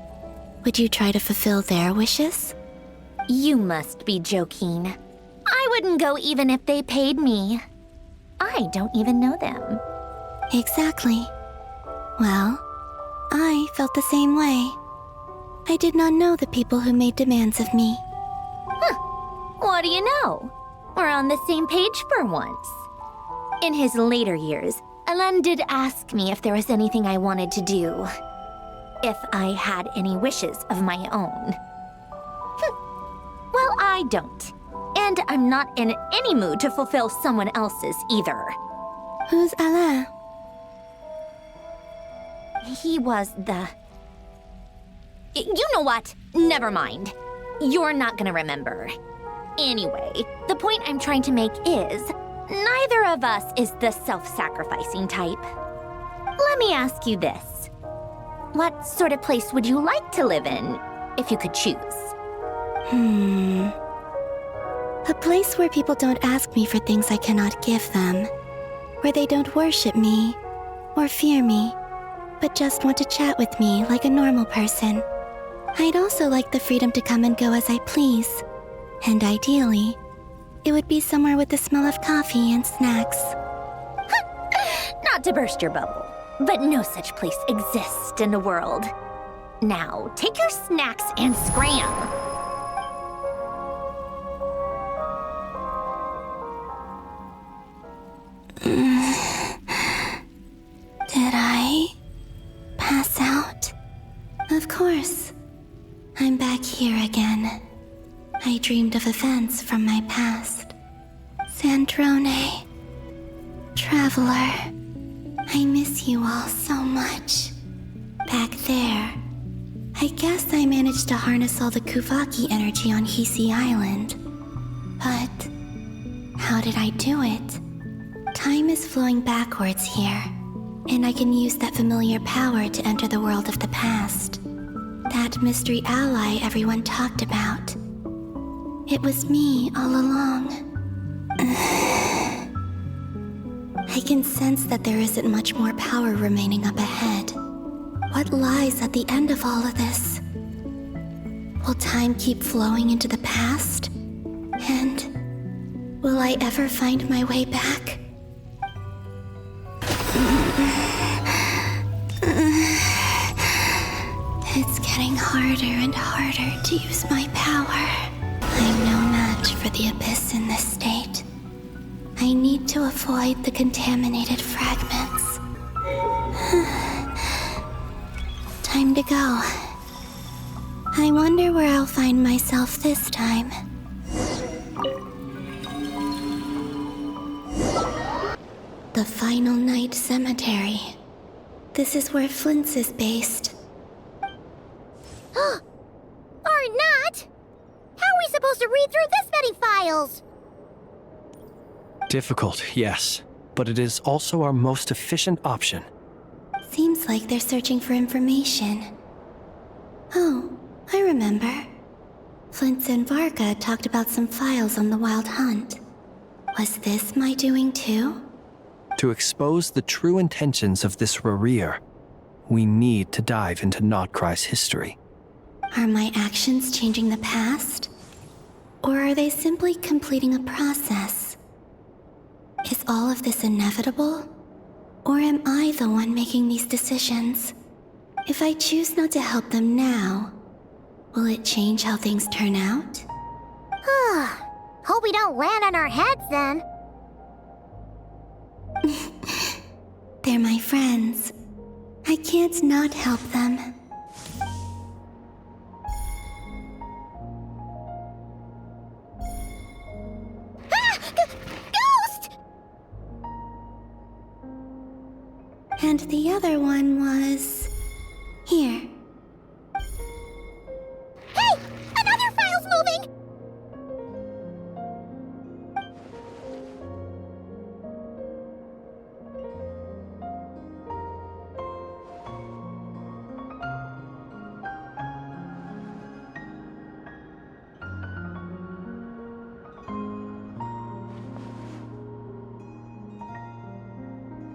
would you try to fulfill their wishes? You must be joking. I wouldn't go even if they paid me. I don't even know them. Exactly. Well, I felt the same way. I did not know the people who made demands of me. What do you know? We're on the same page for once. In his later years, Alan did ask me if there was anything I wanted to do. If I had any wishes of my own. Well, I don't. And I'm not in any mood to fulfill someone else's either. Who's Alain? He was the... You know what? Never mind. You're not gonna remember. Anyway, the point I'm trying to make is, neither of us is the self-sacrificing type. Let me ask you this. What sort of place would you like to live in, if you could choose? A place where people don't ask me for things I cannot give them. Where they don't worship me, or fear me, but just want to chat with me like a normal person. I'd also like the freedom to come and go as I please. And ideally, it would be somewhere with the smell of coffee and snacks. Not to burst your bubble, but no such place exists in the world. Now, take your snacks and scram! Did I pass out? Of course. I'm back here again. I dreamed of events from my past. Sandrone. Traveler. I miss you all so much. Back there. I guess I managed to harness all the Kuvaki energy on Hisi Island. But how did I do it? Time is flowing backwards here, and I can use that familiar power to enter the world of the past. That mystery ally everyone talked about. It was me all along. I can sense that there isn't much more power remaining up ahead. What lies at the end of all of this? Will time keep flowing into the past? And will I ever find my way back? It's getting harder and harder to use my power. I'm no match for the Abyss in this state. I need to avoid the contaminated fragments. Time to go. I wonder where I'll find myself this time. The Final Night Cemetary. This is where Flins is based. Or not! How are we supposed to read through this many files? Difficult, yes, but it is also our most efficient option. Seems like they're searching for information. Oh, I remember. Flins and Varka talked about some files on the Wild Hunt. Was this my doing too? To expose the true intentions of this Rereer, we need to dive into Nod-Krai's history. Are my actions changing the past? Or are they simply completing a process? Is all of this inevitable? Or am I the one making these decisions? If I choose not to help them now, will it change how things turn out? Hope we don't land on our heads then. They're my friends. I can't not help them. Ghost! And the other one was... here. Hey! Another file's moving!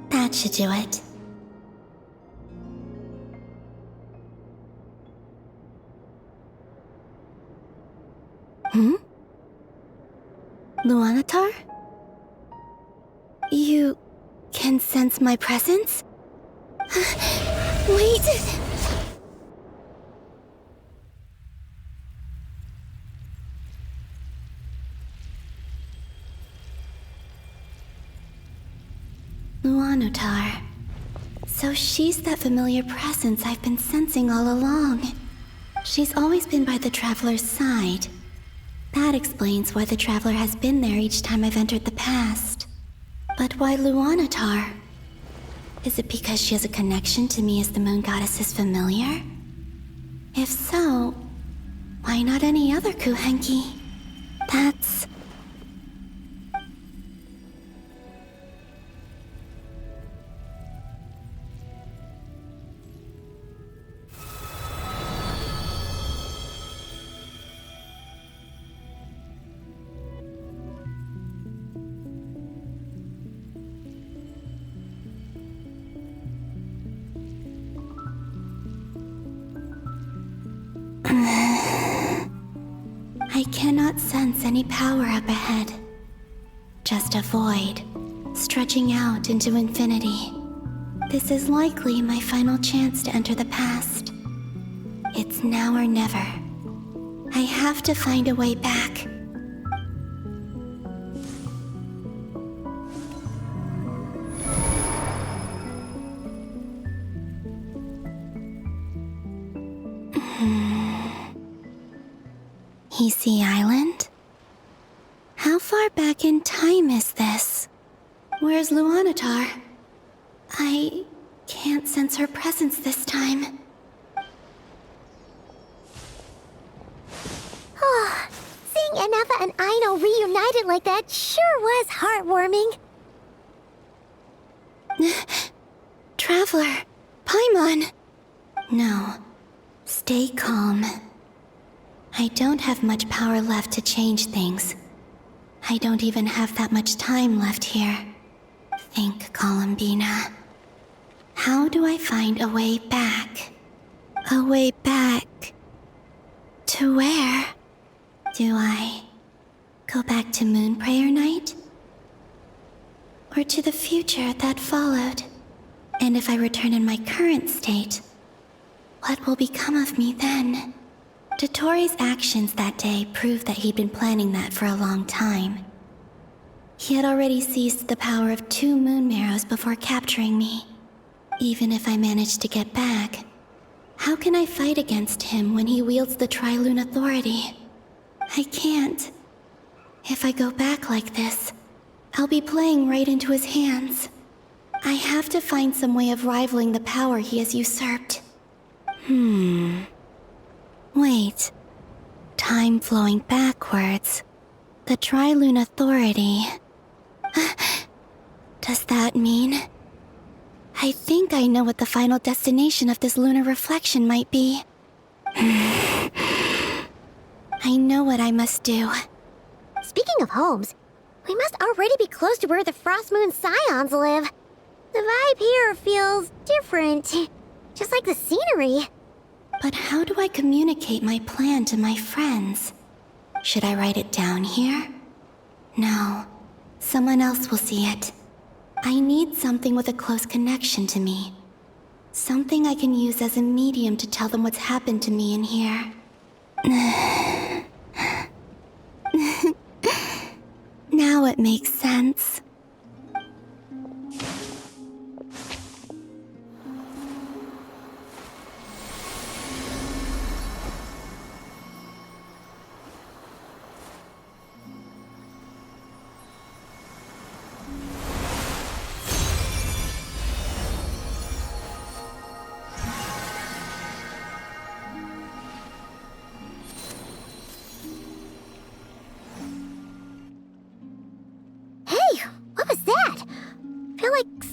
That should do it. Luonnotar? You can sense my presence? Wait! Luonnotar. So she's that familiar presence I've been sensing all along. She's always been by the Traveler's side. That explains why the Traveler has been there each time I've entered the past. But why Luonnotar? Is it because she has a connection to me as the Moon Goddess's familiar? If so, why not any other Kuhenki? That's... I cannot sense any power up ahead. Just a void, stretching out into infinity. This is likely my final chance to enter the past. It's now or never. I have to find a way back. Sea Island? How far back in time is this? Where's Luonnotar? I can't sense her presence this time. Oh, seeing Ineffa and Aino reunited like that sure was heartwarming. Traveler, Paimon. No, stay calm. I don't have much power left to change things. I don't even have that much time left here. Think, Columbina. How do I find a way back? A way back... to where? Do I go back to Moon Prayer Night? Or to the future that followed? And if I return in my current state, what will become of me then? Dottore's actions that day proved that he'd been planning that for a long time. He had already seized the power of 2 moon marrows before capturing me. Even if I managed to get back, How can I fight against him when he wields the Trilune authority? I can't. If I go back like this, I'll be playing right into his hands. I have to find some way of rivaling the power he has usurped. Wait. Time flowing backwards. The Trilune authority. Does that mean... I think I know what the final destination of this lunar reflection might be. I know what I must do. Speaking of homes, we must already be close to where the Frost Moon Scions live. The vibe here feels different, just like the scenery. But how do I communicate my plan to my friends? Should I write it down here? No, someone else will see it. I need something with a close connection to me. Something I can use as a medium to tell them what's happened to me in here. Now it makes sense.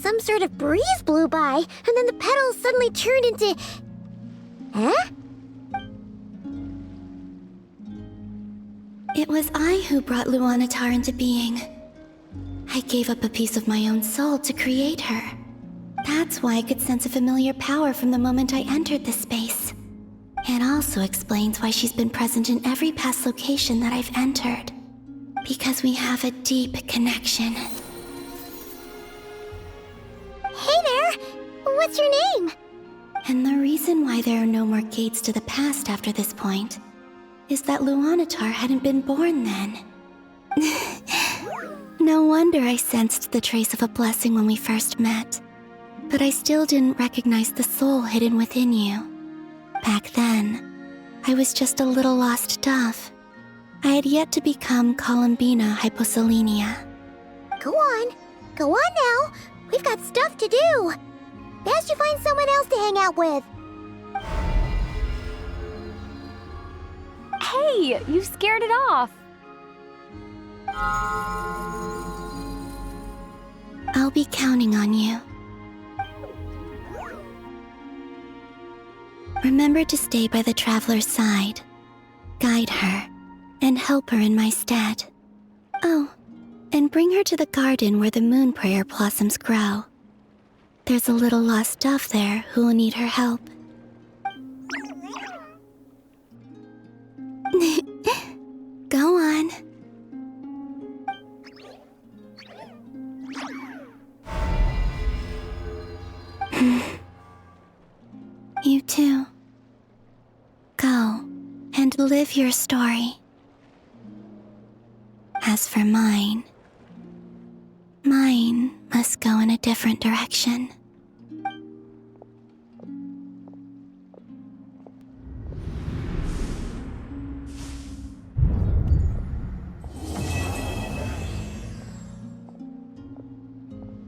Some sort of breeze blew by, and then the petals suddenly turned into... Huh? It was I who brought Luonnotar into being. I gave up a piece of my own soul to create her. That's why I could sense a familiar power from the moment I entered this space. It also explains why she's been present in every past location that I've entered. Because we have a deep connection. Hey there! What's your name? And the reason why there are no more gates to the past after this point is that Luonnotar hadn't been born then. No wonder I sensed the trace of a blessing when we first met. But I still didn't recognize the soul hidden within you. Back then, I was just a little lost dove. I had yet to become Columbina Hyposelenia. Go on now. We've got stuff to do. Best you find someone else to hang out with. Hey, you scared it off. I'll be counting on you. Remember to stay by the traveler's side, guide her, and help her in my stead. Oh, and bring her to the garden where the moon prayer blossoms grow. There's a little lost dove there who will need her help. Go on. You too. Go and live your story. As for mine must go in a different direction.